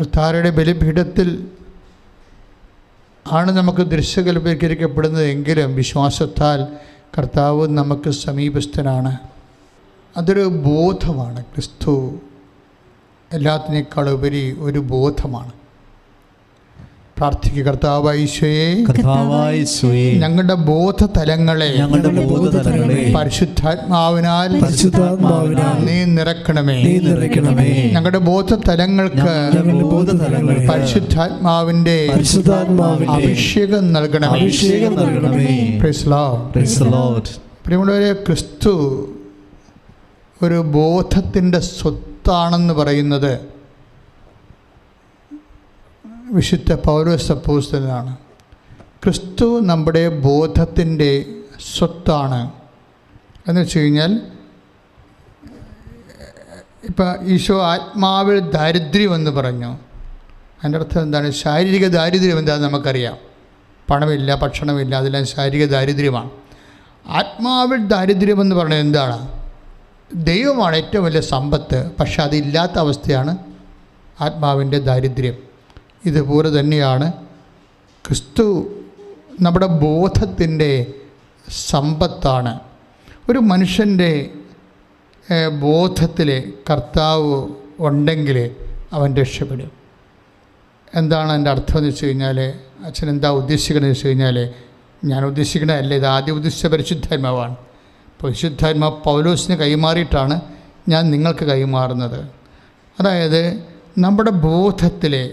അൾത്താരയുടെ ബലിപീഠത്തിൽ ആണ് നമുക്ക് ദൃശ്യകൽപ്പീകരിക്കപ്പെടുന്നതെങ്കിലും വിശ്വാസത്താൽ കർത്താവ് നമുക്ക് സമീപസ്ഥനാണ്. അതൊരു ബോധമാണ്. ക്രിസ്തു എല്ലാത്തിനേക്കാളുപരി ഒരു ബോധമാണ്. പ്രാർത്ഥിക്കുക. കർത്താവായ ഈശോയേ, ഞങ്ങളുടെ ബോധതലങ്ങളെ പരിശുദ്ധാത്മാവിനാൽ നീ നിറക്കണമേ. ഞങ്ങളുടെ ബോധതലങ്ങൾക്ക് പരിശുദ്ധാത്മാവിന്റെ അഭിഷേകം നൽകണമേ. പ്രിയമുള്ളവരെ, ക്രിസ്തു ഒരു ബോധത്തിൻ്റെ സ്വത്താണെന്ന് പറയുന്നത് വിശുദ്ധ പൗലോസ് അപ്പോസ്തലനാണ്. ക്രിസ്തു നമ്മുടെ ബോധത്തിൻ്റെ സ്വത്താണ് എന്ന് വെച്ച് കഴിഞ്ഞാൽ, ഇപ്പം ഈശോ ആത്മാവിൽ ദാരിദ്ര്യമെന്ന് പറഞ്ഞു. അതിൻ്റെ അർത്ഥം എന്താണ്? ശാരീരിക ദാരിദ്ര്യം എന്താണെന്ന് നമുക്കറിയാം. പണമില്ല, ഭക്ഷണമില്ല, അതെല്ലാം ശാരീരിക ദാരിദ്ര്യമാണ്. ആത്മാവിൽ ദാരിദ്ര്യമെന്ന് പറഞ്ഞത് എന്താണ്? ദൈവമാണ് ഏറ്റവും വലിയ സമ്പത്ത്, പക്ഷെ അതില്ലാത്ത അവസ്ഥയാണ് ആത്മാവിൻ്റെ ദാരിദ്ര്യം. ഇതുപോലെ തന്നെയാണ് ക്രിസ്തു നമ്മുടെ ബോധത്തിൻ്റെ സമ്പത്താണ്. ഒരു മനുഷ്യൻ്റെ ബോധത്തിൽ കർത്താവ് ഉണ്ടെങ്കിൽ അവൻ രക്ഷപ്പെടും. എന്താണ് എൻ്റെ അർത്ഥം എന്ന് വെച്ച് കഴിഞ്ഞാൽ, അച്ഛൻ എന്താ ഉദ്ദേശിക്കണമെന്ന് വെച്ച് കഴിഞ്ഞാൽ, ഞാൻ ഉദ്ദേശിക്കണതല്ല, ഇത് ആദ്യം ഉദ്ദേശിച്ച പരിശുദ്ധാത്മാവാണ്. പരിശുദ്ധാത്മാവ് പൗലോസിന് കൈമാറിയിട്ടാണ് ഞാൻ നിങ്ങൾക്ക് കൈമാറുന്നത്. അതായത് നമ്മുടെ ബോധത്തിലെ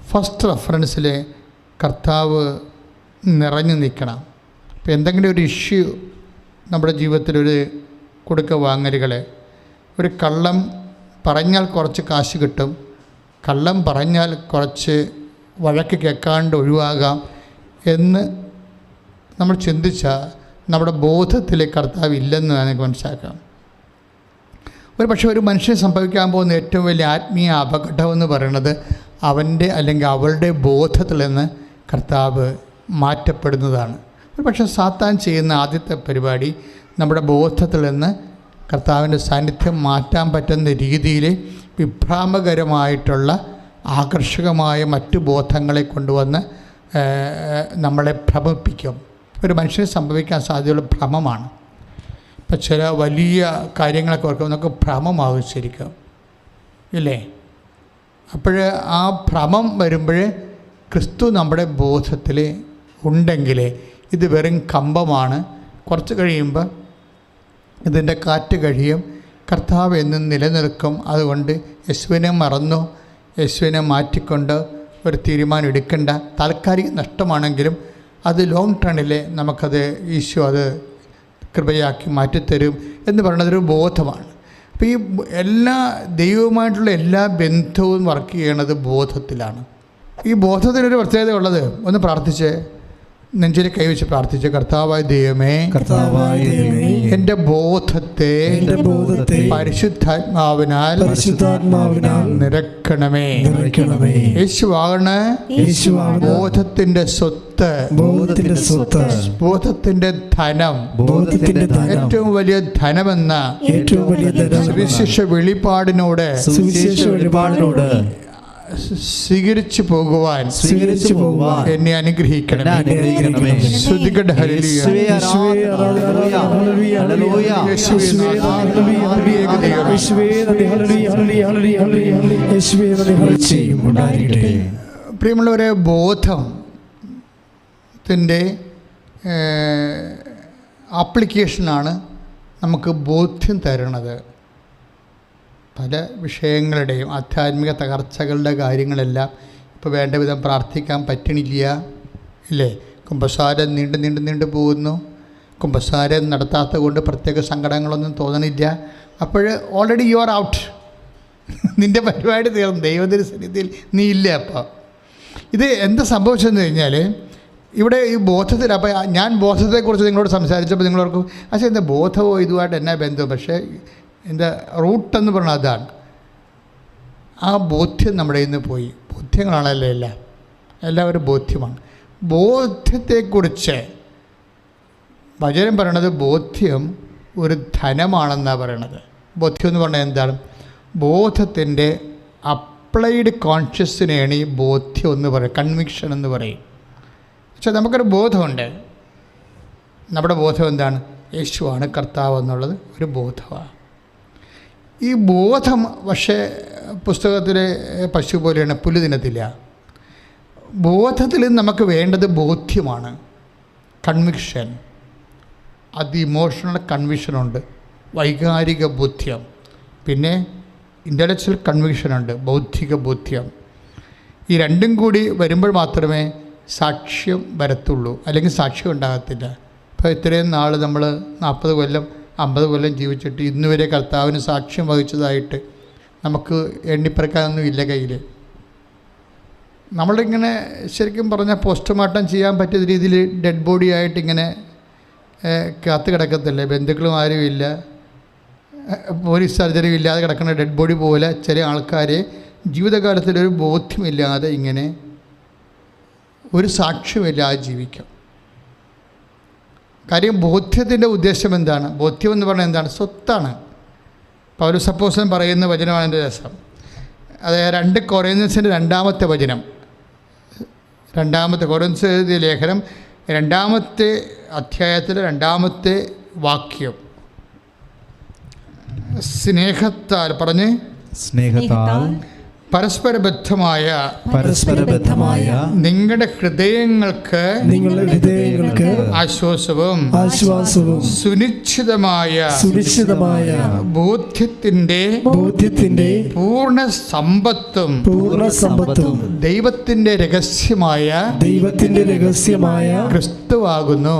ഫസ്റ്റ് റെഫറൻസിൽ കർത്താവ് നിറഞ്ഞു നിൽക്കണം. ഇപ്പോൾ എന്തെങ്കിലും ഒരു ഇഷ്യൂ നമ്മുടെ ജീവിതത്തിലൊരു കൊടുക്ക വാങ്ങലുകൾ, ഒരു കള്ളം പറഞ്ഞാൽ കുറച്ച് കാശ് കിട്ടും, കള്ളം പറഞ്ഞാൽ കുറച്ച് വഴക്ക് കേൾക്കാണ്ട് ഒഴിവാകാം എന്ന് നമ്മൾ ചിന്തിച്ചാൽ നമ്മുടെ ബോധത്തിൽ കർത്താവ് ഇല്ലെന്ന് നമുക്ക് മനസ്സിലാക്കാം. ഒരു പക്ഷേ ഒരു മനുഷ്യന് സംഭവിക്കാൻ പോകുന്ന ഏറ്റവും വലിയ ആത്മീയ അപകടമെന്ന് പറയുന്നത് അവൻ്റെ അല്ലെങ്കിൽ അവളുടെ ബോധത്തിൽ നിന്ന് കർത്താവ് മാറ്റപ്പെടുന്നതാണ്. ഒരു പക്ഷേ സാത്താൻ ചെയ്യുന്ന ആദ്യത്തെ പരിപാടി നമ്മുടെ ബോധത്തിൽ നിന്ന് കർത്താവിൻ്റെ സാന്നിധ്യം മാറ്റാൻ പറ്റുന്ന രീതിയിൽ വിഭ്രാമകരമായിട്ടുള്ള ആകർഷകമായ മറ്റു ബോധങ്ങളെ കൊണ്ടുവന്ന് നമ്മളെ ഭ്രമിപ്പിക്കും. ഒരു മനുഷ്യന് സംഭവിക്കാൻ സാധ്യതയുള്ള ഭ്രമമാണ്. ഇപ്പം ചില വലിയ കാര്യങ്ങളൊക്കെ ഓർക്കുമ്പോൾ നമുക്ക് ഭ്രമമാകും ശരിക്കും, ഇല്ലേ? അപ്പോൾ ആ ഭ്രമം വരുമ്പോൾ ക്രിസ്തു നമ്മുടെ ബോധത്തിൽ ഉണ്ടെങ്കിൽ ഇത് വെറും കമ്പമാണ്. കുറച്ച് കഴിയുമ്പോൾ ഇതിൻ്റെ കാറ്റ് കഴിയും, കർത്താവ് എന്നും നിലനിൽക്കും. അതുകൊണ്ട് യേശുവിനെ മറന്നു, യേശുവിനെ മാറ്റിക്കൊണ്ട് ഒരു തീരുമാനം എടുക്കേണ്ട. താൽക്കാലിക നഷ്ടമാണെങ്കിലും അത് ലോങ് ടേണിൽ നമുക്കത് ഈശോ അത് കൃപയാക്കി മാറ്റിത്തരും എന്ന് പറയുന്നതൊരു ബോധമാണ്. അപ്പോൾ ഈ എല്ലാ ദൈവവുമായിട്ടുള്ള എല്ലാ ബന്ധവും വർക്ക് ചെയ്യണത് ബോധത്തിലാണ്. ഈ ബോധത്തിനൊരു പ്രത്യേകത ഉള്ളത്. ഒന്ന് പ്രാർത്ഥിച്ച്, നെഞ്ചിൽ കൈവച്ച് പ്രാർത്ഥിച്ച്, കർത്താവായ ദൈവമേ, എൻ്റെ ബോധത്തെ പരിശുദ്ധാത്മാവിനാൽ നിറക്കണമേ. യേശുവാണ് ബോധത്തിന്റെ സ്വത്ത്, ബോധത്തിന്റെ ധനം, ഏറ്റവും വലിയ ധനമെന്ന സുവിശേഷ വെളിപ്പാടിനോട് സ്വീകരിച്ചു പോകുവാൻ എന്നെ അനുഗ്രഹിക്കണമേ. ശ്രുതികട പ്രിയമുള്ളവരെ, ബോധത്തിൻ്റെ ആപ്ലിക്കേഷനാണ് നമുക്ക് ബോധ്യം തരുന്നത്. പല വിഷയങ്ങളുടെയും ആധ്യാത്മിക തകർച്ചകളുടെ കാര്യങ്ങളെല്ലാം ഇപ്പോൾ വേണ്ട വിധം പ്രാർത്ഥിക്കാൻ പറ്റണില്ല, ഇല്ലേ? കുമ്പസാരം നീണ്ടു പോകുന്നു. കുമ്പസാരം നടത്താത്തത് കൊണ്ട് പ്രത്യേക സങ്കടങ്ങളൊന്നും തോന്നണില്ല. അപ്പോൾ ഓൾറെഡി യു ആർ ഔട്ട്. നിൻ്റെ പരിപാടി തീർന്നു, ദൈവത്തിൻ്റെ സന്നിധിയിൽ നീ ഇല്ല. അപ്പോൾ ഇത് എന്താ സംഭവിച്ചതെന്ന് കഴിഞ്ഞാൽ, ഇവിടെ ഈ ബോധത്തിൽ, അപ്പോൾ ഞാൻ ബോധത്തെക്കുറിച്ച് നിങ്ങളോട് സംസാരിച്ചപ്പോൾ നിങ്ങളോർക്കും പക്ഷേ എന്താ ബോധമോ ഇതുമായിട്ട് എന്നാ ബന്ധം? പക്ഷേ എൻ്റെ റൂട്ടെന്ന് പറഞ്ഞാൽ അതാണ്. ആ ബോധ്യം നമ്മുടെ ഇന്ന് പോയി. ബോധ്യങ്ങളാണല്ലോ എല്ലാവരും ബോധ്യമാണ്. ബോധ്യത്തെക്കുറിച്ച് വചനം പറയണത് ബോധ്യം ഒരു ധനമാണെന്നാണ് പറയണത്. ബോധ്യം എന്ന് പറഞ്ഞാൽ എന്താണ്? ബോധത്തിൻ്റെ അപ്ലൈഡ് കോൺഷ്യസിനെയാണ് ഈ ബോധ്യം എന്ന് പറയും, കൺവിക്ഷൻ എന്ന് പറയും. പക്ഷേ നമുക്കൊരു ബോധമുണ്ട്. നമ്മുടെ ബോധം എന്താണ്? യേശുവാണ് കർത്താവ് എന്നുള്ളത് ഒരു ബോധമാണ്. ഈ ബോധം പക്ഷേ പുസ്തകത്തിലെ പശു പോലെയാണ്, പുല്ല് തിന്നത്തില്ല. ബോധത്തിൽ നമുക്ക് വേണ്ടത് ബോധ്യമാണ്, കൺവിക്ഷൻ. അത് ഇമോഷണൽ കൺവിക്ഷനുണ്ട്, വൈകാരിക ബോധ്യം, പിന്നെ ഇൻ്റലക്ച്വൽ കൺവിക്ഷനുണ്ട്, ബൗദ്ധിക ബോധ്യം. ഈ രണ്ടും കൂടി വരുമ്പോൾ മാത്രമേ സാക്ഷ്യം വരത്തുള്ളൂ, അല്ലെങ്കിൽ സാക്ഷ്യം ഉണ്ടാകത്തില്ല. ഇപ്പോൾ ഇത്രയും നാൾ നമ്മൾ 40 കൊല്ലം 50 കൊല്ലം ജീവിച്ചിട്ട് ഇന്നുവരെ കർത്താവിന് സാക്ഷ്യം വഹിച്ചതായിട്ട് നമുക്ക് എണ്ണിപ്പറക്കാനൊന്നും ഇല്ല കയ്യിൽ. നമ്മളിങ്ങനെ ശരിക്കും പറഞ്ഞാൽ പോസ്റ്റ്മോർട്ടം ചെയ്യാൻ പറ്റിയ രീതിയിൽ ഡെഡ് ബോഡി ആയിട്ട് ഇങ്ങനെ കാത്തു കിടക്കത്തില്ലേ, ബന്ധുക്കളും ആരും ഇല്ല, പോലീസ് സർജറി ഇല്ലാതെ കിടക്കുന്ന ഡെഡ് ബോഡി പോലെ ചില ആൾക്കാരെ ജീവിതകാലത്തിലൊരു ബോധ്യമില്ലാതെ ഇങ്ങനെ ഒരു സാക്ഷ്യമില്ലാതെ ജീവിക്കാം. കാര്യം ബോധ്യത്തിൻ്റെ ഉദ്ദേശം എന്താണ്? ബോധ്യം എന്ന് പറഞ്ഞാൽ എന്താണ്? സ്വത്താണ്. പൗലോസ് അപ്പോസ്തലൻ പറയുന്ന വചനമാണ് എൻ്റെ രസം. അതായത് 2 കൊറിന്ത്യൻസിൻ്റെ 2-ാമത്തെ വചനം, 2 കൊറിന്ത്യൻസ് എഴുതിയ ലേഖനം 2-ാമത്തെ അധ്യായത്തിലെ 2-ാമത്തെ വാക്യം. സ്നേഹത്താൽ പറഞ്ഞ്, സ്നേഹത്താൽ പരസ്പരബദ്ധമായ നിങ്ങളുടെ ഹൃദയങ്ങൾക്ക് ആശ്വാസവും സുനിശ്ചിതമായ ബോധ്യത്തിന്റെ പൂർണ്ണ സമ്പത്തും ദൈവത്തിന്റെ രഹസ്യമായ ക്രിസ്തുവാകുന്നു.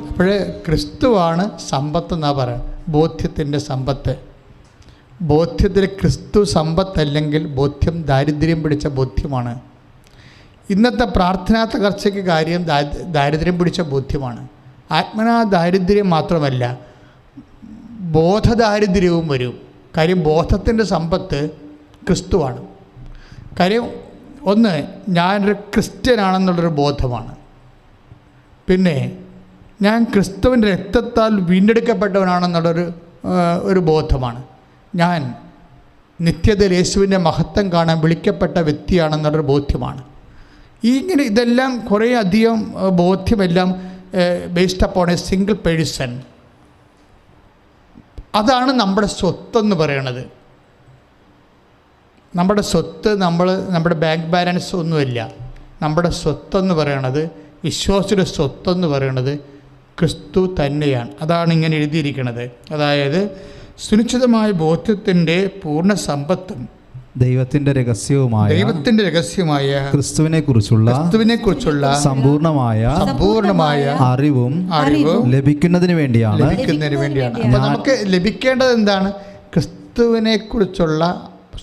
അപ്പോഴേ ക്രിസ്തുവാണ് സമ്പത്ത് എന്നാ പറയുന്നത്, ബോധ്യത്തിന്റെ സമ്പത്ത്. ബോധ്യത്തിൽ ക്രിസ്തു സമ്പത്തല്ലെങ്കിൽ ബോധ്യം ദാരിദ്ര്യം പിടിച്ച ബോധ്യമാണ്. ഇന്നത്തെ പ്രാർത്ഥനാ തകർച്ചയ്ക്ക് കാര്യം ദാരിദ്ര്യം പിടിച്ച ബോധ്യമാണ്. ആത്മനാ ദാരിദ്ര്യം മാത്രമല്ല, ബോധദാരിദ്ര്യവും വരും. കാര്യം ബോധത്തിൻ്റെ സമ്പത്ത് ക്രിസ്തുവാണ്. കാര്യം ഒന്ന്, ഞാനൊരു ക്രിസ്ത്യനാണെന്നുള്ളൊരു ബോധമാണ്. പിന്നെ ഞാൻ ക്രിസ്തുവിൻ്റെ രക്തത്താൽ വീണ്ടെടുക്കപ്പെട്ടവനാണെന്നുള്ളൊരു ബോധമാണ്. ഞാൻ നിത്യതയിൽ യേശുവിൻ്റെ മഹത്വം കാണാൻ വിളിക്കപ്പെട്ട വ്യക്തിയാണെന്നുള്ളൊരു ബോധ്യമാണ്. ഇങ്ങനെ ഇതെല്ലാം കുറേ അധികം ബോധ്യമെല്ലാം based upon a single person. അതാണ് നമ്മുടെ സ്വത്തെന്ന് പറയണത്. നമ്മുടെ സ്വത്ത് നമ്മുടെ ബാങ്ക് ബാലൻസ് ഒന്നുമില്ല. നമ്മുടെ സ്വത്തെന്ന് പറയണത്, വിശ്വാസിയുടെ സ്വത്തെന്ന് പറയണത് ക്രിസ്തു തന്നെയാണ്. അതാണ് ഇങ്ങനെ എഴുതിയിരിക്കുന്നത്. അതായത് സുനിശ്ചിതമായ ബോധ്യത്തിൻ്റെ പൂർണ്ണ സമ്പത്തും ദൈവത്തിന്റെ രഹസ്യമായ ക്രിസ്തുവിനെ കുറിച്ചുള്ള സമ്പൂർണമായ അറിവും ലഭിക്കുന്നതിന് വേണ്ടിയാണ്. അപ്പോൾ നമുക്ക് ലഭിക്കേണ്ടത് എന്താണ്? ക്രിസ്തുവിനെ കുറിച്ചുള്ള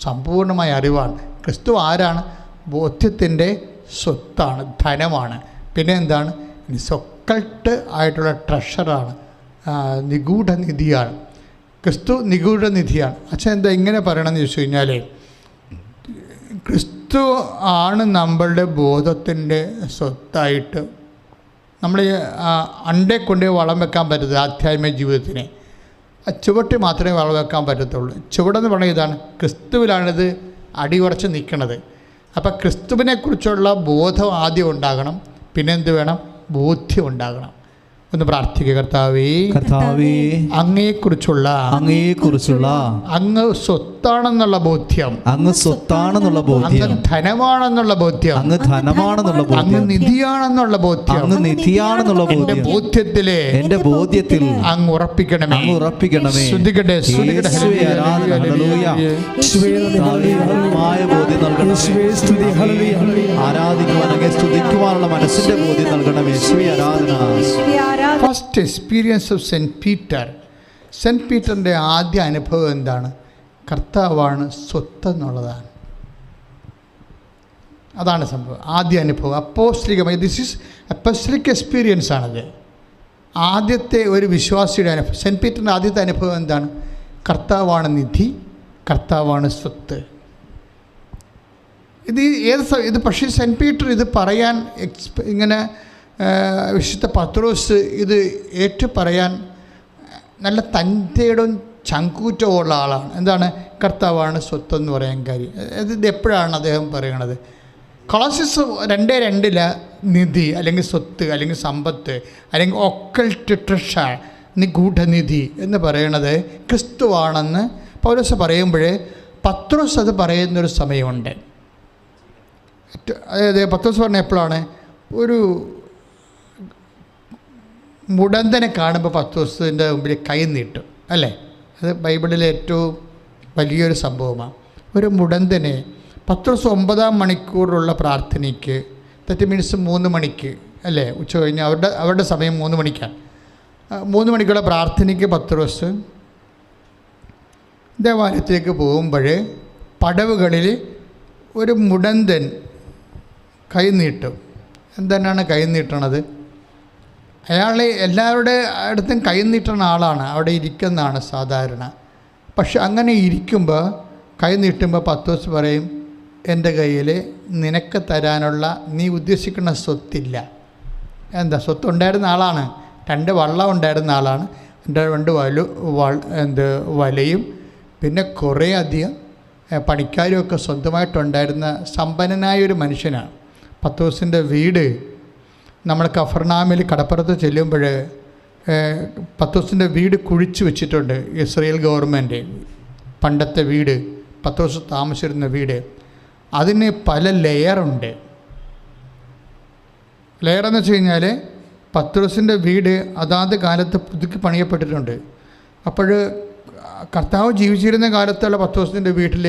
സമ്പൂർണമായ അറിവാണ്. ക്രിസ്തു ആരാണ്? ബോധ്യത്തിൻ്റെ സ്വത്താണ്, ധനമാണ്. പിന്നെ എന്താണ്? സൊക്കൾട്ട് ആയിട്ടുള്ള ട്രഷറാണ്, നിഗൂഢ നിധിയാണ്. ക്രിസ്തു നിഗൂഢ നിധിയാണ്. അച്ഛൻ എന്താ ഇങ്ങനെ പറയണമെന്ന് ചോദിച്ചു കഴിഞ്ഞാൽ, ക്രിസ്തു ആണ് നമ്മളുടെ ബോധത്തിൻ്റെ സ്വത്തായിട്ട്. നമ്മൾ അണ്ടേ കൊണ്ടേ വളം വെക്കാൻ പറ്റത്തില്ല ആധ്യാത്മിക ജീവിതത്തിന്. ആ ചുവട്ടി മാത്രമേ വളം വെക്കാൻ പറ്റത്തുള്ളൂ. ചുവടെന്ന് പറഞ്ഞാൽ ഇതാണ്, ക്രിസ്തുവിലാണിത് അടിയുറച്ച് നിൽക്കുന്നത്. അപ്പം ക്രിസ്തുവിനെക്കുറിച്ചുള്ള ബോധം ആദ്യം ഉണ്ടാകണം. പിന്നെ എന്ത് വേണം? ബോധ്യം ഉണ്ടാകണം. ഒന്ന് പ്രാർത്ഥിക്കുക. കർത്താവേ, അങ്ങയെക്കുറിച്ചുള്ള അങ്ങ് സ്വത്താണെന്നുള്ള ബോധ്യം, അങ്ങ് ധനമാണെന്നുള്ള ബോധ്യം, അങ്ങ് നിധിയാണെന്നുള്ള ബോധ്യം, എന്റെ ബോധ്യത്തിൽ അങ്ങ് ഉറപ്പിക്കണമേ. ശ്രദ്ധിക്കട്ടെ, ആരാധിക്കുവാൻ സ്തുതിക്കുവാനുള്ള മനസ്സിന്റെ ബോധ്യം നൽകണമേ. ഫസ്റ്റ് എക്സ്പീരിയൻസ് ഓഫ് സെൻറ്റ് പീറ്ററിൻ്റെ ആദ്യ അനുഭവം എന്താണ്? കർത്താവാണ് സ്വത്തെന്നുള്ളതാണ്. അതാണ് സംഭവം, ആദ്യ അനുഭവം. അപ്പോസ്തലികമായി ദിസ് ഈസ് അപ്പോസ്തലിക് എക്സ്പീരിയൻസ് ആണത്. ആദ്യത്തെ ഒരു വിശ്വാസിയുടെ അനുഭവം. സെൻറ്റ് പീറ്ററിൻ്റെ ആദ്യത്തെ അനുഭവം എന്താണ്? കർത്താവാണ് നിധി, കർത്താവാണ് സ്വത്ത്. ഇത് പക്ഷേ സെൻറ്റ് പീറ്റർ ഇത് പറയാൻ ഇങ്ങനെ വിശുദ്ധ പത്രോസ് ഇത് ഏറ്റു പറയാൻ നല്ല തൻ്റെയിടം ചങ്കൂറ്റമുള്ള ആളാണ്. എന്താണ്? കർത്താവാണ് സ്വത്തെന്ന് പറയാൻ കാര്യം. ഇത് എപ്പോഴാണ് അദ്ദേഹം പറയണത്? കൊളോസ്യസ് 2:2 നിധി അല്ലെങ്കിൽ സ്വത്ത് അല്ലെങ്കിൽ സമ്പത്ത് അല്ലെങ്കിൽ ഒക്കൾട്ട് ട്രഷർ, നിഗൂഢനിധി എന്ന് പറയണത് ക്രിസ്തുവാണെന്ന് പൗലോസ് പറയുമ്പോൾ പത്രോസ് അത് പറയുന്നൊരു സമയമുണ്ട്. അതായത് പത്രോസ് പറഞ്ഞ എപ്പോഴാണ്? ഒരു മുടന്തനെ കാണുമ്പോൾ പത്രോസിൻ്റെ മുമ്പിൽ കൈ നീട്ടും, അല്ലേ? അത് ബൈബിളിലെ ഏറ്റവും വലിയൊരു സംഭവമാണ്. ഒരു മുടന്തനെ പത്രോസ് 9-ാം മണിക്കൂറുള്ള പ്രാർത്ഥനയ്ക്ക്, ദാറ്റ് മീൻസ് 3 മണിക്ക്, അല്ലേ? ഉച്ച കഴിഞ്ഞ് അവരുടെ സമയം 3 മണിക്കാണ്. 3 മണിക്കുള്ള പ്രാർത്ഥനയ്ക്ക് പത്രോസ് ദേവാലയത്തിലേക്ക് പോകുമ്പോൾ പടവുകളിൽ ഒരു മുടന്തൻ കൈ നീട്ടും. എന്തിനാണ് കൈ നീട്ടണത്? അയാൾ എല്ലാവരുടെ അടുത്തും കൈ നീട്ടുന്ന ആളാണ്, അവിടെ ഇരിക്കുന്നതാണ് സാധാരണ. പക്ഷെ അങ്ങനെ ഇരിക്കുമ്പോൾ കൈ നീട്ടുമ്പോൾ പത്രോസ് പറയും, എൻ്റെ കയ്യിൽ നിനക്ക് തരാനുള്ള നീ ഉദ്ദേശിക്കുന്ന സ്വത്തില്ല. എന്താ? സ്വത്തുണ്ടായിരുന്ന ആളാണ്, 2 വള്ളം ഉണ്ടായിരുന്ന ആളാണ്, 2 വലയും പിന്നെ കുറേ അധികം പണിക്കാരുമൊക്കെ സ്വന്തമായിട്ടുണ്ടായിരുന്ന സമ്പന്നനായൊരു മനുഷ്യനാണ്. പത്രോസിൻ്റെ വീട് നമ്മൾ കഫർനാമിൽ കടപ്പുറത്ത് ചെല്ലുമ്പോൾ പത്രോസിൻ്റെ വീട് കുഴിച്ചു വെച്ചിട്ടുണ്ട്. ഇസ്രയേൽ ഗവൺമെൻറ് പണ്ടത്തെ വീട്, പത്രോസ് താമസിച്ചിരുന്ന വീട്, അതിന് പല ലെയറുണ്ട്. ലെയറെന്ന് വെച്ച് കഴിഞ്ഞാൽ പത്രോസിൻ്റെ വീട് അതാത് കാലത്ത് പുതുക്കി പണിയപ്പെട്ടിട്ടുണ്ട്. അപ്പോൾ കർത്താവ് ജീവിച്ചിരുന്ന കാലത്തുള്ള പത്രോസിൻ്റെ വീട്ടിൽ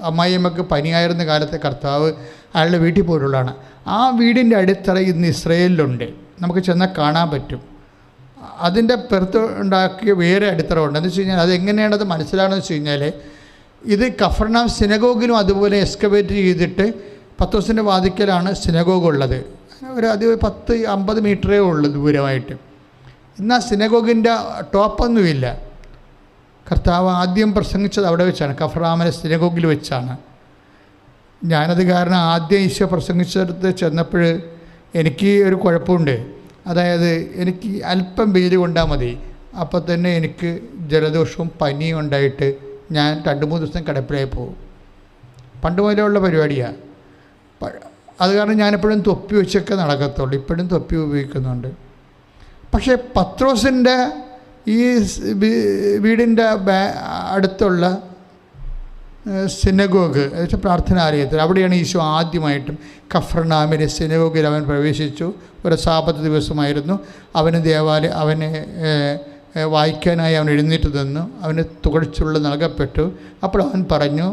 അമ്മായിയമ്മക്ക് പനിയായിരുന്ന കാലത്തെ കർത്താവ് അയാളുടെ വീട്ടിൽ പോയിട്ടുള്ളതാണ്. ആ വീടിൻ്റെ അടിത്തറ ഇന്ന് ഇസ്രയേലിലുണ്ട്, നമുക്ക് ചെന്നാൽ കാണാൻ പറ്റും. അതിൻ്റെ പുറത്ത് ഉണ്ടാക്കിയ വേറെ അടിത്തറ ഉണ്ട്. എന്ന് വെച്ച് കഴിഞ്ഞാൽ അതെങ്ങനെയാണത് മനസ്സിലാണെന്ന് വെച്ച് കഴിഞ്ഞാൽ, ഇത് കഫർനാം സിനഗോഗിലും അതുപോലെ എക്സ്കവേറ്റ് ചെയ്തിട്ട് പത്രോസിൻ്റെ വാതിക്കലാണ് സിനഗോഗ് ഉള്ളത്. അത് 10-50 മീറ്ററേ ഉള്ളൂ ദൂരമായിട്ട്. എന്നാൽ സിനഗോഗിൻ്റെ ടോപ്പൊന്നുമില്ല. കർത്താവ് ആദ്യം പ്രസംഗിച്ചത് അവിടെ വെച്ചാണ്, കഫർനാമിലെ സിനഗോഗിൽ വെച്ചാണ്. ഞാനത് കാരണം ആദ്യം ഈശോ പ്രസംഗിച്ചിടത്ത് ചെന്നപ്പോൾ എനിക്ക് ഒരു കുഴപ്പമുണ്ട്. അതായത് എനിക്ക് അല്പം വെയിൽ കൊണ്ടാൽ മതി, അപ്പോൾ തന്നെ എനിക്ക് ജലദോഷവും പനിയും ഉണ്ടായിട്ട് ഞാൻ 2-3 ദിവസം കിടപ്പിലായി പോകും. പണ്ട് മുതലുള്ള പരിപാടിയാണ്. അത് കാരണം ഞാനെപ്പോഴും തൊപ്പി വെച്ചൊക്കെ നടക്കത്തുള്ളൂ. ഇപ്പോഴും തൊപ്പി ഉപയോഗിക്കുന്നുണ്ട്. പക്ഷേ പത്രോസിൻ്റെ ഈ വീടിൻ്റെ അടുത്തുള്ള സിനഗോഗ് എന്നുവെച്ചാൽ പ്രാർത്ഥനാലയത്തിൽ, അവിടെയാണ് ഈശോ ആദ്യമായിട്ടും കഫർനാമിലെ സിനഗോഗിൽ അവൻ പ്രവേശിച്ചു. ഒരു സാബത്ത് ദിവസമായിരുന്നു. അവന് വായിക്കാനായി അവൻ എഴുന്നേറ്റ് നിന്നു. അവന് തുകഴ്ചുള്ള നൽകപ്പെട്ടു. അപ്പോൾ അവൻ പറഞ്ഞു,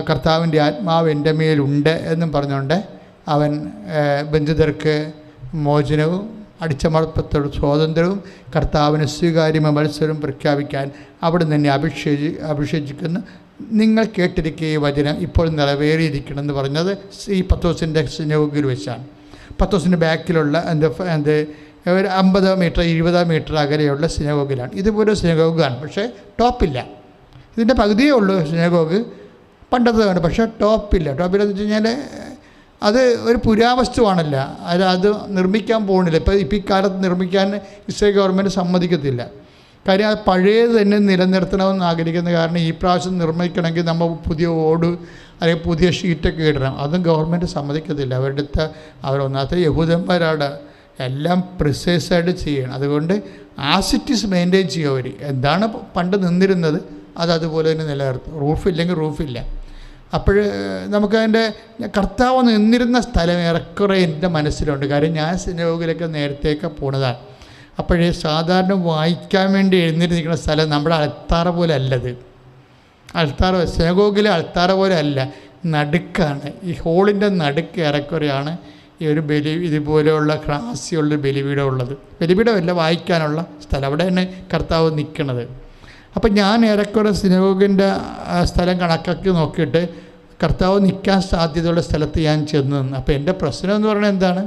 കർത്താവിൻ്റെ ആത്മാവ് എൻ്റെ മേലുണ്ട് എന്നും പറഞ്ഞുകൊണ്ട് അവൻ ബന്ധിതർക്ക് മോചനവും അടിച്ചമർപ്പത്തോട് സ്വാതന്ത്ര്യവും കർത്താവിന് സ്വീകാര്യമ മത്സരവും പ്രഖ്യാപിക്കാൻ അവിടെ തന്നെ അഭിഷേചിക്കുന്നു. നിങ്ങൾ കേട്ടിരിക്കുക ഈ വചനം ഇപ്പോൾ നിറവേറിയിരിക്കണമെന്ന് പറഞ്ഞത് ഈ പത്രോസിൻ്റെ സിനഗോഗിൽ വെച്ചാണ്. പത്രോസിൻ്റെ ബാക്കിലുള്ള ഒരു 50 മീറ്റർ 20 മീറ്റർ അകലെയുള്ള സിനഗോഗിലാണ്. ഇതുപോലെ സിനഗോഗാണ്, പക്ഷേ ടോപ്പില്ല. ഇതിൻ്റെ പകുതിയേ ഉള്ളൂ സിനഗോഗ്, പണ്ടത്തേതാണ്. പക്ഷേ ടോപ്പില്ലെന്ന് വെച്ച് കഴിഞ്ഞാൽ അത് ഒരു പുരാവസ്തുവാണല്ല, അത് നിർമ്മിക്കാൻ പോകുന്നില്ല. ഇപ്പോൾ ഈ കാലത്ത് നിർമ്മിക്കാൻ ഇസ്രായേൽ ഗവൺമെൻറ് സമ്മതിക്കത്തില്ല. കാര്യം അത് പഴയത് തന്നെ നിലനിർത്തണമെന്ന് ആഗ്രഹിക്കുന്ന കാരണം ഈ പ്രാവശ്യം നിർമ്മിക്കണമെങ്കിൽ നമ്മൾ പുതിയ ഓട് അല്ലെങ്കിൽ പുതിയ ഷീറ്റൊക്കെ ഇടണം. അതും ഗവൺമെൻറ് സമ്മതിക്കത്തില്ല. അവരൊന്നാമത്തെ യഹൂദന്മാരാണ്, എല്ലാം പ്രിസൈസായിട്ട് ചെയ്യണം. അതുകൊണ്ട് ആസിറ്റീസ് മെയിൻറ്റെയിൻ ചെയ്യും അവർ. എന്താണ് പണ്ട് നിന്നിരുന്നത് അതുപോലെ തന്നെ നിലനിർത്തും. റൂഫില്ലെങ്കിൽ റൂഫില്ല. അപ്പോൾ നമുക്കതിൻ്റെ കർത്താവ് നിന്നിരുന്ന സ്ഥലം ഏറെക്കുറെ എൻ്റെ മനസ്സിലുണ്ട്. കാര്യം ഞാൻ സിനഗോഗിലൊക്കെ നേരത്തേക്ക് പോണതാണ്. അപ്പോഴേ സാധാരണ വായിക്കാൻ വേണ്ടി എഴുന്നേറ്റിരിക്കുന്ന സ്ഥലം നമ്മുടെ അൾത്താറ പോലെ അല്ലത്. സിനഗോഗിലെ അൾത്താറ പോലെ അല്ല, നടുക്കാണ്. ഈ ഹോളിൻ്റെ നടുക്ക് ഏറെക്കുറെയാണ് ഈ ഒരു ഇതുപോലെയുള്ള ക്രാസിയുള്ള ബലിപീഠം ഉള്ളത്. ബലിപീഠമല്ല, വായിക്കാനുള്ള സ്ഥലം. അവിടെയാണ് കർത്താവ് നിൽക്കുന്നത്. അപ്പം ഞാൻ ഏറെക്കുറെ സിനഗോഗിൻ്റെ സ്ഥലം കണക്കാക്കി നോക്കിയിട്ട് കർത്താവ് നിൽക്കാൻ സാധ്യതയുള്ള സ്ഥലത്ത് ഞാൻ ചെന്ന് നിന്ന്. അപ്പോൾ എൻ്റെ പ്രശ്നം എന്ന് പറയുന്നത് എന്താണ്?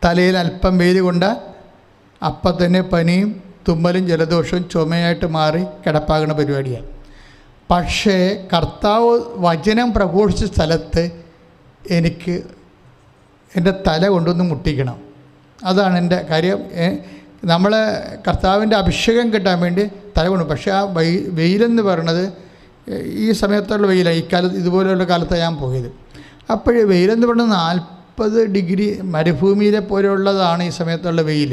തലയിൽ അല്പം വെയിൽ കൊണ്ടാൽ അപ്പം തന്നെ പനിയും തുമ്മലും ജലദോഷവും ചുമയായിട്ട് മാറി കിടപ്പാകുന്ന പരിപാടിയാണ്. പക്ഷേ കർത്താവ് വചനം പ്രഘോഷിച്ച സ്ഥലത്ത് എനിക്ക് എൻ്റെ തല കൊണ്ടൊന്ന് മുട്ടിക്കണം. അതാണ് എൻ്റെ കാര്യം. നമ്മൾ കർത്താവിൻ്റെ അഭിഷേകം കിട്ടാൻ വേണ്ടി തല കൊണ്ടു. പക്ഷേ ആ വെയിലെന്ന് പറയണത് ഈ സമയത്തുള്ള വെയിലാണ്. ഈ കാലത്ത് ഇതുപോലെയുള്ള കാലത്താണ് ഞാൻ പോയത്. അപ്പോൾ വെയിലെന്ന് പറയുന്നത് 40 ഡിഗ്രി മരുഭൂമിയിലെ പോലെയുള്ളതാണ് ഈ സമയത്തുള്ള വെയിൽ.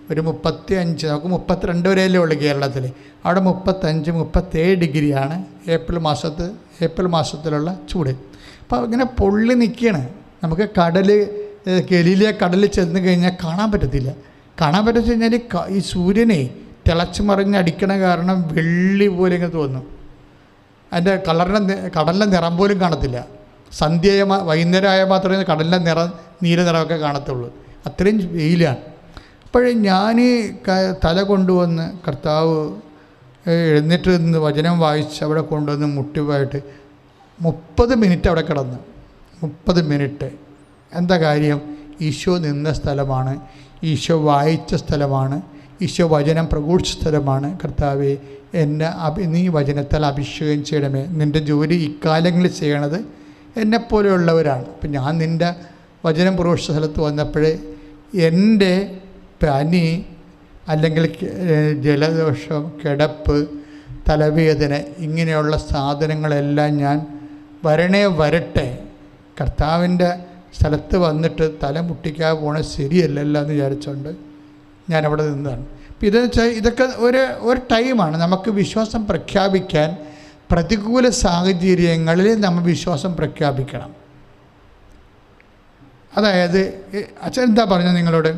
ഒരു 35, നമുക്ക് 32 വരെയല്ലേ ഉള്ളൂ കേരളത്തിൽ. അവിടെ 35, 37 ഡിഗ്രിയാണ് ഏപ്രിൽ മാസത്തിലുള്ള ചൂട്. അപ്പോൾ ഇങ്ങനെ പൊള്ളി നിൽക്കുകയാണ്. നമുക്ക് ഗലീലിയ കടലിൽ ചെന്ന് കഴിഞ്ഞാൽ കാണാൻ പറ്റത്തില്ല. കാണാൻ പറ്റുന്ന കഴിഞ്ഞാൽ ഈ സൂര്യനെ തിളച്ച് മറിഞ്ഞടിക്കണ കാരണം വെള്ളി പോലെ ഇങ്ങനെ തോന്നും. അതിൻ്റെ കടലിൻ്റെ നിറം പോലും കാണത്തില്ല. വൈകുന്നേരമായ മാത്രമേ കടലിൻ്റെ നീല നിറമൊക്കെ കാണത്തുള്ളൂ. അത്രയും വെയിലാണ്. അപ്പോഴേ ഞാൻ തല കൊണ്ടുവന്ന് കർത്താവ് എഴുന്നേറ്റ് നിന്ന് വചനം വായിച്ച് അവിടെ കൊണ്ടുവന്ന് മുട്ടിവായിട്ട് 30 മിനിറ്റ് അവിടെ കിടന്ന്. 30 മിനിറ്റ്. എന്താ കാര്യം? ഈശോ നിന്ന സ്ഥലമാണ്, ഈശോ വായിച്ച സ്ഥലമാണ്, ഈശോ വചനം പ്രഘോഷിച്ച സ്ഥലമാണ്. കർത്താവേ, എന്നെ നീ വചനത്താൽ അഭിഷേകം ചെയ്യണമേ. നിൻ്റെ ജോലി ഇക്കാലങ്ങളിൽ ചെയ്യണത് എന്നെപ്പോലെയുള്ളവരാണ്. അപ്പം ഞാൻ നിൻ്റെ വചനം പ്രഘോഷിച്ച സ്ഥലത്ത് വന്നപ്പോഴേ എൻ്റെ പനി അല്ലെങ്കിൽ ജലദോഷം, കിടപ്പ്, തലവേദന ഇങ്ങനെയുള്ള സാധനങ്ങളെല്ലാം ഞാൻ വരട്ടെ, കർത്താവിൻ്റെ സ്ഥലത്ത് വന്നിട്ട് തല മുട്ടിക്കാതെ പോണത് ശരിയല്ലല്ലോ എന്ന് വിചാരിച്ചുകൊണ്ട് ഞാനവിടെ നിന്നതാണ്. അപ്പം ഇതെന്ന് വെച്ചാൽ ഇതൊക്കെ ഒരു ടൈമാണ്. നമുക്ക് വിശ്വാസം പ്രഖ്യാപിക്കാൻ പ്രതികൂല സാഹചര്യങ്ങളിൽ നമ്മൾ വിശ്വാസം പ്രഖ്യാപിക്കണം. അതായത് അച്ഛൻ എന്താ പറഞ്ഞത് നിങ്ങളോട്?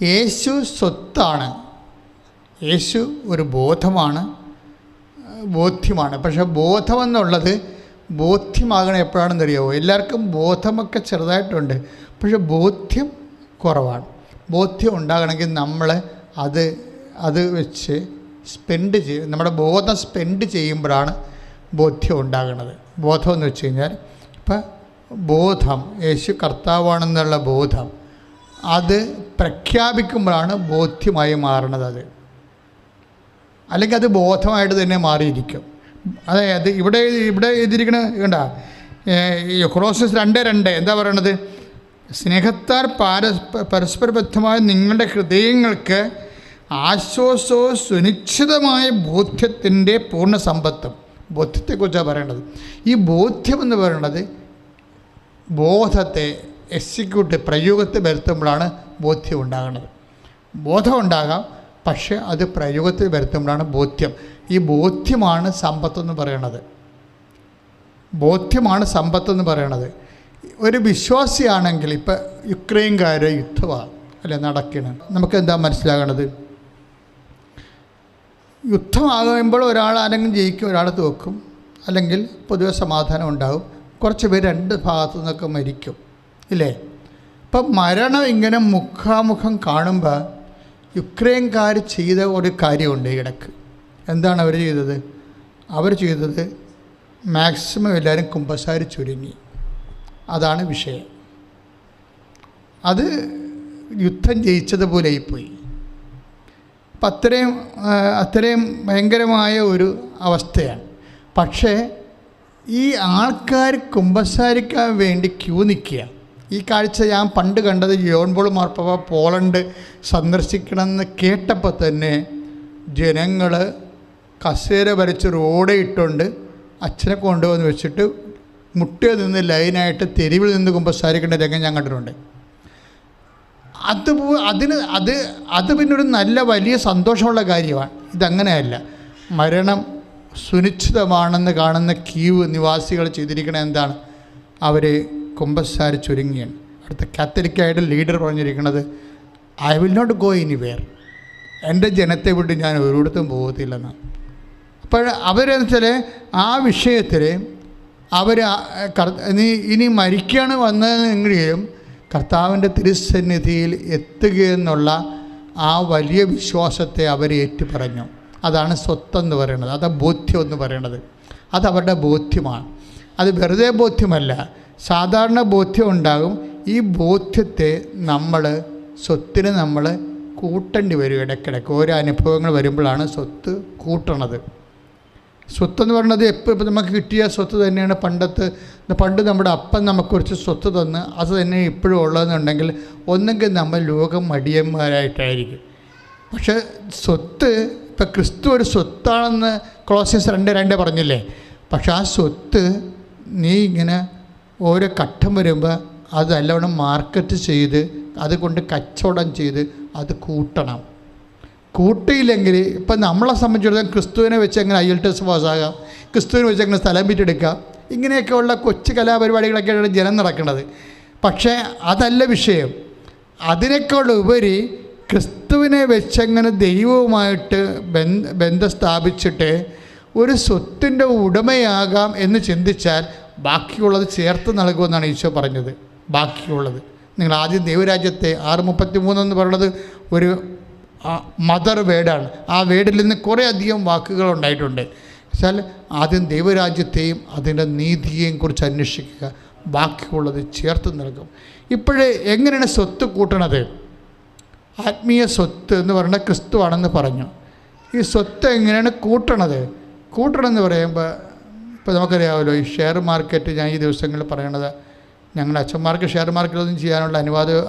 യേശു സ്വത്താണ്, യേശു ഒരു ബോധ്യമാണ്. പക്ഷേ ബോധമെന്നുള്ളത് ബോധ്യമാകണം എപ്പോഴാണെന്നറിയാമോ? എല്ലാവർക്കും ബോധമൊക്കെ ചെറുതായിട്ടുണ്ട്, പക്ഷെ ബോധ്യം കുറവാണ്. ബോധ്യം ഉണ്ടാകണമെങ്കിൽ നമ്മൾ അത് വെച്ച് നമ്മുടെ ബോധം സ്പെൻഡ് ചെയ്യുമ്പോഴാണ് ബോധ്യം ഉണ്ടാകുന്നത്. ബോധം എന്ന് വെച്ച് കഴിഞ്ഞാൽ ഇപ്പം ബോധം യേശു കർത്താവാണെന്നുള്ള ബോധം അത് പ്രഖ്യാപിക്കുമ്പോഴാണ് ബോധ്യമായി മാറുന്നത്. അല്ലെങ്കിൽ അത് ബോധമായിട്ട് തന്നെ മാറിയിരിക്കും. അതായത് ഇവിടെ എഴുതിയിരിക്കണ കണ്ട കൊളോസ്യസ് 2:2 എന്താ പറയണത്? സ്നേഹത്താൽ പരസ്പരബദ്ധമായ നിങ്ങളുടെ ഹൃദയങ്ങൾക്ക് ആശ്വാസവും സുനിശ്ചിതമായ ബോധ്യത്തിൻ്റെ പൂർണ്ണ സമ്പത്തും. ബോധ്യത്തെക്കുറിച്ചാണ് പറയേണ്ടത്. ഈ ബോധ്യമെന്ന് പറയുന്നത് ബോധത്തെ പ്രയോഗത്തിൽ വരുത്തുമ്പോഴാണ് ബോധ്യം ഉണ്ടാകുന്നത്. ബോധം ഉണ്ടാകാം, പക്ഷേ അത് പ്രയോഗത്തിൽ വരുത്തുമ്പോഴാണ് ബോധ്യം. ഈ ബോധ്യമാണ് സമ്പത്തെന്ന് പറയണത്. ഒരു വിശ്വാസിയാണെങ്കിൽ ഇപ്പം യുക്രൈൻകാർ യുദ്ധമാണ് അല്ലെ നടക്കണം. നമുക്ക് എന്താ മനസ്സിലാകണത്? യുദ്ധമാകുമ്പോൾ ഒരാൾ ആരെങ്കിലും ജയിക്കും, ഒരാൾ തോക്കും, അല്ലെങ്കിൽ പൊതുവെ സമാധാനം ഉണ്ടാകും. കുറച്ച് പേര് 2 ഭാഗത്തു നിന്നൊക്കെ മരിക്കും, ഇല്ലേ? ഇപ്പം മരണം ഇങ്ങനെ മുഖാമുഖം കാണുമ്പോൾ യുക്രൈൻകാർ ചെയ്ത ഒരു കാര്യമുണ്ട് ഇടയ്ക്ക്. എന്താണ് അവർ ചെയ്തത്? അവർ ചെയ്തത് മാക്സിമം എല്ലാവരും കുമ്പസാരി ചുരുങ്ങി. അതാണ് വിഷയം. അത് യുദ്ധം ജയിച്ചതുപോലെയായിപ്പോയി. അപ്പം അത്രയും ഭയങ്കരമായ ഒരു അവസ്ഥയാണ്. പക്ഷേ ഈ ആൾക്കാർ കുമ്പസാരിക്കാൻ വേണ്ടി ക്യൂ നിൽക്കുക. ഈ കാഴ്ച ഞാൻ പണ്ട് കണ്ടത് ജോൺ പോൾ മാർപ്പാപ്പ പോളണ്ട് സന്ദർശിക്കണമെന്ന് കേട്ടപ്പോൾ തന്നെ ജനങ്ങൾ കസേര വരച്ച് റോഡ് ഇട്ടുകൊണ്ട് അച്ഛനെ കൊണ്ടുവന്ന് വെച്ചിട്ട് മുട്ടിൽ നിന്ന് ലൈനായിട്ട് തെരുവിൽ നിന്ന് കുമ്പസാരിക്കേണ്ട രംഗം ഞാൻ കണ്ടിട്ടുണ്ട്. അത് പിന്നെ ഒരു നല്ല വലിയ സന്തോഷമുള്ള കാര്യമാണ്. ഇതങ്ങനെയല്ല. മരണം സുനിശ്ചിതമാണെന്ന് കാണുന്ന കീവ് നിവാസികൾ ചെയ്തിരിക്കണ എന്താണ്? അവർ കുമ്പസാരി ചുരുങ്ങിയാണ്. അടുത്ത കാത്തലിക്കായിട്ട് ലീഡർ പറഞ്ഞിരിക്കുന്നത് I will not go anywhere. എൻ്റെ ജനത്തെ വിട്ട് ഞാൻ ഒരിടത്തും പോകത്തില്ലെന്നാണ്. അപ്പോൾ അവരെന്ന് വെച്ചാൽ ആ വിഷയത്തിൽ ഇനി മരിക്കുകയാണ് വന്നതെങ്കിലും കർത്താവിൻ്റെ തിരുസന്നിധിയിൽ എത്തുകയെന്നുള്ള ആ വലിയ വിശ്വാസത്തെ അവർ ഏറ്റുപറഞ്ഞു. അതാണ് സ്വത്തെന്ന് പറയുന്നത്, അതാണ് ബോധ്യം എന്ന് പറയുന്നത്. അതവരുടെ ബോധ്യമാണ്. അത് വെറുതെ ബോധ്യമല്ല, സാധാരണ ബോധ്യം ഉണ്ടാകും. ഈ ബോധ്യത്തെ സ്വത്തിന് നമ്മൾ കൂട്ടേണ്ടി വരും. ഇടയ്ക്കിടയ്ക്ക് ഓരോ അനുഭവങ്ങൾ വരുമ്പോഴാണ് സ്വത്ത് കൂട്ടണത്. സ്വത്തെന്ന് പറയുന്നത് ഇപ്പം നമുക്ക് കിട്ടിയ സ്വത്ത് തന്നെയാണ്. പണ്ട് നമ്മുടെ അപ്പൻ നമുക്ക് കുറച്ച് സ്വത്ത് തന്ന് അത് തന്നെ ഇപ്പോഴും ഉള്ളതെന്നുണ്ടെങ്കിൽ ഒന്നെങ്കിൽ നമ്മൾ ലോകം മടിയന്മാരായിട്ടായിരിക്കും. പക്ഷേ സ്വത്ത് ഇപ്പം ക്രിസ്തു ഒരു സ്വത്താണെന്ന് കൊളോസ്യൻസ് 2:2 പറഞ്ഞില്ലേ. പക്ഷെ ആ സ്വത്ത് നീ ഇങ്ങനെ ഓരോ ഘട്ടം വരുമ്പോൾ അത് നല്ലവണ്ണം മാർക്കറ്റ് ചെയ്ത് അതുകൊണ്ട് കച്ചവടം ചെയ്ത് അത് കൂട്ടണം. കൂട്ടിയില്ലെങ്കിൽ ഇപ്പം നമ്മളെ സംബന്ധിച്ചിടത്തോളം ക്രിസ്തുവിനെ വെച്ച് എങ്ങനെ IELTS പാസ്സാകാം, ക്രിസ്തുവിനെ വെച്ച് എങ്ങനെ സ്ഥലം വിറ്റെടുക്കാം, ഇങ്ങനെയൊക്കെയുള്ള കൊച്ചു കലാപരിപാടികളൊക്കെയാണ് ജനം നടക്കുന്നത്. പക്ഷേ അതല്ല വിഷയം. അതിനേക്കാൾ ഉപരി ക്രിസ്തുവിനെ വെച്ചെങ്ങനെ ദൈവവുമായിട്ട് ബന്ധം സ്ഥാപിച്ചിട്ട് ഒരു സ്വത്തിൻ്റെ ഉടമയാകാം എന്ന് ചിന്തിച്ചാൽ ബാക്കിയുള്ളത് ചേർത്ത് നൽകുമെന്നാണ് ഈശോ പറഞ്ഞത്. ബാക്കിയുള്ളത് നിങ്ങൾ ആദ്യം ദൈവരാജ്യത്തെ 6:33 എന്ന് പറയുന്നത് ഒരു മദർ വേർഡാണ്. ആ വേർഡിൽ നിന്ന് കുറേ അധികം വാക്കുകൾ ഉണ്ടായിട്ടുണ്ട്. വെച്ചാൽ ആദ്യം ദൈവരാജ്യത്തെയും അതിൻ്റെ നീതിയെയും കുറിച്ച് അന്വേഷിക്കുക, ബാക്കിയുള്ളത് ചേർത്ത് നൽകും. ഇപ്പോഴേ എങ്ങനെയാണ് സ്വത്ത് കൂട്ടണത്? ആത്മീയ സ്വത്ത് എന്ന് പറയുന്നത് ക്രിസ്തുവാണെന്ന് പറഞ്ഞു. ഈ സ്വത്ത് എങ്ങനെയാണ് കൂട്ടണമെന്ന് പറയുമ്പോൾ ഇപ്പോൾ നമുക്കറിയാമല്ലോ, ഈ ഷെയർ മാർക്കറ്റ് ഞാൻ ഈ ദിവസങ്ങളിൽ പറയണത്, ഞങ്ങളുടെ അച്ഛന്മാർക്ക് ഷെയർ മാർക്കറ്റൊന്നും ചെയ്യാനുള്ള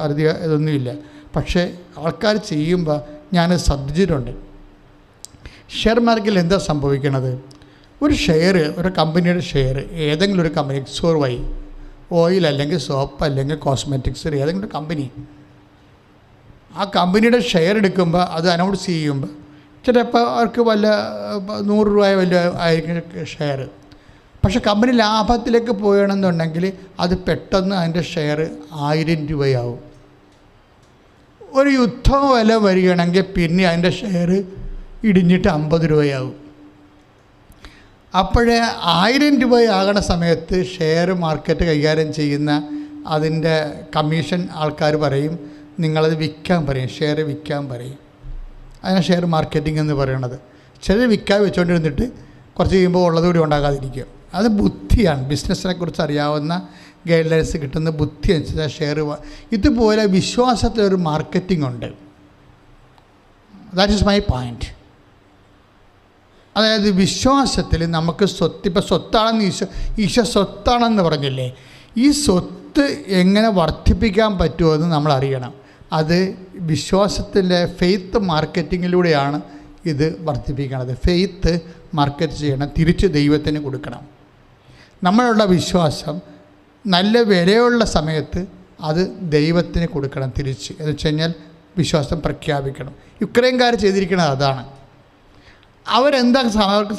അറുതി ഇതൊന്നുമില്ല. പക്ഷേ ആൾക്കാർ ചെയ്യുമ്പോൾ ഞാനത് ശ്രദ്ധിച്ചിട്ടുണ്ട്. ഷെയർ മാർക്കറ്റിൽ എന്താ സംഭവിക്കണത്? ഒരു ഷെയർ, ഒരു കമ്പനിയുടെ ഷെയർ, ഏതെങ്കിലും ഒരു കമ്പനി, XOY ഓയിൽ അല്ലെങ്കിൽ സോപ്പ് അല്ലെങ്കിൽ കോസ്മെറ്റിക്സ്, ഏതെങ്കിലും ഒരു കമ്പനി, ആ കമ്പനിയുടെ ഷെയർ എടുക്കുമ്പോൾ അത് അനൗൺസ് ചെയ്യുമ്പോൾ ചിലപ്പോൾ അവർക്ക് വല്ല 100 രൂപ വല്ല ആയിരിക്കും ഷെയർ. പക്ഷെ കമ്പനി ലാഭത്തിലേക്ക് പോകണമെന്നുണ്ടെങ്കിൽ അത് പെട്ടെന്ന് അതിൻ്റെ ഷെയർ 1000 രൂപയാവും. ഒരു യുദ്ധം വില വരികയാണെങ്കിൽ പിന്നെ അതിൻ്റെ ഷെയർ ഇടിഞ്ഞിട്ട് 50 രൂപയാവും. അപ്പോഴേ 1000 രൂപയാകണ സമയത്ത് ഷെയർ മാർക്കറ്റ് കൈകാര്യം ചെയ്യുന്ന അതിൻ്റെ കമ്മീഷൻ ആൾക്കാർ പറയും, നിങ്ങളത് വിൽക്കാൻ പറയും, ഷെയർ വിൽക്കാൻ പറയും. അതിനാണ് ഷെയർ മാർക്കറ്റിംഗ് എന്ന് പറയുന്നത്. ചിലർ വിൽക്കാൻ വെച്ചുകൊണ്ടിരുന്നിട്ട് കുറച്ച് കഴിയുമ്പോൾ ഉള്ളതുകൂടി ഉണ്ടാകാതിരിക്കും. അത് ബുദ്ധിയാണ്. ബിസിനസ്സിനെ കുറിച്ച് അറിയാവുന്ന ഗൈഡ് ലൈൻസ് കിട്ടുന്ന ബുദ്ധി അനുസരിച്ച് ഷെയർ. ഇതുപോലെ വിശ്വാസത്തിലൊരു മാർക്കറ്റിംഗ് ഉണ്ട്. That is my point. അതായത് വിശ്വാസത്തിൽ നമുക്ക് സ്വത്ത്, ഇപ്പോൾ സ്വത്താണെന്ന് ഈശോ സ്വത്താണെന്ന് പറഞ്ഞില്ലേ, ഈ സ്വത്ത് എങ്ങനെ വർദ്ധിപ്പിക്കാൻ പറ്റുമെന്ന് നമ്മൾ അറിയണം. അത് വിശ്വാസത്തിൻ്റെ ഫെയ്ത്ത് മാർക്കറ്റിങ്ങിലൂടെയാണ് ഇത് വർദ്ധിപ്പിക്കുന്നത്. ഫെയ്ത്ത് മാർക്കറ്റ് ചെയ്യണം, തിരിച്ച് ദൈവത്തിന് കൊടുക്കണം. നമ്മളുള്ള വിശ്വാസം നല്ല വിലയുള്ള സമയത്ത് അത് ദൈവത്തിന് കൊടുക്കണം തിരിച്ച്. എന്ന് വെച്ച് കഴിഞ്ഞാൽ വിശ്വാസം പ്രഖ്യാപിക്കണം. യുക്രൈൻകാർ ചെയ്തിരിക്കുന്നത് അതാണ്. അവരെന്താ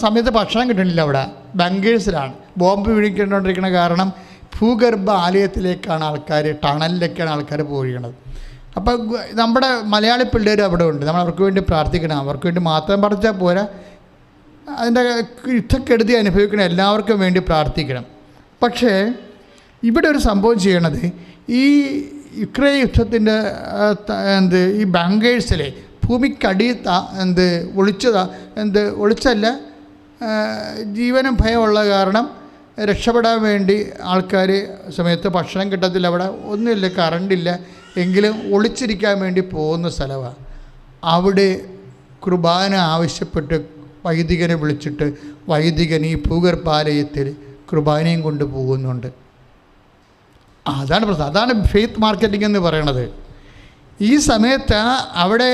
സമയത്ത് ഭക്ഷണം കിട്ടണില്ല. അവിടെ ബങ്കേഴ്സിലാണ് ബോംബ് വീഴിക്കൊണ്ടിരിക്കുന്ന കാരണം ഭൂഗർഭ ആലയത്തിലേക്കാണ് ആൾക്കാർ, ടണലിലേക്കാണ് ആൾക്കാർ പോയിരിക്കുന്നത്. അപ്പോൾ നമ്മുടെ മലയാളി പിള്ളേർ അവിടെ ഉണ്ട്. നമ്മൾ അവർക്ക് വേണ്ടി പ്രാർത്ഥിക്കണം. അവർക്ക് വേണ്ടി മാത്രം പ്രാർത്ഥിച്ചാൽ പോരാ, അതിൻ്റെ യുദ്ധക്കെടുതി അനുഭവിക്കണം എല്ലാവർക്കും വേണ്ടി പ്രാർത്ഥിക്കണം. പക്ഷേ ഇവിടെ ഒരു സംഭവം ചെയ്യണത്, ഈ യുക്രൈൻ യുദ്ധത്തിൻ്റെ ഈ ബാങ്കേഴ്സിലെ ഭൂമിക്കടി ഒളിച്ചല്ല, ജീവനും ഭയമുള്ള കാരണം രക്ഷപ്പെടാൻ വേണ്ടി ആൾക്കാർ സമയത്ത് ഭക്ഷണം കിട്ടത്തില്ല, അവിടെ ഒന്നുമില്ല, കറണ്ടില്ല, എങ്കിലും ഒളിച്ചിരിക്കാൻ വേണ്ടി പോകുന്ന സ്ഥലമാണ്. അവിടെ കുർബാന ആവശ്യപ്പെട്ട് വൈദികനെ വിളിച്ചിട്ട് വൈദികൻ ഈ ഭൂഗർഭാലയത്തിൽ കുർബാനയും കൊണ്ട് പോകുന്നുണ്ട്. അതാണ് ഫെയ്ത്ത് മാർക്കറ്റിംഗ് എന്ന് പറയണത്. ഈ സമയത്ത് അവിടെ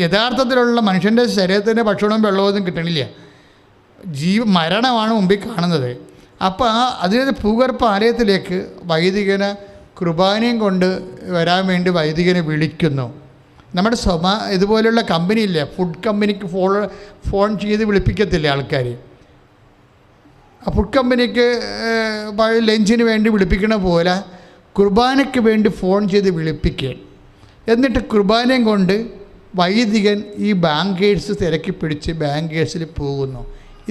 യഥാർത്ഥത്തിലുള്ള മനുഷ്യൻ്റെ ശരീരത്തിൻ്റെ ഭക്ഷണവും വെള്ളമൊന്നും കിട്ടണില്ല, മരണമാണ് മുമ്പിൽ കാണുന്നത്. അപ്പോൾ അതിന് ഭൂഗർഭ ആലയത്തിലേക്ക് വൈദികന് കുർബാനയും കൊണ്ട് വരാൻ വേണ്ടി വൈദികനെ വിളിക്കുന്നു. നമ്മുടെ ഇതുപോലെയുള്ള കമ്പനിയില്ലേ, ഫുഡ് കമ്പനിക്ക് ഫോൺ ചെയ്ത് വിളിപ്പിക്കത്തില്ലേ ആൾക്കാർ. ആ ഫുഡ് കമ്പനിക്ക് ലഞ്ചിന് വേണ്ടി വിളിപ്പിക്കണ പോലെ കുർബാനയ്ക്ക് വേണ്ടി ഫോൺ ചെയ്ത് വിളിപ്പിക്കുക. എന്നിട്ട് കുർബാനയും കൊണ്ട് വൈദികൻ ഈ ബാങ്കേഴ്സ് തിരക്കി പിടിച്ച് ബാങ്കേഴ്സിൽ പോകുന്നു.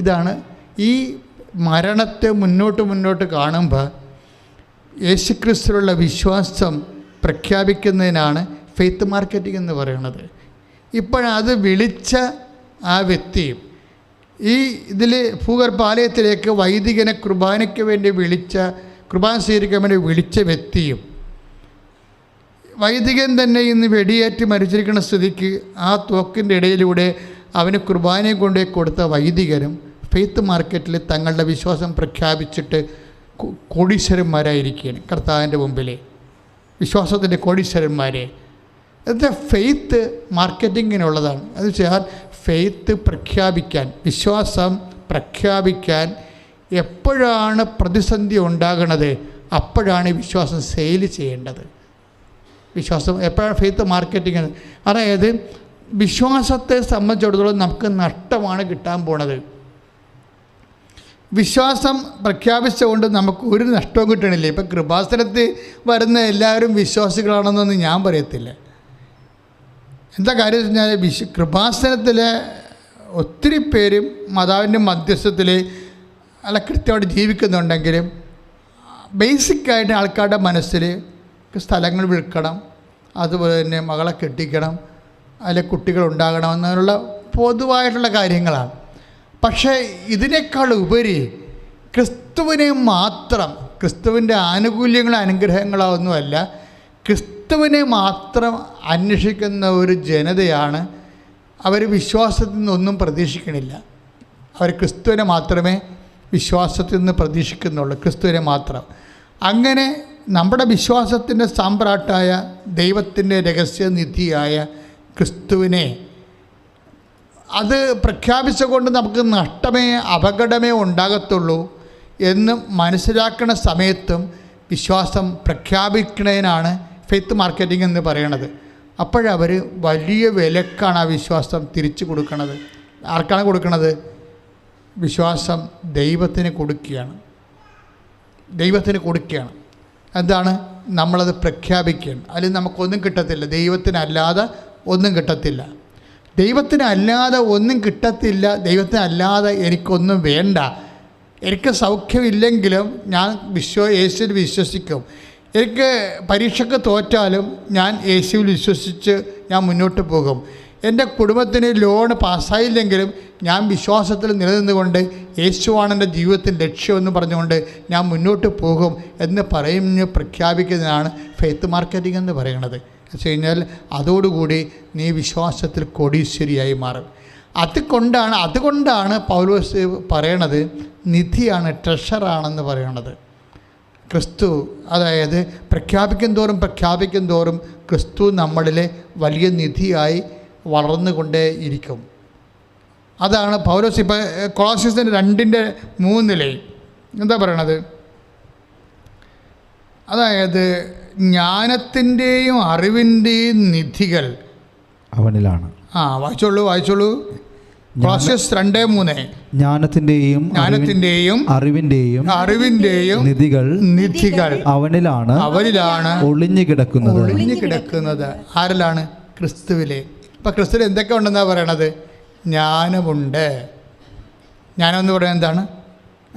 ഇതാണ് ഈ മരണത്തെ മുന്നോട്ട് കാണുമ്പോൾ യേശുക്രിസ്തുവിലുള്ള വിശ്വാസം പ്രഖ്യാപിക്കുന്നതിനാണ് ഫെയ്ത്ത് മാർക്കറ്റിംഗ് എന്ന് പറയുന്നത്. ഇപ്പോഴത് വിളിച്ച ആ വ്യക്തിയും ഈ ഇതിൽ ഭൂഗർഭാലയത്തിലേക്ക് വൈദികനെ കുർബാനയ്ക്ക് വേണ്ടി കുർബാന സ്വീകരിക്കാൻ വേണ്ടി വിളിച്ച വ്യക്തിയും വൈദികൻ തന്നെ ഇന്ന് വെടിയേറ്റ് മരിച്ചിരിക്കുന്ന സ്ഥിതിക്ക് ആ തോക്കിൻ്റെ ഇടയിലൂടെ അവന് കുർബാനയെ കൊണ്ടുപോയി കൊടുത്ത വൈദികനും ഫെയ്ത്ത് മാർക്കറ്റിൽ തങ്ങളുടെ വിശ്വാസം പ്രഖ്യാപിച്ചിട്ട് കോടീശ്വരന്മാരായിരിക്കുകയാണ് കർത്താവിൻ്റെ മുമ്പിൽ. വിശ്വാസത്തിൻ്റെ കോടീശ്വരന്മാരെ. അത് ഫെയ്ത്ത് മാർക്കറ്റിങ്ങിനുള്ളതാണ്. എന്ന് വെച്ചാൽ ഫെയ്ത്ത് പ്രഖ്യാപിക്കാൻ, വിശ്വാസം പ്രഖ്യാപിക്കാൻ എപ്പോഴാണ് പ്രതിസന്ധി ഉണ്ടാകുന്നത്, അപ്പോഴാണ് വിശ്വാസം സെയിൽ ചെയ്യേണ്ടത്. വിശ്വാസം എപ്പോഴാണ് ഫെയ്ത്ത് മാർക്കറ്റിംഗ്. അതായത് വിശ്വാസത്തെ സംബന്ധിച്ചിടത്തോളം നമുക്ക് നഷ്ടമാണ് കിട്ടാൻ പോണത്. വിശ്വാസം പ്രഖ്യാപിച്ചുകൊണ്ട് നമുക്ക് ഒരു നഷ്ടവും കിട്ടണില്ല. ഇപ്പം കൃപാസനത്തിൽ വരുന്ന എല്ലാവരും വിശ്വാസികളാണെന്നൊന്നും ഞാൻ പറയത്തില്ല. എന്താ കാര്യം വെച്ച് കഴിഞ്ഞാൽ കൃപാസനത്തിലെ ഒത്തിരി പേരും മാതാവിൻ്റെ മധ്യസ്ഥത്തിൽ അല്ല കൃത്യമായിട്ട് ജീവിക്കുന്നുണ്ടെങ്കിലും ബേസിക്കായിട്ട് ആൾക്കാരുടെ മനസ്സിൽ സ്ഥലങ്ങൾ വിൽക്കണം, അതുപോലെ തന്നെ മകളെ കെട്ടിക്കണം, അതിൽ കുട്ടികളുണ്ടാകണം എന്നുള്ള പൊതുവായിട്ടുള്ള കാര്യങ്ങളാണ്. പക്ഷേ ഇതിനേക്കാൾ ഉപരി ക്രിസ്തുവിനെ മാത്രം, ക്രിസ്തുവിൻ്റെ ആനുകൂല്യങ്ങളോ അനുഗ്രഹങ്ങളോ ഒന്നുമല്ല, ക്രിസ്തുവിനെ മാത്രം അന്വേഷിക്കുന്ന ഒരു ജനതയാണ്. അവർ വിശ്വാസത്തിൽ നിന്നൊന്നും പ്രതീക്ഷിക്കണില്ല. അവർ ക്രിസ്തുവിനെ മാത്രമേ വിശ്വാസത്തിൽ നിന്ന് പ്രതീക്ഷിക്കുന്നുള്ളൂ, ക്രിസ്തുവിനെ മാത്രം. അങ്ങനെ നമ്മുടെ വിശ്വാസത്തിൻ്റെ സാമ്രാട്ടായ ദൈവത്തിൻ്റെ രഹസ്യനിധിയായ ക്രിസ്തുവിനെ അത് പ്രഖ്യാപിച്ചുകൊണ്ട് നമുക്ക് നഷ്ടമേ അപകടമേ ഉണ്ടാകത്തുള്ളൂ എന്ന് മനസ്സിലാക്കുന്ന സമയത്തും വിശ്വാസം പ്രഖ്യാപിക്കുന്നതിനാണ് ഫെയ്ത്ത് മാർക്കറ്റിംഗ് എന്ന് പറയണത്. അപ്പോഴവർ വലിയ വിലക്കാണ് ആ വിശ്വാസം തിരിച്ചു കൊടുക്കുന്നത്. ആർക്കാണ് കൊടുക്കുന്നത്? വിശ്വാസം ദൈവത്തിന് കൊടുക്കുകയാണ്. ദൈവത്തിന് കൊടുക്കുകയാണ്. എന്താണ്? നമ്മളത് പ്രഖ്യാപിക്കുകയാണ്. അതിൽ നമുക്കൊന്നും കിട്ടത്തില്ല. ദൈവത്തിനല്ലാതെ ഒന്നും കിട്ടത്തില്ല. ദൈവത്തിനല്ലാതെ ഒന്നും കിട്ടത്തില്ല. ദൈവത്തിനല്ലാതെ എനിക്കൊന്നും വേണ്ട. എനിക്ക് സൗഖ്യമില്ലെങ്കിലും ഞാൻ യേശുവിൽ വിശ്വസിക്കും. എനിക്ക് പരീക്ഷയ്ക്ക് തോറ്റാലും ഞാൻ യേശുവിൽ വിശ്വസിച്ച് ഞാൻ മുന്നോട്ട് പോകും. എൻ്റെ കുടുംബത്തിന് ലോൺ പാസ്സായില്ലെങ്കിലും ഞാൻ വിശ്വാസത്തിൽ നിലനിന്നുകൊണ്ട് യേശുവാണ് എൻ്റെ ജീവിതത്തിൻ്റെ ലക്ഷ്യമെന്ന് പറഞ്ഞുകൊണ്ട് ഞാൻ മുന്നോട്ട് പോകും എന്ന് പ്രഖ്യാപിക്കുന്നതിനാണ് ഫെയ്ത്ത് മാർക്കറ്റിംഗ് എന്ന് പറയുന്നത്. എന്ന് വെച്ച് കഴിഞ്ഞാൽ അതോടുകൂടി നീ വിശ്വാസത്തിൽ കോടീശ്വരിയായി മാറും. അതുകൊണ്ടാണ് പൗലോസ് പറയണത് നിധിയാണ്, ട്രഷറാണെന്ന് പറയണത്. ക്രിസ്തു, അതായത് പ്രഖ്യാപിക്കും തോറും ക്രിസ്തു നമ്മളിലെ വലിയ നിധിയായി വളർന്നുകൊണ്ടേ ഇരിക്കും. അതാണ് പൗലോസ് ഇപ്പോൾ കൊളോസ്യൻസ് 2:3 എന്താ പറയണത്? അതായത് ജ്ഞാനത്തിൻ്റെയും അറിവിൻ്റെയും നിധികൾ അവനിലാണ്. വായിച്ചോളൂ. കൊളോസ്യൻസ് 2:3 ജ്ഞാനത്തിൻ്റെയും അറിവിൻ്റെയും നിധികൾ അവനിലാണ് ഒളിഞ്ഞു കിടക്കുന്നത്. ആരിലാണ്? ക്രിസ്തുവിലെ. അപ്പം ക്രിസ്തുവിൽ എന്തൊക്കെ ഉണ്ടെന്നാണ് പറയണത്? ജ്ഞാനമുണ്ട്. ജ്ഞാനം എന്ന് പറയുന്നത് എന്താണ്?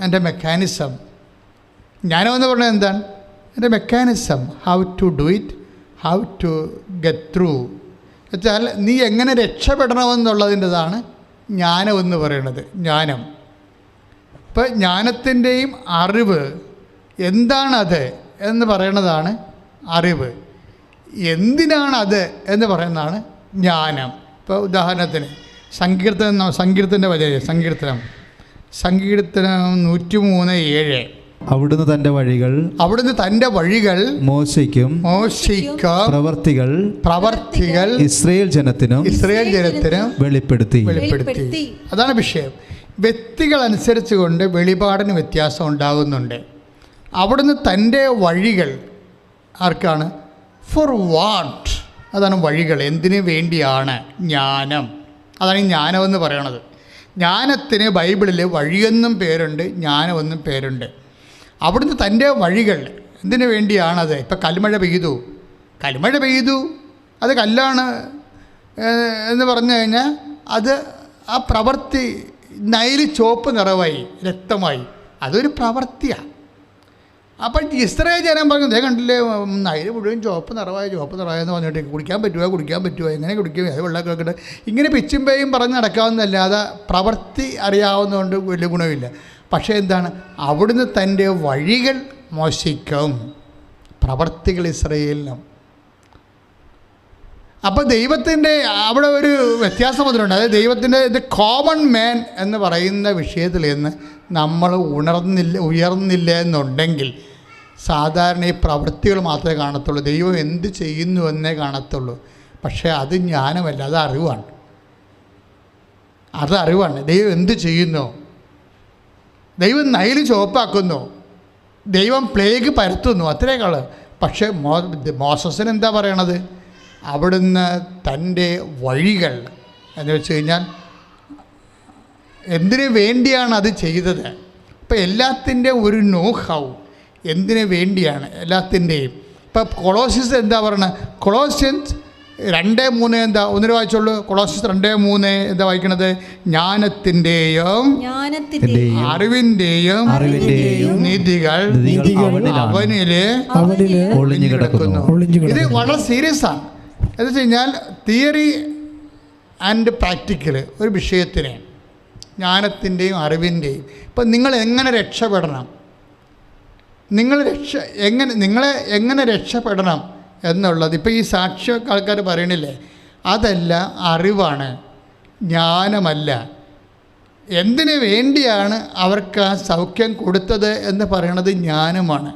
എൻ്റെ മെക്കാനിസം. ജ്ഞാനം എന്ന് പറയുന്നത് എന്താണ്? എൻ്റെ mechanism. How to do it, how to get through. വെച്ചാൽ നീ എങ്ങനെ രക്ഷപ്പെടണമെന്നുള്ളതിൻ്റെതാണ് ജ്ഞാനം എന്ന് പറയുന്നത്. ജ്ഞാനം. ഇപ്പോൾ ജ്ഞാനത്തിൻ്റെയും അറിവ് എന്താണത് എന്ന് പറയുന്നതാണ് അറിവ്. എന്തിനാണത് എന്ന് പറയുന്നതാണ് ജ്ഞാനം. ഇപ്പോൾ ഉദാഹരണത്തിന് സങ്കീർത്തനം 103:7 അവിടുന്ന് തന്റെ വഴികൾ മോശയ്ക്കും പ്രവർത്തികൾ ഇസ്രായേൽ ജനത്തിനും വെളിപ്പെടുത്തി. അതാണ് വിഷയം. വ്യക്തികൾ അനുസരിച്ച് കൊണ്ട് വെളിപാടിന് വ്യത്യാസം ഉണ്ടാകുന്നുണ്ട്. അവിടുന്ന് തൻ്റെ വഴികൾ ആർക്കാണ്? For what? അതാണ് വഴികൾ. എന്തിനു വേണ്ടിയാണ്? ജ്ഞാനം. അതാണ് ഈ ജ്ഞാനമെന്ന് പറയണത്. ജ്ഞാനത്തിന് ബൈബിളിൽ വഴിയെന്നും പേരുണ്ട്, ജ്ഞാനമെന്നും പേരുണ്ട്. അവിടുന്ന് തൻ്റെ വഴികൾ എന്തിനു വേണ്ടിയാണത്? ഇപ്പം കൽമഴ പെയ്തു, അത് കല്ലാണ് എന്ന് പറഞ്ഞു കഴിഞ്ഞാൽ അത് ആ പ്രവൃത്തി നൈല് ചുവപ്പ് നിറവായി, രക്തമായി, അതൊരു പ്രവൃത്തിയാണ്. അപ്പം ഇസ്രായേൽ ജനം പറഞ്ഞു, ദേ കണ്ടില്ലേ നൈല് മുഴുവൻ ചുവപ്പ് നിറവായെന്ന് പറഞ്ഞിട്ട് കുടിക്കാൻ പറ്റുമോ എങ്ങനെ കുടിക്കും, അത് വെള്ളം കേൾക്കട്ടെ, ഇങ്ങനെ പിച്ചും പേയും പറഞ്ഞ് നടക്കാവുന്നതല്ലാതെ പ്രവൃത്തി അറിയാവുന്നതുകൊണ്ട് വലിയ ഗുണമില്ല. പക്ഷേ എന്താണ്? അവിടുന്ന് തൻ്റെ വഴികൾ മോശിക്കും, പ്രവർത്തികൾ ഇസ്രായേലിനും. അപ്പോൾ ദൈവത്തിൻ്റെ അവിടെ ഒരു വ്യത്യാസം വന്നിട്ടുണ്ട്. അതായത് ദൈവത്തിൻ്റെ ഇത് കോമൺ മാൻ എന്ന് പറയുന്ന വിഷയത്തിൽ നിന്ന് നമ്മൾ ഉയർന്നില്ല എന്നുണ്ടെങ്കിൽ സാധാരണ ഈ പ്രവൃത്തികൾ മാത്രമേ കാണത്തുള്ളൂ. ദൈവം എന്ത് ചെയ്യുന്നു എന്നേ കാണത്തുള്ളൂ. പക്ഷേ അത് ജ്ഞാനമല്ല, അത് അറിവാണ്. ദൈവം എന്ത് ചെയ്യുന്നു, ദൈവം നൈല് ചുവപ്പാക്കുന്നു, ദൈവം പ്ലേഗ് പരത്തുന്നു, അത്രേക്കാള്. പക്ഷേ മോസസിന് എന്താ പറയണത്? അവിടുന്ന് തൻ്റെ വഴികൾ എന്ന് വെച്ച് കഴിഞ്ഞാൽ എന്തിനു വേണ്ടിയാണ് അത് ചെയ്തത്. ഇപ്പം എല്ലാത്തിൻ്റെ ഒരു നോ ഹൗ, എന്തിനു വേണ്ടിയാണ് എല്ലാത്തിൻ്റെയും. ഇപ്പം കൊളോസിയസ് എന്താ പറയണത്? കൊളോസിയൻസ് 2:3 എന്താ? ഒന്നിനു വായിച്ചുള്ളൂ. കൊളോസിയസ് 2:3 എന്താ വായിക്കണത്? ജ്ഞാനത്തിൻ്റെയും അറിവിൻ്റെയും നിധികൾ അവനില് ഒളിഞ്ഞു കിടക്കുന്നു. ഇത് വളരെ സീരിയസ് ആണ്. എന്ന് വെച്ച് കഴിഞ്ഞാൽ തിയറി ആൻഡ് പ്രാക്ടിക്കൽ ഒരു വിഷയത്തിന് ജ്ഞാനത്തിൻ്റെയും അറിവിൻ്റെയും. ഇപ്പം നിങ്ങൾ എങ്ങനെ രക്ഷപ്പെടണം, നിങ്ങളെ എങ്ങനെ രക്ഷപ്പെടണം എന്നുള്ളത് ഇപ്പോൾ ഈ സാക്ഷ്യ ആൾക്കാർ പറയണില്ലേ, അതല്ല അറിവാണ്, ജ്ഞാനമല്ല. എന്തിനു വേണ്ടിയാണ് അവർക്ക് ആ സൗഖ്യം കൊടുത്തത് എന്ന് പറയണത് ജ്ഞാനമാണ്.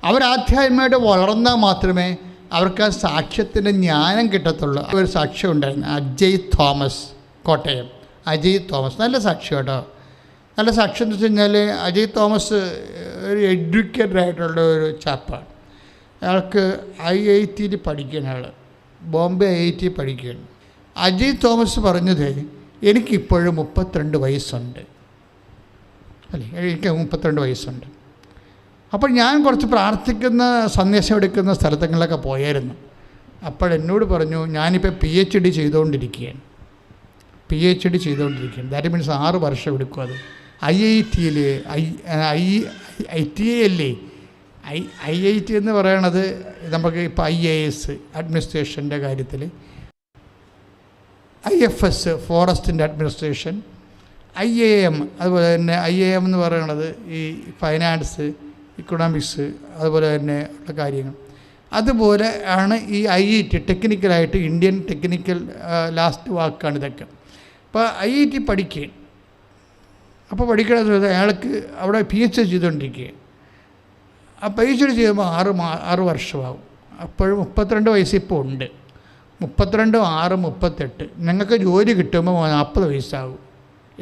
അവരാധ്യാത്മമായിട്ട് വളർന്നാൽ മാത്രമേ അവർക്ക് ആ സാക്ഷ്യത്തിൻ്റെ ജ്ഞാനം കിട്ടത്തുള്ളൂ. ഒരു സാക്ഷ്യം ഉണ്ടായിരുന്നു, അജയ് തോമസ്, കോട്ടയം. അജയ് തോമസ് നല്ല സാക്ഷ്യം കേട്ടോ. നല്ല സാക്ഷ്യം എന്ന് വെച്ച് കഴിഞ്ഞാൽ അജയ് തോമസ് ഒരു എഡ്യൂക്കേറ്റഡ് ആയിട്ടുള്ള ഒരു ചാപ്പാണ്. അയാൾക്ക് IIT പഠിക്കുകയാണ്. അയാൾ ബോംബെ IIT പഠിക്കുകയാണ്. അജയ് തോമസ് പറഞ്ഞത്, എനിക്കിപ്പോഴും 32 വയസ്സുണ്ട് അല്ലേ, എനിക്ക് 32 വയസ്സുണ്ട്. അപ്പോൾ ഞാൻ കുറച്ച് പ്രാർത്ഥിക്കുന്ന സന്ദേശം എടുക്കുന്ന സ്ഥലങ്ങളിലൊക്കെ പോയായിരുന്നു. അപ്പോഴെന്നോട് പറഞ്ഞു, ഞാനിപ്പോൾ PhD ചെയ്തുകൊണ്ടിരിക്കുകയാണ്. ദാറ്റ് മീൻസ് 6 വർഷം എടുക്കും. അത് IIT-യിൽ IIT എന്ന് പറയണത് നമുക്ക് ഇപ്പോൾ IAS അഡ്മിനിസ്ട്രേഷൻ്റെ കാര്യത്തിൽ, IFS ഫോറസ്റ്റിൻ്റെ അഡ്മിനിസ്ട്രേഷൻ, IAM അതുപോലെ തന്നെ IAM എന്ന് പറയണത് ഈ ഫൈനാൻസ്, ഇക്കണോമിക്സ്, അതുപോലെ തന്നെ ഉള്ള കാര്യങ്ങൾ. അതുപോലെ ആണ് ഈ IIT ടെക്നിക്കലായിട്ട്, ഇന്ത്യൻ ടെക്നിക്കൽ ലാസ്റ്റ് വാക്കാണ് ഇതൊക്കെ. അപ്പോൾ IIT പഠിക്കുക. അപ്പോൾ പഠിക്കണത് അയാൾക്ക് അവിടെ PhD ചെയ്തുകൊണ്ടിരിക്കുക. ആ PhD ചെയ്യുമ്പോൾ 6 വർഷമാകും. അപ്പോഴും 32 വയസ്സ് ഇപ്പോൾ ഉണ്ട്. 32, 6, 38. ഞങ്ങൾക്ക് ജോലി കിട്ടുമ്പോൾ 40 വയസ്സാകും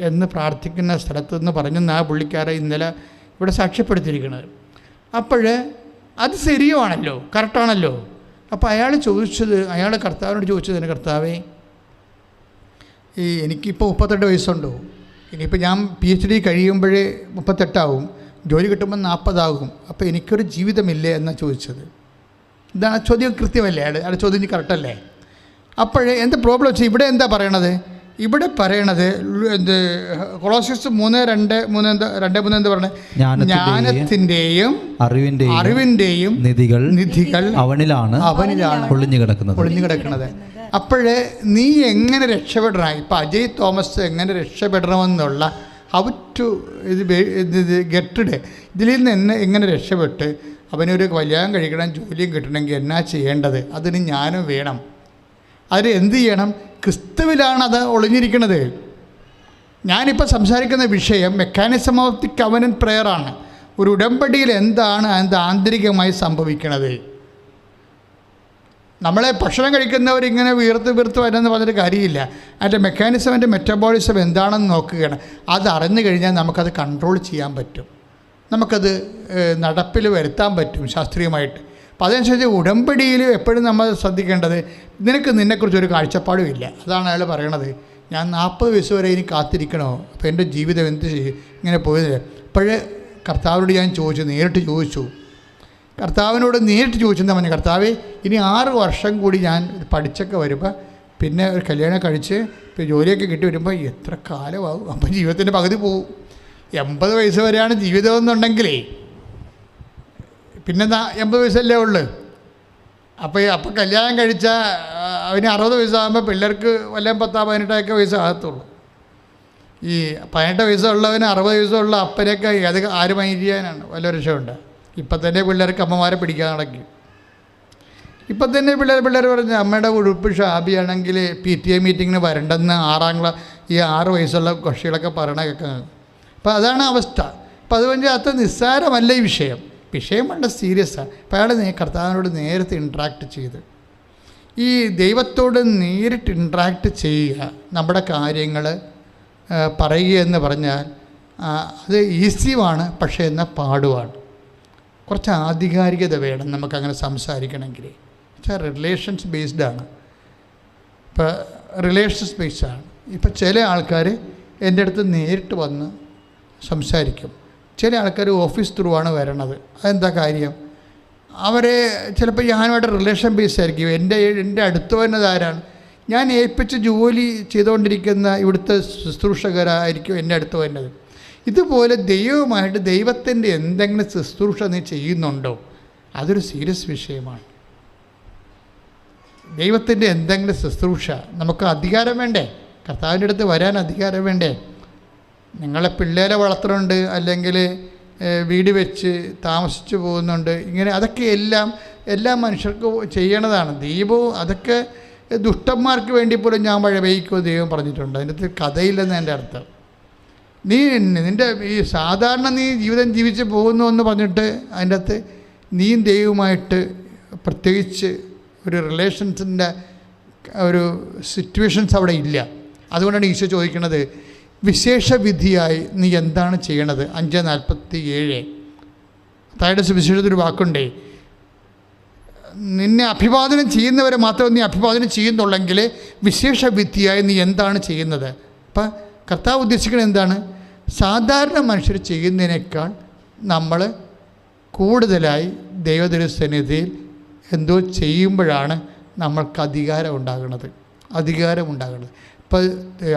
എന്ന് പ്രാർത്ഥിക്കുന്ന സ്ഥലത്ത് നിന്ന് പറഞ്ഞെന്ന് ആ പുള്ളിക്കാരെ ഇന്നലെ ഇവിടെ സാക്ഷ്യപ്പെടുത്തിയിരിക്കുന്നത്. അപ്പോൾ അത് ശരിയാണല്ലോ, കറക്റ്റാണല്ലോ. അപ്പോൾ അയാൾ കർത്താവിനോട് ചോദിച്ചതിന്, കർത്താവേ, എനിക്കിപ്പോൾ 38 വയസ്സുണ്ടോ, ഇനിയിപ്പോൾ ഞാൻ PhD കഴിയുമ്പോഴേ 38 ആവും, ജോലി കിട്ടുമ്പോൾ 40 ആകും, അപ്പോൾ എനിക്കൊരു ജീവിതമില്ലേ എന്നാണ് ചോദിച്ചത്. ഇതാണ് ചോദ്യം, കൃത്യമല്ലേ? അയാളുടെ ചോദ്യം കറക്റ്റല്ലേ? അപ്പോഴേ എന്താ പ്രോബ്ലം വെച്ചാൽ ഇവിടെ എന്താ പറയണത്? ഇവിടെ പറയണത് കൊളോസിയസ് 3:2 എന്താ പറയണത്? ജ്ഞാനത്തിൻ്റെയും അറിവിൻ്റെയും നിധികൾ അവനിലാണ് ഒളിഞ്ഞു കിടക്കുന്നത്. അപ്പോഴേ നീ എങ്ങനെ രക്ഷപ്പെടണം? ഇപ്പം അജയ് തോമസ് എങ്ങനെ രക്ഷപ്പെടണമെന്നുള്ള ഹൗ ടു ഗെറ്റഡ്, ഇതിൽ നിന്ന് എങ്ങനെ രക്ഷപ്പെട്ട് അവനൊരു കല്യാണം കഴിക്കണം, ജോലിയും കിട്ടണമെങ്കിൽ എന്നാ ചെയ്യേണ്ടത്? അതിന് ജ്ഞാനം വേണം. അതിന് എന്ത് ചെയ്യണം? ക്രിസ്തുവിലാണ് അത് ഒളിഞ്ഞിരിക്കുന്നത്. ഞാനിപ്പോൾ സംസാരിക്കുന്ന വിഷയം മെക്കാനിസം ഓഫ് ദി കവനന്റ് പ്രെയറാണ്. ഒരു ഉടമ്പടിയിൽ എന്താണ് അത് ആന്തരികമായി സംഭവിക്കുന്നത്? നമ്മളെ ഭക്ഷണം കഴിക്കുന്നവരിങ്ങനെ വീർത്ത് വരുന്നെന്ന് പറഞ്ഞിട്ട് കാര്യമില്ല. അതിൻ്റെ മെക്കാനിസം, അതിൻ്റെ മെറ്റബോളിസം എന്താണെന്ന് നോക്കുകയാണ്. അത് അറിഞ്ഞു കഴിഞ്ഞാൽ നമുക്കത് കൺട്രോൾ ചെയ്യാൻ പറ്റും, നമുക്കത് നടപ്പിൽ വരുത്താൻ പറ്റും ശാസ്ത്രീയമായിട്ട്. അപ്പോൾ അതനുസരിച്ച് ഉടമ്പടിയിൽ എപ്പോഴും നമ്മൾ ശ്രദ്ധിക്കേണ്ടത്, നിന്നെക്കുറിച്ചൊരു കാഴ്ചപ്പാടും ഇല്ല. അതാണ് അയാൾ പറയണത്. ഞാൻ 40 വയസ്സ് വരെ ഇനി കാത്തിരിക്കണോ? അപ്പോൾ എൻ്റെ ജീവിതം എന്ത് ചെയ്യും? ഇങ്ങനെ പോയത്. അപ്പോഴേ കർത്താവിനോട് ഞാൻ നേരിട്ട് ചോദിച്ചു. കർത്താവിനോട് നേരിട്ട് ചോദിച്ചെന്താ പറഞ്ഞു, കർത്താവേ, ഇനി 6 വർഷം കൂടി ഞാൻ പഠിച്ചൊക്കെ വരുമ്പോൾ, പിന്നെ ഒരു കല്യാണം കഴിച്ച് ഇപ്പോൾ ജോലിയൊക്കെ കിട്ടി വരുമ്പോൾ എത്ര കാലമാകും? അപ്പോൾ ജീവിതത്തിൻ്റെ പകുതി പോവും. 80 വയസ്സ് വരെയാണ് ജീവിതം എന്നുണ്ടെങ്കിലേ പിന്നെ 80 വയസ്സല്ലേ ഉള്ളു. അപ്പോൾ കല്യാണം കഴിച്ചാൽ അവന് 60 വയസ്സാകുമ്പോൾ പിള്ളേർക്ക് വല്ലതും 10-18 വയസ്സാകത്തുള്ളൂ. ഈ 18 വയസ്സുള്ളവന് 60 വയസ്സുള്ള അപ്പനെയൊക്കെ അത് ആര് മൈൻഡ് ചെയ്യാനാണ്? വല്ല രക്ഷമുണ്ട്? ഇപ്പം തന്നെ പിള്ളേർക്ക് അമ്മമാരെ പിടിക്കാൻ നടക്കും. ഇപ്പം തന്നെ പിള്ളേർ പറഞ്ഞ് അമ്മയുടെ ഉടുപ്പ് ഷാബിയാണെങ്കിൽ PTA മീറ്റിങ്ങിന് വരണ്ടെന്ന് 6 വയസ്സുള്ള കക്ഷികളൊക്കെ പറയണ കേൾക്കുന്നത്. അപ്പോൾ അതാണ് അവസ്ഥ. അപ്പോൾ അതുകൊണ്ട് അത്ര നിസ്സാരമല്ല ഈ വിഷയം വളരെ സീരിയസാണ്. അപ്പോൾ അയാൾ കർത്താവിനോട് നേരത്തെ ഇൻട്രാക്ട് ചെയ്ത് ഈ ദൈവത്തോട് നേരിട്ട് ഇൻട്രാക്ട് ചെയ്യുക, നമ്മുടെ കാര്യങ്ങൾ പറയുക എന്ന് പറഞ്ഞാൽ അത് ഈസിയുമാണ്, പക്ഷേ എന്നാൽ പാടുമാണ്. കുറച്ച് ആധികാരികത വേണം നമുക്കങ്ങനെ സംസാരിക്കണമെങ്കിൽ. റിലേഷൻസ് ബേസ്ഡാണ്. ഇപ്പോൾ റിലേഷൻസ് ബേസ്ഡാണ്. ഇപ്പോൾ ചില ആൾക്കാർ എൻ്റെ അടുത്ത് നേരിട്ട് വന്ന് സംസാരിക്കും. ചില ആൾക്കാർ ഓഫീസ് ത്രൂ ആണ് വരണത്. അതെന്താ കാര്യം? അവരെ ചിലപ്പോൾ ഞാനുമായിട്ട് റിലേഷൻ ബേസ് ആയിരിക്കും. എൻ്റെ അടുത്ത് വരുന്നത് ആരാണ്? ഞാൻ ഏൽപ്പിച്ച് ജോലി ചെയ്തുകൊണ്ടിരിക്കുന്ന ഇവിടുത്തെ ശുശ്രൂഷകരായിരിക്കും എൻ്റെ അടുത്ത് വരുന്നത്. ഇതുപോലെ ദൈവവുമായിട്ട് ദൈവത്തിൻ്റെ എന്തെങ്കിലും ശുശ്രൂഷ നീ ചെയ്യുന്നുണ്ടോ? അതൊരു സീരിയസ് വിഷയമാണ്. ദൈവത്തിൻ്റെ എന്തെങ്കിലും ശുശ്രൂഷ നമുക്ക് അധികാരം വേണ്ടേ? കർത്താവിൻ്റെ അടുത്ത് വരാൻ അധികാരം വേണ്ടേ? നിങ്ങളെ പിള്ളേരെ വളർത്തുന്നുണ്ട്, അല്ലെങ്കിൽ വീട് വെച്ച് താമസിച്ചു പോകുന്നുണ്ട്, ഇങ്ങനെ അതൊക്കെ എല്ലാ മനുഷ്യർക്കും ചെയ്യണതാണ്. ദൈവവും അതൊക്കെ ദുഷ്ടന്മാർക്ക് വേണ്ടി പോലും ഞാൻ മഴ പെയ്ക്കുമോ ദൈവം പറഞ്ഞിട്ടുണ്ട്. അതിൻ്റെ കഥയില്ലെന്ന് എൻ്റെ അർത്ഥം. നിൻ്റെ ഈ സാധാരണ നീ ജീവിതം ജീവിച്ച് പോകുന്നു എന്ന് പറഞ്ഞിട്ട് അതിൻ്റെ അകത്ത് നീയും ദൈവവുമായിട്ട് പ്രത്യേകിച്ച് ഒരു റിലേഷൻസിൻ്റെ ഒരു സിറ്റുവേഷൻസ് അവിടെ ഇല്ല. അതുകൊണ്ടാണ് ഈശോ ചോദിക്കുന്നത്, വിശേഷ വിധിയായി നീ എന്താണ് ചെയ്യണത്? 5:47 താഴെ സുവിശേഷത്തിൽ ഒരു വാക്കുണ്ടേ, നിന്നെ അഭിവാദനം ചെയ്യുന്നവരെ മാത്രം നീ അഭിവാദനം ചെയ്യുന്നുള്ളെങ്കിൽ വിശേഷ വിധിയായി നീ എന്താണ് ചെയ്യുന്നത്? അപ്പം കർത്താവ് ഉദ്ദേശിക്കുന്നത് എന്താണ്? സാധാരണ മനുഷ്യർ ചെയ്യുന്നതിനേക്കാൾ നമ്മൾ കൂടുതലായി ദൈവദൈവസന്നിധിയിൽ എന്തോ ചെയ്യുമ്പോഴാണ് നമ്മൾക്ക് അധികാരം ഉണ്ടാകുന്നത്. ഇപ്പോൾ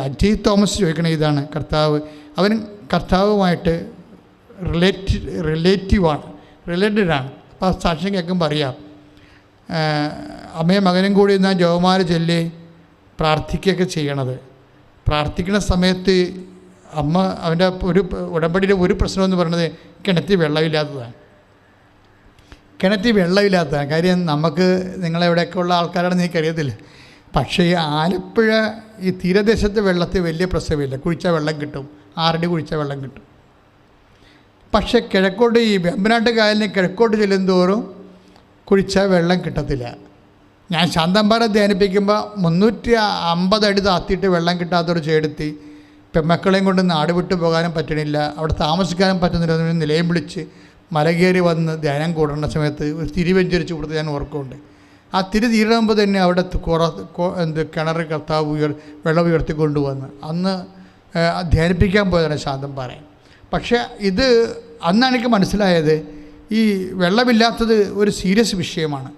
അജയ് തോമസ് ചോദിക്കണ ഇതാണ്. അവൻ കർത്താവുമായിട്ട് റിലേറ്റഡാണ്. അപ്പോൾ ആ സാക്ഷ്യം കേൾക്കുമ്പോൾ അറിയാം. അമ്മയും മകനും കൂടി എന്നാൽ ജപമാല ചൊല്ലി പ്രാർത്ഥിക്കുകയൊക്കെ ചെയ്യണത്. പ്രാർത്ഥിക്കുന്ന സമയത്ത് അമ്മ അവൻ്റെ ഒരു ഉടമ്പടിയുടെ ഒരു പ്രശ്നമെന്ന് പറയുന്നത് കിണറ്റിൽ വെള്ളമില്ലാത്തതാണ്. കാര്യം നമുക്ക് നിങ്ങളെവിടെയൊക്കെ ഉള്ള ആൾക്കാരാണെന്ന് എനിക്കറിയത്തില്ല. പക്ഷേ ഈ ആലപ്പുഴ ഈ തീരദേശത്തെ വെള്ളത്തിൽ വലിയ പ്രശ്നമില്ല. കുഴിച്ചാൽ വെള്ളം കിട്ടും, 6 അടി കുഴിച്ചാൽ വെള്ളം കിട്ടും. പക്ഷേ കിഴക്കോട്ട് ഈ വെമ്പനാട്ട് കായലിന് കിഴക്കോട്ട് ചെല്ലുന്തോറും കുഴിച്ചാൽ വെള്ളം കിട്ടത്തില്ല. ഞാൻ ശാന്തമ്പാറ ധ്യാനിപ്പിക്കുമ്പോൾ 350 അടി താത്തിയിട്ട് വെള്ളം കിട്ടാത്തൊരു ചേടുത്തി പെമ്മക്കളെയും കൊണ്ട് നാട് വിട്ടു പോകാനും പറ്റണില്ല, അവിടെ താമസിക്കാനും പറ്റുന്നില്ല. നിലയം വിളിച്ച് മല കയറി വന്ന് ധ്യാനം കൂടുന്ന സമയത്ത് ഒരു തിരിവെഞ്ചരിച്ച് കൊടുത്ത് ഞാൻ ഓർക്കുന്നുണ്ട്. ആ തിരി തീരുമ്പോൾ തന്നെ അവിടെ കിണർ കർത്താവ് വെള്ളം ഉയർത്തിക്കൊണ്ടുവന്ന് അന്ന് ധ്യാനിപ്പിക്കാൻ പോയതാണ് ശാന്തമ്പാറ. പക്ഷേ ഇത് അന്നാണ് എനിക്ക് മനസ്സിലായത്, ഈ വെള്ളമില്ലാത്തത് ഒരു സീരിയസ് വിഷയമാണ്.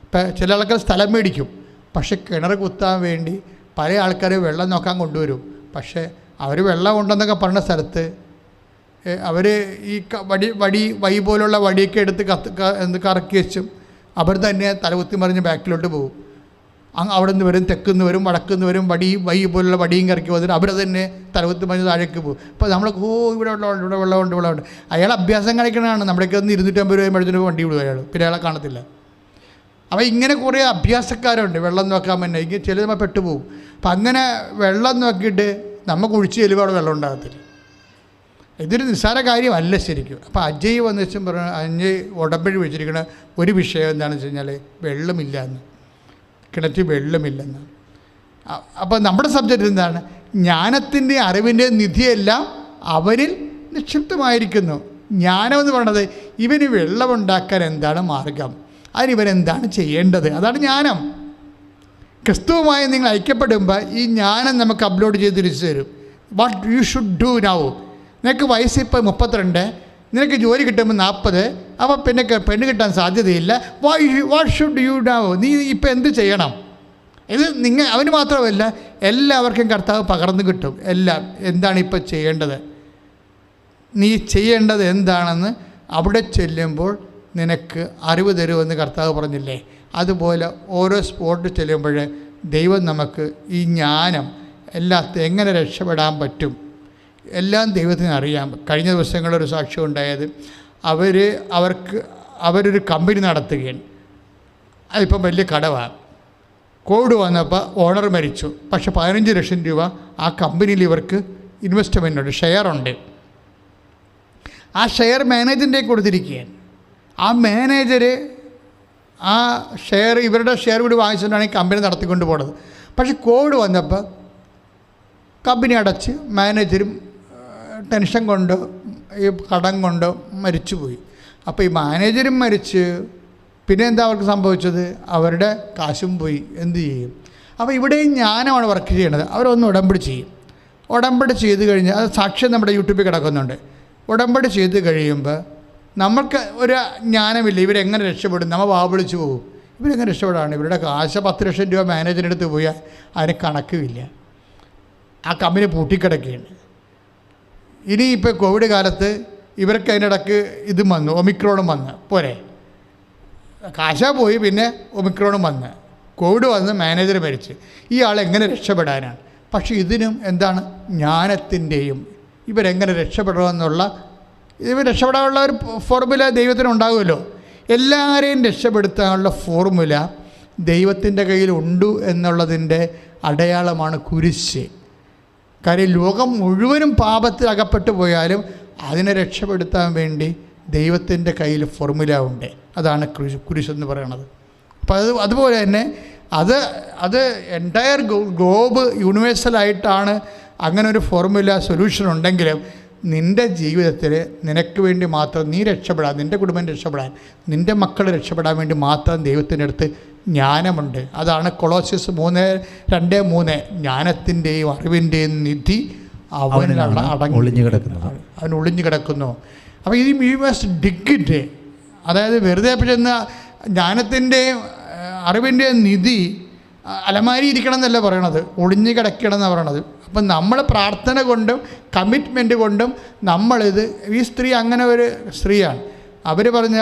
ഇപ്പം ചില ആൾക്കാർ സ്ഥലം മേടിക്കും, പക്ഷെ കിണർ കുത്താൻ വേണ്ടി പല ആൾക്കാർ വെള്ളം നോക്കാൻ കൊണ്ടുവരും. പക്ഷേ അവർ വെള്ളം ഉണ്ടെന്നൊക്കെ പറഞ്ഞ സ്ഥലത്ത് അവർ ഈ വടി പോലുള്ള വടിയൊക്കെ എടുത്ത് കറക്കി വെച്ചും അവർ തന്നെ തലകുത്തി മറിഞ്ഞ് ബാക്കിലോട്ട് പോകും. അവിടെ നിന്ന് വരും, തെക്കുന്ന് വരും, വടക്കുന്ന് വരും, വൈ പോലുള്ള വടിയും കറക്കി വന്നിട്ട് അവർ തന്നെ തലകുത്തി മറിഞ്ഞ് താഴേക്ക് പോകും. അപ്പോൾ നമ്മൾ ഇവിടെ വെള്ളമുണ്ട്. അയാൾ അഭ്യാസം കാണിക്കണതാണ്. നമ്മുടെയൊക്കെ ഒന്ന് 250 രൂപ മേടിച്ചിട്ട് വണ്ടി വിടും അയാൾ, പിന്നെ അയാളെ കാണത്തില്ല. അപ്പോൾ ഇങ്ങനെ കുറേ അഭ്യാസക്കാരുണ്ട് വെള്ളം നോക്കാൻ തന്നെ. ഇങ്ങനെ ചില നമ്മൾ പെട്ടുപോകും. അപ്പം അങ്ങനെ വെള്ളം നോക്കിയിട്ട് നമ്മൾ കുഴിച്ച് ചെല്ലുമ്പോൾ അവിടെ വെള്ളം ഉണ്ടാകത്തില്ല. ഇതൊരു നിസ്സാര കാര്യമല്ല ശരിക്കും. അപ്പോൾ അജയ് വന്ന് വെച്ചും പറഞ്ഞു, അജയ് ഉടമ്പടി വെച്ചിരിക്കുന്ന ഒരു വിഷയം എന്താണെന്ന് വെച്ച് കഴിഞ്ഞാൽ വെള്ളമില്ല എന്ന്, കിണറ്റിൽ വെള്ളമില്ലെന്നാണ്. അപ്പോൾ നമ്മുടെ സബ്ജക്റ്റ് എന്താണ്? ജ്ഞാനത്തിൻ്റെ അറിവിൻ്റെ നിധിയെല്ലാം അവനിൽ നിക്ഷിപ്തമായിരിക്കുന്നു. ജ്ഞാനമെന്ന് പറയുന്നത് ഇവന് വെള്ളമുണ്ടാക്കാൻ എന്താണ് മാർഗം, അതിനിവനെന്താണ് ചെയ്യേണ്ടത്, അതാണ് ജ്ഞാനം. ക്രിസ്തുവുമായി നിങ്ങൾ ഐക്യപ്പെടുമ്പോൾ ഈ ജ്ഞാനം നമുക്ക് അപ്ലോഡ് ചെയ്ത് തിരിച്ചു തരും. What you should do now. നിനക്ക് വയസ്സിപ്പോൾ 32, നിനക്ക് ജോലി കിട്ടുമ്പോൾ 40, അപ്പോൾ പിന്നെ പെണ്ണ് കിട്ടാൻ സാധ്യതയില്ല. What should you now. നീ ഇപ്പോൾ എന്ത് ചെയ്യണം? ഇത് അവന് മാത്രമല്ല, എല്ലാവർക്കും കർത്താവ് പകർന്നു കിട്ടും. എല്ലാം എന്താണ് ഇപ്പോൾ ചെയ്യേണ്ടത്, നീ ചെയ്യേണ്ടത് എന്താണെന്ന് അവിടെ ചെല്ലുമ്പോൾ നിനക്ക് അറിവ് തരുമെന്ന് കർത്താവ് പറഞ്ഞില്ലേ? അതുപോലെ ഓരോ സ്പോട്ട് ചെല്ലുമ്പോൾ ദൈവം നമുക്ക് ഈ ജ്ഞാനം എല്ലാത്തും എങ്ങനെ രക്ഷപ്പെടാൻ പറ്റും എല്ലാം ദൈവത്തിന് അറിയാം. കഴിഞ്ഞ ദിവസങ്ങളൊരു സാക്ഷ്യം ഉണ്ടായത്, അവരൊരു കമ്പനി നടത്തുകയാണ്. അതിപ്പം വലിയ കടവാണ്. കോവിഡ് വന്നപ്പോൾ ഓണർ മരിച്ചു. പക്ഷേ 15 ലക്ഷം രൂപ ആ കമ്പനിയിൽ ഇവർക്ക് ഇൻവെസ്റ്റ്മെൻ്റുണ്ട്, ഷെയറുണ്ട്. ആ ഷെയർ മാനേജറിൻ്റെ കൊടുത്തിരിക്കുകയാണ്. ആ മാനേജർ ആ ഷെയർ, ഇവരുടെ ഷെയർ കൂടി വാങ്ങിച്ചുകൊണ്ടാണ് ഈ കമ്പനി നടത്തിക്കൊണ്ട് പോകുന്നത്. പക്ഷേ കോവിഡ് വന്നപ്പോൾ കമ്പനി അടച്ച് മാനേജരും ടെൻഷൻ കൊണ്ട് ഈ കടം കൊണ്ട് മരിച്ചുപോയി. അപ്പോൾ ഈ മാനേജരും മരിച്ച് പിന്നെ എന്താ അവർക്ക് സംഭവിച്ചത്? അവരുടെ കാശും പോയി. എന്ത് ചെയ്യും? അപ്പോൾ ഇവിടെയും ജ്ഞാനമാണ് വർക്ക് ചെയ്യേണ്ടത്. അവരൊന്ന് ഉടമ്പടി ചെയ്യും. ഉടമ്പടി ചെയ്ത് കഴിഞ്ഞാൽ അത് സാക്ഷ്യം നമ്മുടെ യൂട്യൂബിൽ കിടക്കുന്നുണ്ട്. ഉടമ്പടി ചെയ്ത് കഴിയുമ്പോൾ നമ്മൾക്ക് ഒരു ജ്ഞാനമില്ല, ഇവരെങ്ങനെ രക്ഷപ്പെടും. നമ്മൾ വാവിളിച്ച് പോകും, ഇവരെങ്ങനെ രക്ഷപ്പെടാണ്? ഇവരുടെ കാശ് 10 ലക്ഷം രൂപ മാനേജറിൻ്റെ അടുത്ത് പോയാൽ അതിന് കണക്കുമില്ല. ആ കമ്പനി പൂട്ടിക്കിടക്കുകയാണ്. ഇനി ഇപ്പോൾ കോവിഡ് കാലത്ത് ഇവർക്ക് അതിനിടക്ക് ഇതും വന്നു, ഒമിക്രോണും വന്ന് പോരെ, കാശാ പോയി, പിന്നെ ഒമിക്രോണും വന്ന്, കോവിഡ് വന്ന്, മാനേജർ മരിച്ച്. ഈ ആൾ എങ്ങനെ രക്ഷപ്പെടാനാണ്? പക്ഷേ ഇതിനും എന്താണ് ജ്ഞാനത്തിൻ്റെയും ഇവരെങ്ങനെ രക്ഷപ്പെടണമെന്നുള്ള, ഇവർ രക്ഷപ്പെടാനുള്ള ഒരു ഫോർമുല ദൈവത്തിനുണ്ടാകുമല്ലോ. എല്ലാവരെയും രക്ഷപ്പെടുത്താനുള്ള ഫോർമുല ദൈവത്തിൻ്റെ കയ്യിലുണ്ട് എന്നുള്ളതിൻ്റെ അടയാളമാണ് കുരിശ്. കാര്യം ലോകം മുഴുവനും പാപത്തിൽ അകപ്പെട്ടു പോയാലും അതിനെ രക്ഷപ്പെടുത്താൻ വേണ്ടി ദൈവത്തിൻ്റെ കയ്യിൽ ഫോർമുല ഉണ്ട്. അതാണ് കുരിശെന്ന് പറയുന്നത്. അപ്പോൾ അതുപോലെ തന്നെ അത് എൻറ്റയർ ഗ്ലോബ് യൂണിവേഴ്സലായിട്ടാണ് അങ്ങനെ ഒരു ഫോർമുല സൊല്യൂഷൻ ഉണ്ടെങ്കിലും നിൻ്റെ ജീവിതത്തിൽ നിനക്ക് വേണ്ടി മാത്രം നീ രക്ഷപ്പെടാൻ, നിൻ്റെ കുടുംബം രക്ഷപ്പെടാൻ, നിൻ്റെ മക്കൾ രക്ഷപ്പെടാൻ വേണ്ടി മാത്രം ദൈവത്തിൻ്റെ അടുത്ത് ജ്ഞാനമുണ്ട്. അതാണ് കൊളോസ്യസ് 3:2-3 ജ്ഞാനത്തിൻ്റെയും അറിവിൻ്റെയും നിധി അവനിലാണ് ഒളിഞ്ഞു കിടക്കുന്നത്, അവൻ ഒളിഞ്ഞു കിടക്കുന്നു. അപ്പോൾ ഈ മസ്റ്റ് ഡിഗ് ഇറ്റ്, അതായത് വെറുതെ ചെന്ന ജ്ഞാനത്തിൻ്റെയും അറിവിൻ്റെയും നിധി അലമാരി ഇരിക്കണം എന്നല്ല പറയണത്, ഒളിഞ്ഞു കിടക്കണം എന്നാണ് പറയണത്. അപ്പം നമ്മൾ പ്രാർത്ഥന കൊണ്ടും കമ്മിറ്റ്മെൻറ്റ് കൊണ്ടും നമ്മളിത്, ഈ സ്ത്രീ അങ്ങനെ ഒരു സ്ത്രീയാണ്. അവർ പറഞ്ഞ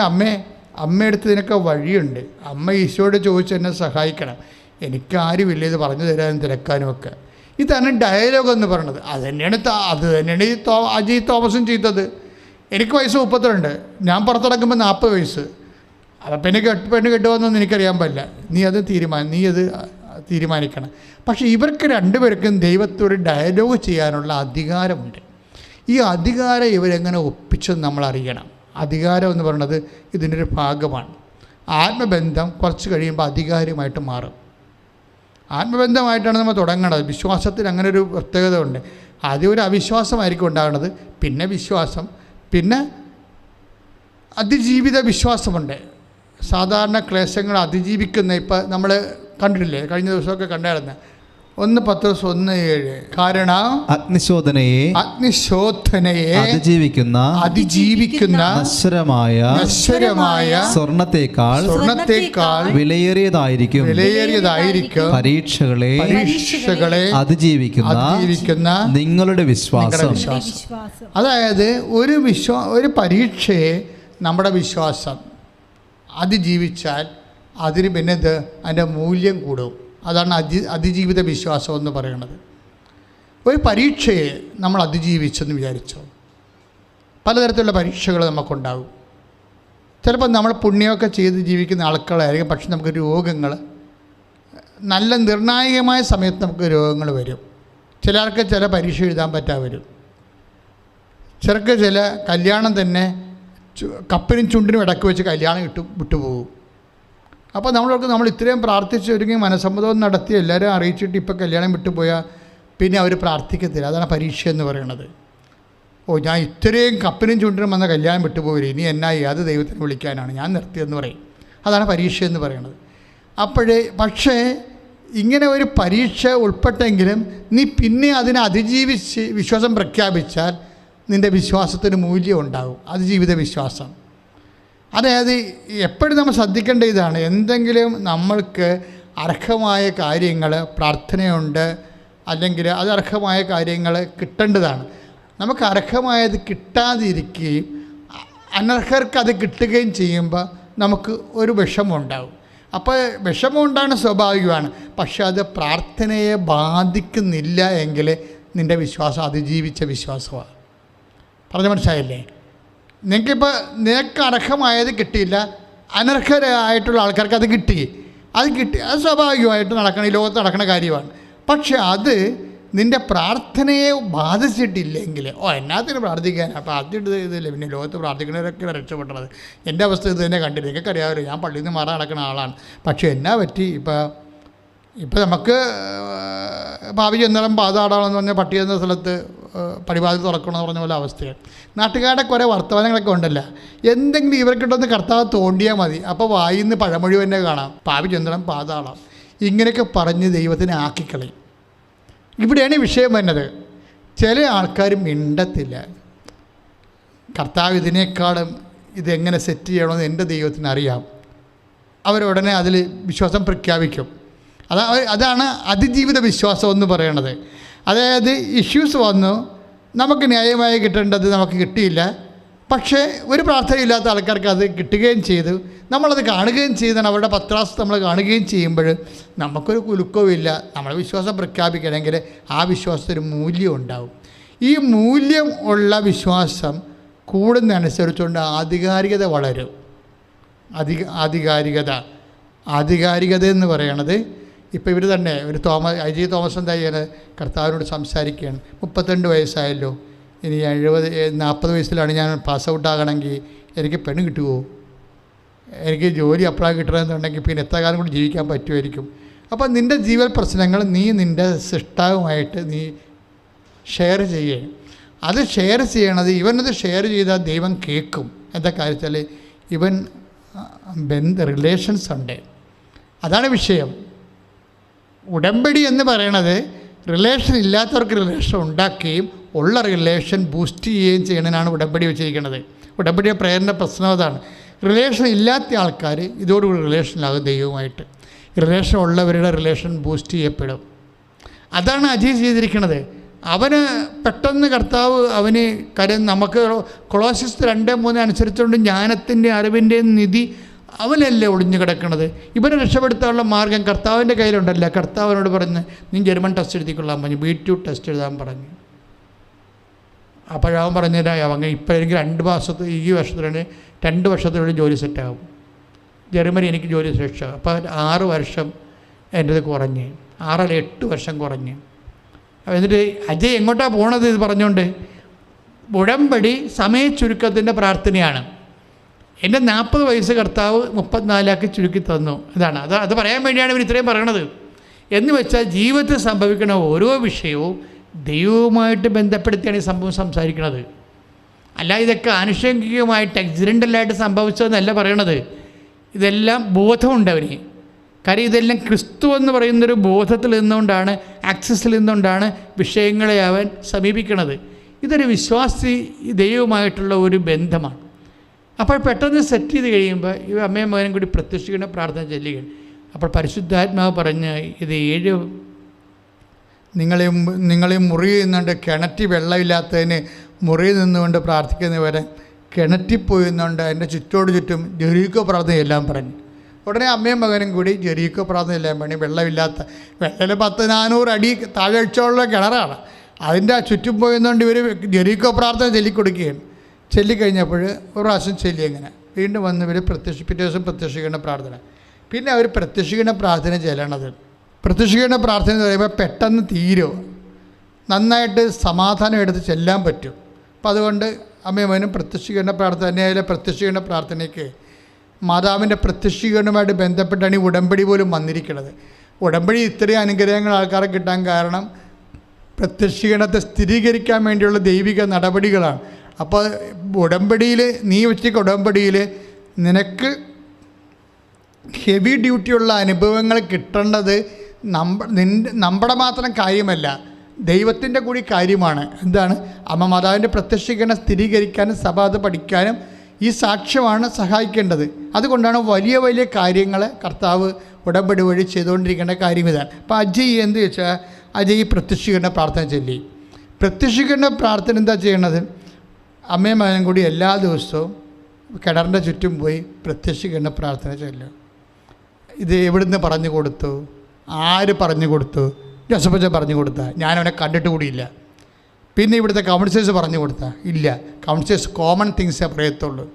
അമ്മയെടുത്ത് ഇതിനൊക്കെ വഴിയുണ്ട്, അമ്മ ഈശോയോട് ചോദിച്ച് എന്നെ സഹായിക്കണം, എനിക്കാരുമില്ല ഇത് പറഞ്ഞു തരാനും തിരക്കാനും ഒക്കെ. ഇതാണ് ഡയലോഗ് എന്ന് പറയണത്. അത് തന്നെയാണ് ഈ അജി തോമസും ചെയ്തത്. എനിക്ക് വയസ്സ് 32, ഞാൻ പുറത്തിറക്കുമ്പോൾ 40 വയസ്സ്. അപ്പം പെണ്ണ് കെട്ടുവന്നൊന്നും എനിക്കറിയാൻ പറ്റില്ല. നീ അത് തീരുമാനിക്കണം. പക്ഷേ ഇവർക്ക് രണ്ടുപേർക്കും ദൈവത്തോട് ഡയലോഗ് ചെയ്യാനുള്ള അധികാരമുണ്ട്. ഈ അധികാരം ഇവരെങ്ങനെ ഒപ്പിച്ചെന്ന് നമ്മൾ അറിയണം. അധികാരം എന്ന് പറയുന്നത് ഇതിൻ്റെ ഒരു ഭാഗമാണ്. ആത്മബന്ധം കുറച്ച് കഴിയുമ്പോൾ അധികാരമായിട്ട് മാറും. ആത്മബന്ധമായിട്ടാണ് നമ്മൾ തുടങ്ങേണ്ടത്. വിശ്വാസത്തിൽ അങ്ങനെ ഒരു പ്രത്യേകത ഉണ്ട്. ആദ്യം ഒരു അവിശ്വാസമായിരിക്കും ഉണ്ടാകുന്നത്, പിന്നെ വിശ്വാസം, പിന്നെ അതിജീവിത വിശ്വാസമുണ്ട്. സാധാരണ ക്ലേശങ്ങൾ അതിജീവിക്കുന്ന, ഇപ്പം നമ്മൾ കണ്ടിട്ടില്ലേ, കഴിഞ്ഞ ദിവസമൊക്കെ കണ്ടായിരുന്നു 1 പത്രോസ് 1:7. കാരണം അഗ്നിശോധനയെ അതിജീവിക്കുന്ന നശ്വരമായ സ്വർണത്തേക്കാൾ വിലയേറിയതായിരിക്കും പരീക്ഷകളെ അതിജീവിക്കുന്ന നിങ്ങളുടെ വിശ്വാസം. അതായത് ഒരു പരീക്ഷയെ നമ്മുടെ വിശ്വാസം അതിജീവിച്ചാൽ അതിന് പിന്നെ അതിൻ്റെ മൂല്യം കൂടും. അതാണ് അതിജീവിത വിശ്വാസം എന്ന് പറയുന്നത്. ഒരു പരീക്ഷയെ നമ്മൾ അതിജീവിച്ചെന്ന് വിചാരിച്ചോ, പലതരത്തിലുള്ള പരീക്ഷകൾ നമുക്കുണ്ടാകും. ചിലപ്പോൾ നമ്മൾ പുണ്യമൊക്കെ ചെയ്ത് ജീവിക്കുന്ന ആൾക്കാരായിരിക്കും, പക്ഷെ നമുക്ക് രോഗങ്ങൾ, നല്ല നിർണായകമായ സമയത്ത് നമുക്ക് രോഗങ്ങൾ വരും. ചിലർക്ക് ചില പരീക്ഷ എഴുതാൻ പറ്റാതെ വരും. ചിലർക്ക് ചില കല്യാണം തന്നെ കപ്പിനും ചുണ്ടിനും ഇടയ്ക്ക് വെച്ച് കല്യാണം വിട്ടുപോകും. അപ്പോൾ നമ്മൾ ഇത്രയും പ്രാർത്ഥിച്ച് ഒരുങ്ങി മനസ്സമ്മതം നടത്തി എല്ലാവരും അറിയിച്ചിട്ട് ഇപ്പോൾ കല്യാണം വിട്ടുപോയാൽ പിന്നെ അവർ പ്രാർത്ഥിക്കത്തില്ല. അതാണ് പരീക്ഷ എന്ന് പറയുന്നത്. ഞാൻ ഇത്രയും കപ്പിനും ചുണ്ടിനും വന്ന കല്യാണം വിട്ടുപോയില്ല, ഇനി എന്നായി, അത് ദൈവത്തിന് വിളിക്കാനാണ്, ഞാൻ നിർത്തിയെന്ന് പറയും. അതാണ് പരീക്ഷ എന്ന് പറയുന്നത്. പക്ഷേ ഇങ്ങനെ ഒരു പരീക്ഷ ഉൾപ്പെട്ടെങ്കിലും നീ പിന്നെ അതിനെ അതിജീവിച്ച് വിശ്വാസം പ്രഖ്യാപിച്ചാൽ നിൻ്റെ വിശ്വാസത്തിന് മൂല്യം ഉണ്ടാകും. അതിജീവിത വിശ്വാസം. അതായത് എപ്പോഴും നമ്മൾ ശ്രദ്ധിക്കേണ്ട ഇതാണ്, എന്തെങ്കിലും നമ്മൾക്ക് അർഹമായ കാര്യങ്ങൾ, പ്രാർത്ഥനയുണ്ട്, അല്ലെങ്കിൽ അത് അർഹമായ കാര്യങ്ങൾ കിട്ടേണ്ടതാണ്. നമുക്ക് അർഹമായത് കിട്ടാതിരിക്കുകയും അനർഹർക്ക് അത് കിട്ടുകയും ചെയ്യുമ്പോൾ നമുക്ക് ഒരു വിഷമമുണ്ടാകും. അപ്പോൾ വിഷമമുണ്ടാകുന്ന സ്വാഭാവികമാണ്. പക്ഷെ അത് പ്രാർത്ഥനയെ ബാധിക്കുന്നില്ല എങ്കിൽ നിൻ്റെ വിശ്വാസം അതിജീവിച്ച വിശ്വാസമാണ്. പറഞ്ഞ മനസ്സിലായില്ലേ? നിനക്ക് അർഹമായത് കിട്ടിയില്ല, അനർഹരായിട്ടുള്ള ആൾക്കാർക്ക് അത് കിട്ടി. അത് സ്വാഭാവികമായിട്ട് ഈ ലോകത്ത് നടക്കുന്ന കാര്യമാണ്. പക്ഷെ അത് നിൻ്റെ പ്രാർത്ഥനയെ ബാധിച്ചിട്ടില്ലെങ്കിൽ എന്നാത്തിന് പ്രാർത്ഥിക്കാൻ അപ്പോൾ ആദ്യം ഇതില്ല. പിന്നെ ലോകത്ത് പ്രാർത്ഥിക്കുന്നവരൊക്കെ രക്ഷപ്പെട്ടത്. എൻ്റെ അവസ്ഥ ഇത് തന്നെ കണ്ടില്ല. എനിക്കൊക്കെ അറിയാമല്ലോ, ഞാൻ പള്ളിയിൽ നിന്ന് മാറാൻ നടക്കുന്ന ആളാണ്. പക്ഷേ എന്നാ പറ്റി, ഇപ്പം നമുക്ക് ഭാവി ചെന്നേരം പാതാടാളെന്ന് പറഞ്ഞാൽ പട്ടി എന്ന സ്ഥലത്ത് പടിവാതിൽ തുറക്കണമെന്ന് പറഞ്ഞ പോലെ അവസ്ഥയാണ്. നാട്ടുകാരുടെ കുറേ വർത്തമാനങ്ങളൊക്കെ ഉണ്ടല്ലോ. എന്തെങ്കിലും ഇവർക്കിട്ടൊന്ന് കർത്താവ് തോണ്ടിയാൽ മതി, അപ്പോൾ വായിന്ന് പഴമൊഴി തന്നെ കാണാം, ഭാവി ചെന്നേരം പാതാളം, ഇങ്ങനെയൊക്കെ പറഞ്ഞ് ദൈവത്തിനെ ആക്കിക്കളയും. ഇവിടെയാണ് വിഷയം വരുന്നത്. ചില ആൾക്കാർ മിണ്ടത്തില്ല. കർത്താവ് ഇതിനേക്കാളും ഇതെങ്ങനെ സെറ്റ് ചെയ്യണമെന്ന് എൻ്റെ ദൈവത്തിന് അറിയാം. അവരുടനെ അതിൽ വിശ്വാസം പ്രഖ്യാപിക്കും. അതാണ് അതിജീവിത വിശ്വാസം എന്ന് പറയണത്. അതായത് ഇഷ്യൂസ് വന്നു, നമുക്ക് ന്യായമായി കിട്ടേണ്ടത് നമുക്ക് കിട്ടിയില്ല, പക്ഷേ ഒരു പ്രാർത്ഥനയില്ലാത്ത ആൾക്കാർക്ക് അത് കിട്ടുകയും ചെയ്തു, നമ്മളത് കാണുകയും ചെയ്താണ്. അവരുടെ പത്രാസ് നമ്മൾ കാണുകയും ചെയ്യുമ്പോൾ നമുക്കൊരു കുലുക്കവുമില്ല. നമ്മൾ വിശ്വാസം പ്രഖ്യാപിക്കണമെങ്കിൽ ആ വിശ്വാസത്തിന് മൂല്യം ഉണ്ടാവും. ഈ മൂല്യം ഉള്ള വിശ്വാസം കൂടുന്നതനുസരിച്ചുകൊണ്ട് ആധികാരികത വളരും. ആധികാരികത എന്ന് പറയണത് ഇപ്പോൾ ഇവർ തന്നെ ഒരു ഐജി തോമസ് എന്താ ചെയ്യുന്നത്, കർത്താവിനോട് സംസാരിക്കുകയാണ്. 32 വയസ്സായല്ലോ, ഇനി 40 വയസ്സിലാണ് ഞാൻ പാസ് ഔട്ട് ആകണമെങ്കിൽ എനിക്ക് പെണ്ണ് കിട്ടുമോ, എനിക്ക് ജോലി അപ്ലൈ കിട്ടണമെന്നുണ്ടെങ്കിൽ പിന്നെ എത്ര കാലം കൂടി ജീവിക്കാൻ പറ്റുമായിരിക്കും. അപ്പോൾ നിൻ്റെ ജീവൽ പ്രശ്നങ്ങൾ നീ നിൻ്റെ സൃഷ്ടാവുമായിട്ട് നീ ഷെയർ ചെയ്യേ. അത് ഷെയർ ചെയ്യണത്, ഇവനത് ഷെയർ ചെയ്താൽ ദൈവം കേൾക്കും. എന്താ കാര്യം വെച്ചാൽ ഇവൻ റിലേഷൻസ് ഉണ്ട്. അതാണ് വിഷയം. ഉടമ്പടി എന്ന് പറയണത് റിലേഷൻ ഇല്ലാത്തവർക്ക് റിലേഷൻ ഉണ്ടാക്കുകയും ഉള്ള റിലേഷൻ ബൂസ്റ്റ് ചെയ്യുകയും ചെയ്യണതിനാണ് ഉടമ്പടി വെച്ചിരിക്കുന്നത്. ഉടമ്പടിയുടെ പ്രേരണ പ്രശ്നം അതാണ്. റിലേഷൻ ഇല്ലാത്ത ആൾക്കാർ ഇതോടുകൂടി റിലേഷനിലാകും ദൈവവുമായിട്ട്. റിലേഷൻ ഉള്ളവരുടെ റിലേഷൻ ബൂസ്റ്റ് ചെയ്യപ്പെടും. അതാണ് അജീവ് ചെയ്തിരിക്കുന്നത്. അവന് പെട്ടെന്ന് കർത്താവ് നമുക്ക് കൊളോസ്യസ് 2:3 അനുസരിച്ചുകൊണ്ട് ജ്ഞാനത്തിൻ്റെ അറിവിൻ്റെയും നിധി അവനല്ലേ ഒളിഞ്ഞു കിടക്കുന്നത്. ഇവനെ രക്ഷപ്പെടുത്താനുള്ള മാർഗം കർത്താവിൻ്റെ കയ്യിലുണ്ടല്ല. കർത്താവിനോട് പറഞ്ഞ് നീ ജർമ്മൻ ടെസ്റ്റ് എഴുതിക്കൊള്ളാൻ പറഞ്ഞു, B2 ടെസ്റ്റ് എഴുതാൻ പറഞ്ഞു. അപ്പോഴവൻ പറഞ്ഞില്ല, അവൻ ഇപ്പോൾ എനിക്ക് 2 മാസത്തിൽ ഈ വർഷത്തിലാണ് 2 വർഷത്തിനുള്ളിൽ ജോലി സെറ്റാകും. ജർമ്മനി എനിക്ക് ജോലി ശിക്ഷ. അപ്പോൾ 6 വർഷം എൻ്റെത് കുറഞ്ഞ്, 6 അല്ല 8 വർഷം കുറഞ്ഞ്. എന്നിട്ട് അജയ് എങ്ങോട്ടാണ് പോണത് ഇത് പറഞ്ഞുകൊണ്ട്? ഉടമ്പടി സമയ ചുരുക്കത്തിൻ്റെ പ്രാർത്ഥനയാണ്. എൻ്റെ 40 വയസ്സ് കർത്താവ് 34 ചുരുക്കി തന്നു. അത് പറയാൻ വേണ്ടിയാണ് ഇവർ ഇത്രയും പറയണത്. എന്ന് വെച്ചാൽ ജീവിതത്തിൽ സംഭവിക്കുന്ന ഓരോ വിഷയവും ദൈവവുമായിട്ട് ബന്ധപ്പെടുത്തിയാണ് ഈ സംഭവം സംസാരിക്കുന്നത്. അല്ല ഇതൊക്കെ ആനുഷംഗികമായിട്ട് ആക്സിഡൻ്റലായിട്ട് സംഭവിച്ചതെന്നല്ല പറയണത്. ഇതെല്ലാം ബോധമുണ്ട് അവന്. കാര്യം ഇതെല്ലാം ക്രിസ്തു എന്ന് പറയുന്നൊരു ബോധത്തിൽ നിന്നുകൊണ്ടാണ്, ആക്സസിൽ നിന്നുകൊണ്ടാണ് വിഷയങ്ങളെ അവൻ സമീപിക്കുന്നത്. ഇതൊരു വിശ്വാസി ദൈവവുമായിട്ടുള്ള ഒരു ബന്ധമാണ്. അപ്പോൾ പെട്ടെന്ന് സെറ്റ് ചെയ്ത് കഴിയുമ്പോൾ ഈ അമ്മയും മകനും കൂടി പ്രത്യക്ഷിക്കുന്ന പ്രാർത്ഥന ചൊല്ലുകയാണ്. അപ്പോൾ പരിശുദ്ധാത്മാവ് പറഞ്ഞ് ഇത് 7 നിങ്ങളെ മുറി നിന്നുകൊണ്ട് കിണറ്റിൽ വെള്ളമില്ലാത്തതിന് മുറിയിൽ നിന്നുകൊണ്ട് പ്രാർത്ഥിക്കുന്നവരെ കിണറ്റിൽ പോയിരുന്നുകൊണ്ട് അതിൻ്റെ ചുറ്റും ജെറീക്കോ പ്രാർത്ഥനയെല്ലാം പറഞ്ഞു. ഉടനെ അമ്മയും മകനും കൂടി ജെറീക്കോ പ്രാർത്ഥനയെല്ലാം പറഞ്ഞു. വെള്ളമില്ലാത്ത 400 അടി താഴെ അടിച്ചുള്ള കിണറാണ്. അതിൻ്റെ ചുറ്റും പോയിരുന്നുകൊണ്ട് ഇവർ ജെറീക്കോ പ്രാർത്ഥന ചൊല്ലിക്കൊടുക്കുകയാണ്. ചൊല്ലിക്കഴിഞ്ഞപ്പോൾ ഒരു പ്രാവശ്യം ചൊല്ലി അങ്ങനെ വീണ്ടും വന്ന് ഇവർ പിറ്റേ ദിവസം പ്രത്യക്ഷീകരണ പ്രാർത്ഥന. പിന്നെ അവർ പ്രത്യക്ഷീകരണ പ്രാർത്ഥന ചെല്ലണത്. പ്രത്യക്ഷീകരണ പ്രാർത്ഥന എന്ന് പറയുമ്പോൾ പെട്ടെന്ന് തീരും, നന്നായിട്ട് സമാധാനം എടുത്ത് ചെല്ലാൻ പറ്റും. അപ്പോൾ അതുകൊണ്ട് അമ്മയും പ്രത്യക്ഷീകരണ പ്രാർത്ഥന തന്നെയായാലും പ്രത്യക്ഷീകരണ പ്രാർത്ഥനയ്ക്ക് മാതാവിൻ്റെ പ്രത്യക്ഷീകരണവുമായിട്ട് ബന്ധപ്പെട്ടാണ് ഈ ഉടമ്പടി പോലും വന്നിരിക്കുന്നത്. ഉടമ്പടി ഇത്രയും അനുഗ്രഹങ്ങൾ ആൾക്കാരെ കിട്ടാൻ കാരണം പ്രത്യക്ഷീകരണത്തെ സ്ഥിരീകരിക്കാൻ വേണ്ടിയുള്ള ദൈവിക നടപടികളാണ്. അപ്പോൾ ഉടമ്പടിയിൽ നീ വെച്ചിരിക്കുന്ന ഉടമ്പടിയിൽ നിനക്ക് ഹെവി ഡ്യൂട്ടിയുള്ള അനുഭവങ്ങൾ കിട്ടേണ്ടത് നമ്മുടെ മാത്രം കാര്യമല്ല, ദൈവത്തിൻ്റെ കൂടി കാര്യമാണ്. എന്താണ്? അമ്മ മാതാവിൻ്റെ പ്രത്യക്ഷീകരണം സ്ഥിരീകരിക്കാനും സഭ അത് പഠിക്കാനും ഈ സാക്ഷ്യമാണ് സഹായിക്കേണ്ടത്. അതുകൊണ്ടാണ് വലിയ വലിയ കാര്യങ്ങൾ കർത്താവ് ഉടമ്പടി വഴി ചെയ്തുകൊണ്ടിരിക്കേണ്ട കാര്യം ഇതാണ്. അപ്പോൾ അജയ് എന്ത് വെച്ചാൽ അജയ് പ്രത്യക്ഷീകരണ പ്രാർത്ഥന ചൊല്ലി. പ്രത്യക്ഷീകരണ പ്രാർത്ഥന എന്താ ചെയ്യണത്? അമ്മയും മകനും കൂടി എല്ലാ ദിവസവും കിണറിൻ്റെ ചുറ്റും പോയി പ്രത്യക്ഷീകരണ പ്രാർത്ഥന ചൊല്ലും. ഇത് എവിടുന്ന് പറഞ്ഞു കൊടുത്തു? ആര് പറഞ്ഞു കൊടുത്തു? ജോസഫച്ച പറഞ്ഞു കൊടുത്താ? ഞാനവനെ കണ്ടിട്ട് കൂടിയില്ല. പിന്നെ ഇവിടുത്തെ കൗൺസിലേഴ്സ് പറഞ്ഞു കൊടുത്താ? ഇല്ല. കൗൺസിലേഴ്സ് കോമൺ തിങ്സേ പറയത്തുള്ളൂ.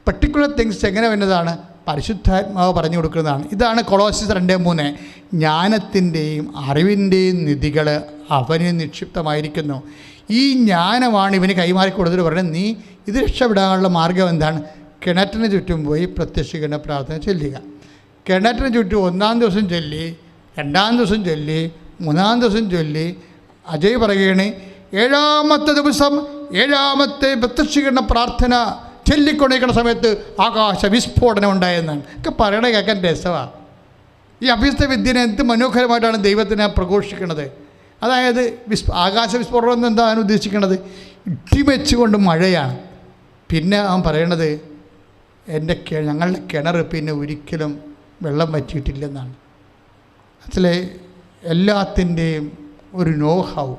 പർട്ടിക്കുലർ തിങ്സ് എങ്ങനെ വരുന്നതാണ്? പരിശുദ്ധാത്മാവ് പറഞ്ഞു കൊടുക്കുന്നതാണ്. ഇതാണ് കൊളോസ്യസ് 2:3. ജ്ഞാനത്തിൻ്റെയും അറിവിൻ്റെയും നിധികൾ അവന് നിക്ഷിപ്തമായിരിക്കുന്നു. ഈ ജ്ഞാനമാണ് ഇവന് കൈമാറി കൊടുത്തിട്ട് പറയുന്നത്, നീ ഇത് രക്ഷപ്പെടാനുള്ള മാർഗം എന്താണ്? കിണറ്റിന് ചുറ്റും പോയി പ്രത്യക്ഷീകരണ പ്രാർത്ഥന ചൊല്ലുക. കിണറ്റിന് ചുറ്റും 1-ാം ദിവസം ചൊല്ലി, 2-ാം ദിവസം ചൊല്ലി, 3-ാം ദിവസം ചൊല്ലി. അജയ് പറയുകയാണ്, 7-ാമത്തെ ദിവസം 7-ാമത്തെ പ്രത്യക്ഷീകരണ പ്രാർത്ഥന ചൊല്ലിക്കൊണ്ടിരിക്കുന്ന സമയത്ത് ആകാശ വിസ്ഫോടനം ഉണ്ടായെന്നാണ്. ഒക്കെ പറയണ കേൾക്കാൻ രസമാണ്. ഈ അഭ്യസ്ത വിദ്യനെ എന്ത് മനോഹരമായിട്ടാണ് ദൈവത്തിനെ പ്രഘോഷിക്കുന്നത്. അതായത് ആകാശ വിസ്ഫോടനം എന്ന് എന്താണ് ഉദ്ദേശിക്കുന്നത്? ഇടിവെച്ചുകൊണ്ട് മഴയാണ്. പിന്നെ അവൻ പറയണത്, ഞങ്ങളുടെ കിണർ പിന്നെ ഒരിക്കലും വെള്ളം വറ്റിയിട്ടില്ലെന്നാണ്. അതിലെ എല്ലാത്തിൻ്റെയും ഒരു നോഹൗ,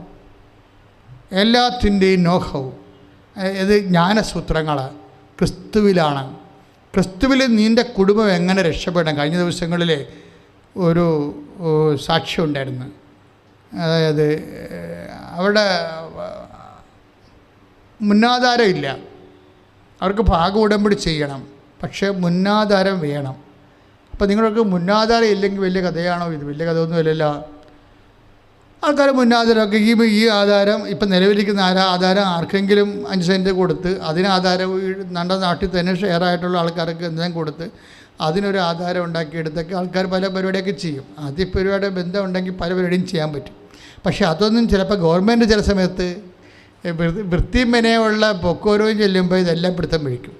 എല്ലാത്തിൻ്റെയും നോഹൗ ഇത് ജ്ഞാനസൂത്രങ്ങൾ ക്രിസ്തുവിലാണ്. ക്രിസ്തുവിൽ നിൻ്റെ കുടുംബം എങ്ങനെ രക്ഷപ്പെടാം? കഴിഞ്ഞ ദിവസങ്ങളിൽ ഒരു സാക്ഷ്യം ഉണ്ടായിരുന്നു. അതായത് അവിടെ മുന്നാധാരം ഇല്ല, അവർക്ക് ഭാഗ ഉടമ്പടി ചെയ്യണം, പക്ഷേ മുന്നാധാരം വേണം. അപ്പോൾ നിങ്ങൾക്ക് മുന്നാധാരം ഇല്ലെങ്കിൽ വലിയ കഥയാണോ ഇത്? വലിയ കഥയൊന്നുമില്ലല്ലോ. ആൾക്കാർ മുന്നാധാരമൊക്കെ ഈ ആധാരം ഇപ്പം നിലവിലിരിക്കുന്ന ആധാരം ആർക്കെങ്കിലും 5 സെൻറ്റ് കൊടുത്ത് അതിന് ആധാരം നമ്മുടെ നാട്ടിൽ തന്നെ ഷെയറായിട്ടുള്ള ആൾക്കാർക്ക് എന്തെങ്കിലും കൊടുത്ത് അതിനൊരു ആധാരം ഉണ്ടാക്കിയെടുത്തൊക്കെ ആൾക്കാർ പല പരിപാടിയൊക്കെ ചെയ്യും. ആദ്യ പരിപാടി ബന്ധം ഉണ്ടെങ്കിൽ പല പരിപാടിയും ചെയ്യാൻ പറ്റും. പക്ഷേ അതൊന്നും ചിലപ്പോൾ ഗവൺമെൻറ് ചില സമയത്ത് വൃത്തിയും മെനയുള്ള പൊക്കോരവും ചെല്ലുമ്പോൾ ഇതെല്ലാം പിടുത്തം പിടിക്കും.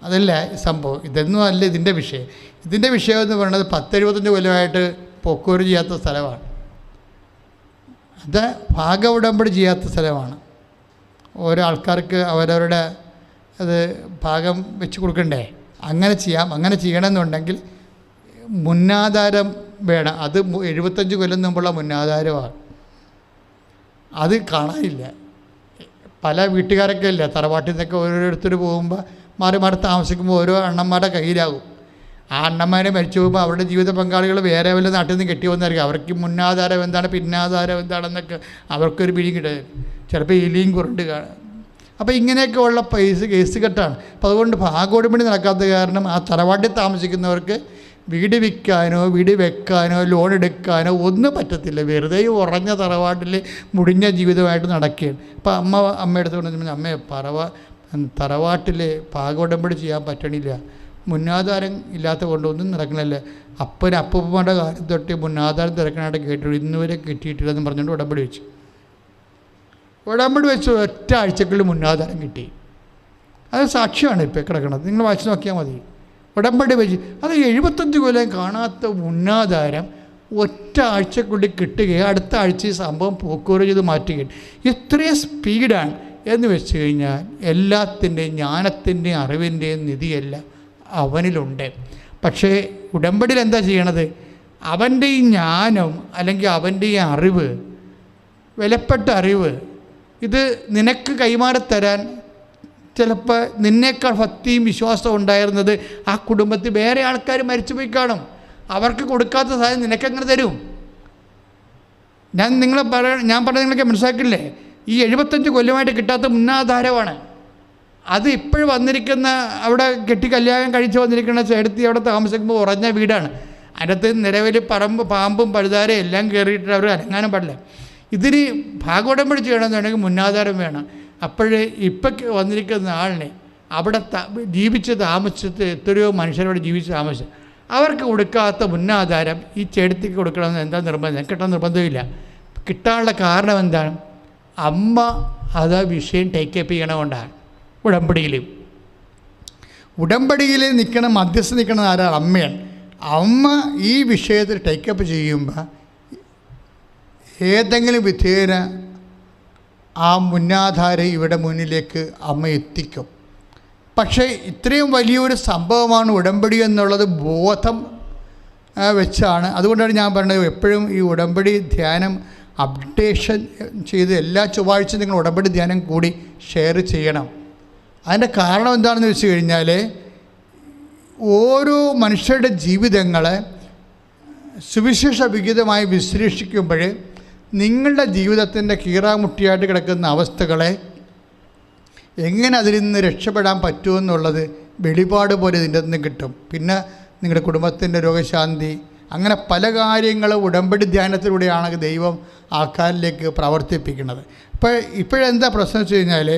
അതല്ല സംഭവം. ഇതൊന്നും അല്ല ഇതിൻ്റെ വിഷയം. ഇതിൻ്റെ വിഷയം എന്ന് പറയുന്നത് 10-75 കൊല്ലമായിട്ട് പൊക്കോര് ചെയ്യാത്ത സ്ഥലമാണ്. അത് ഭാഗ ഉടമ്പടി ചെയ്യാത്ത സ്ഥലമാണ്. ഓരോ ആൾക്കാർക്ക് അവരവരുടെ അത് ഭാഗം വെച്ച് കൊടുക്കണ്ടേ? അങ്ങനെ ചെയ്യാം. അങ്ങനെ ചെയ്യണമെന്നുണ്ടെങ്കിൽ മുന്നാധാരം വേണം. അത് 75 കൊല്ലം മുമ്പുള്ള മുന്നാധാരമാണ്. അത് കാണാനില്ല. പല വീട്ടുകാരൊക്കെ ഇല്ല, തറവാട്ടിൽ നിന്നൊക്കെ ഓരോരുത്തർ പോകുമ്പോൾ മാറി മാറി താമസിക്കുമ്പോൾ ഓരോ അണ്ണന്മാരുടെ കയ്യിലാകും. ആ അണ്ണന്മാരെ മരിച്ചു പോകുമ്പോൾ അവരുടെ ജീവിത പങ്കാളികൾ വേറെ വല്ല നാട്ടിൽ നിന്ന് കെട്ടി വന്നായിരിക്കും. അവർക്ക് മുന്നാധാരം എന്താണ് പിന്നാധാരം എന്താണെന്നൊക്കെ അവർക്കൊരു പിടി കിട്ടുക. ചിലപ്പോൾ എലിയും കുറണ്ട് കാണാം. അപ്പോൾ ഇങ്ങനെയൊക്കെ ഉള്ള കേസ് കെട്ടാണ്. അപ്പോൾ അതുകൊണ്ട് ഭാഗോടമ്പടി നടക്കാത്ത കാരണം ആ തറവാട്ടിൽ താമസിക്കുന്നവർക്ക് വീട് വിൽക്കാനോ വീട് വെക്കാനോ ലോൺ എടുക്കാനോ ഒന്നും പറ്റത്തില്ല. വെറുതെ ഉറഞ്ഞ തറവാട്ടിൽ മുടിഞ്ഞ ജീവിതമായിട്ട് നടക്കുകയാണ്. അപ്പോൾ അമ്മയുടെ അടുത്ത് കൊണ്ട് അമ്മയെ തറവാട്ടിൽ ഭാഗോടമ്പടി ചെയ്യാൻ പറ്റണില്ല, മുന്നാധാരം ഇല്ലാത്ത കൊണ്ട് ഒന്നും നടക്കണില്ല. അപ്പൂപ്പന്മാരുടെ കാലം തൊട്ട് മുന്നാധാരം തിരക്കനായിട്ട് കേട്ടു, ഇന്നുവരെ കിട്ടിയിട്ടില്ലെന്ന് പറഞ്ഞുകൊണ്ട് ഉടമ്പടി വെച്ചു. ഉടമ്പടി വെച്ച് ഒറ്റ ആഴ്ചക്കുള്ളിൽ മുന്നാധാരം കിട്ടി. അത് സാക്ഷ്യമാണ് ഇപ്പോൾ കിടക്കുന്നത്. നിങ്ങൾ വായിച്ച് നോക്കിയാൽ മതി. ഉടമ്പടി വെച്ച് അത് 75 കൊല്ലം കാണാത്ത മുന്നാധാരം ഒറ്റ ആഴ്ചക്കുള്ളിൽ കിട്ടുകയും അടുത്ത ആഴ്ച ഈ സംഭവം പോക്കൂറ് ചെയ്ത് മാറ്റുകയും ഇത്രയും സ്പീഡാണ് എന്ന് വെച്ച് കഴിഞ്ഞാൽ എല്ലാത്തിൻ്റെയും ജ്ഞാനത്തിൻ്റെയും അറിവിൻ്റെയും നിധിയെല്ലാം അവനിലുണ്ട്. പക്ഷേ ഉടമ്പടിയിൽ എന്താ ചെയ്യണത്? അവൻ്റെ ഈ ജ്ഞാനം അല്ലെങ്കിൽ അവൻ്റെ ഈ അറിവ്, വിലപ്പെട്ട അറിവ്, ഇത് നിനക്ക് കൈമാറിത്തരാൻ ചിലപ്പോൾ നിന്നേക്കാൾ ഭക്തിയും വിശ്വാസവും ഉണ്ടായിരുന്നത് ആ കുടുംബത്തിൽ വേറെ ആൾക്കാർ മരിച്ചുപോയി കാണും. അവർക്ക് കൊടുക്കാത്ത സാധനം നിനക്കെങ്ങനെ തരും? ഞാൻ പറഞ്ഞ നിങ്ങളൊക്കെ മനസ്സിലാക്കില്ലേ? ഈ 75 കൊല്ലമായിട്ട് കിട്ടാത്ത മുന്നാധാരമാണ് അത്. ഇപ്പോഴും വന്നിരിക്കുന്ന അവിടെ കെട്ടി കല്യാണം കഴിച്ച് വന്നിരിക്കുന്ന ചേട്ടത്തി അവിടെ താമസിക്കുമ്പോൾ ഉറഞ്ഞ വീടാണ്. അതിനകത്ത് നിലവിൽ പാമ്പും പഴുതാരയും എല്ലാം കയറിയിട്ട് അവർ അനങ്ങാനും പാടില്ല. ഇതിന് ഭാഗോടമ്പടി ചെയ്യണമെന്നുണ്ടെങ്കിൽ മുന്നാധാരം വേണം. അപ്പോഴേ ഇപ്പം വന്നിരിക്കുന്ന ആളിനെ അവിടെ ജീവിച്ച് താമസിച്ചിട്ട് എത്രയോ മനുഷ്യരോട് ജീവിച്ച് താമസിച്ചു അവർക്ക് കൊടുക്കാത്ത മുന്നാധാരം ഈ ചേട്ടത്തിക്ക് കൊടുക്കണമെന്ന് എന്താ നിർബന്ധം? കിട്ടാൻ നിർബന്ധമില്ല. കിട്ടാനുള്ള കാരണം എന്താണ്? അമ്മ അത് വിഷയം ടേക്കപ്പ് ചെയ്യണതുകൊണ്ടാണ്. ഉടമ്പടിയിൽ നിൽക്കണം, മധ്യസ്ഥ നിൽക്കണം ആരാണ്? അമ്മയാണ്. അമ്മ ഈ വിഷയത്തിൽ ടേക്കപ്പ് ചെയ്യുമ്പോൾ ഏതെങ്കിലും വിധേന ആ മുന്നാധാരം ഇവിടെ മുന്നിലേക്ക് അമ്മ എത്തിക്കും. പക്ഷേ ഇത്രയും വലിയൊരു സംഭവമാണ് ഉടമ്പടി എന്നുള്ളത് ബോധം വെച്ചാണ്. അതുകൊണ്ടാണ് ഞാൻ പറഞ്ഞത് എപ്പോഴും ഈ ഉടമ്പടി ധ്യാനം അപ്ഡേഷൻ ചെയ്ത് എല്ലാ ചൊവ്വാഴ്ചയും നിങ്ങൾ ഉടമ്പടി ധ്യാനം കൂടി ഷെയർ ചെയ്യണം. അതിൻ്റെ കാരണം എന്താണെന്ന് വെച്ച് കഴിഞ്ഞാൽ ഓരോ മനുഷ്യരുടെ ജീവിതങ്ങളെ സുവിശേഷ വിഹിതമായി വിശ്ലേഷിക്കുമ്പോൾ നിങ്ങളുടെ ജീവിതത്തിൻ്റെ കീറാമുട്ടിയായിട്ട് കിടക്കുന്ന അവസ്ഥകളെ എങ്ങനെ അതിൽ നിന്ന് രക്ഷപ്പെടാൻ പറ്റുമെന്നുള്ളത് വെളിപാട് പോലെ ഇതിൻ്റെ നിന്ന് കിട്ടും. പിന്നെ നിങ്ങളുടെ കുടുംബത്തിൻ്റെ രോഗശാന്തി, അങ്ങനെ പല കാര്യങ്ങളും ഉടമ്പടി ധ്യാനത്തിലൂടെയാണ് ദൈവം ആൾക്കാരിലേക്ക് പ്രവർത്തിപ്പിക്കുന്നത്. ഇപ്പോഴെന്താ പ്രശ്നം വെച്ച് കഴിഞ്ഞാൽ,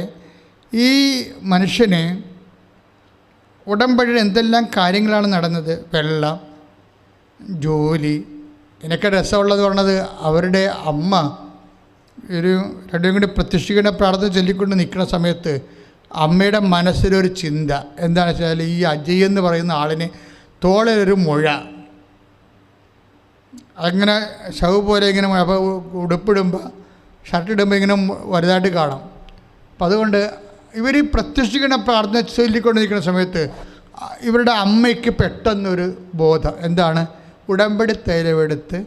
ഈ മനുഷ്യന് ഉടമ്പടിയിൽ എന്തെല്ലാം കാര്യങ്ങളാണ് നടന്നത്? വെള്ളം, ജോലി. എനിക്ക് രസമുള്ളത് പറഞ്ഞത്, അവരുടെ അമ്മ രണ്ടും കൂടി പ്രത്യക്ഷീകരണ പ്രാർത്ഥന ചൊല്ലിക്കൊണ്ട് നിൽക്കുന്ന സമയത്ത് അമ്മയുടെ മനസ്സിലൊരു ചിന്ത എന്താണെന്ന് വെച്ചാൽ, ഈ അജയ് എന്ന് പറയുന്ന ആളിന് തോളിലൊരു മുഴ, അങ്ങനെ ഷവ് പോലെ ഇങ്ങനെ, അപ്പോൾ ഉടുപ്പിടുമ്പോൾ ഷർട്ടിടുമ്പോൾ ഇങ്ങനെ വലുതായിട്ട് കാണാം. അപ്പം അതുകൊണ്ട് ഇവർ പ്രത്യക്ഷീകരണ പ്രാർത്ഥന ചൊല്ലിക്കൊണ്ടിരിക്കുന്ന സമയത്ത് ഇവരുടെ അമ്മയ്ക്ക് പെട്ടെന്നൊരു ബോധം, എന്താണ്? ഉടമ്പടി തൈലമെടുത്ത്.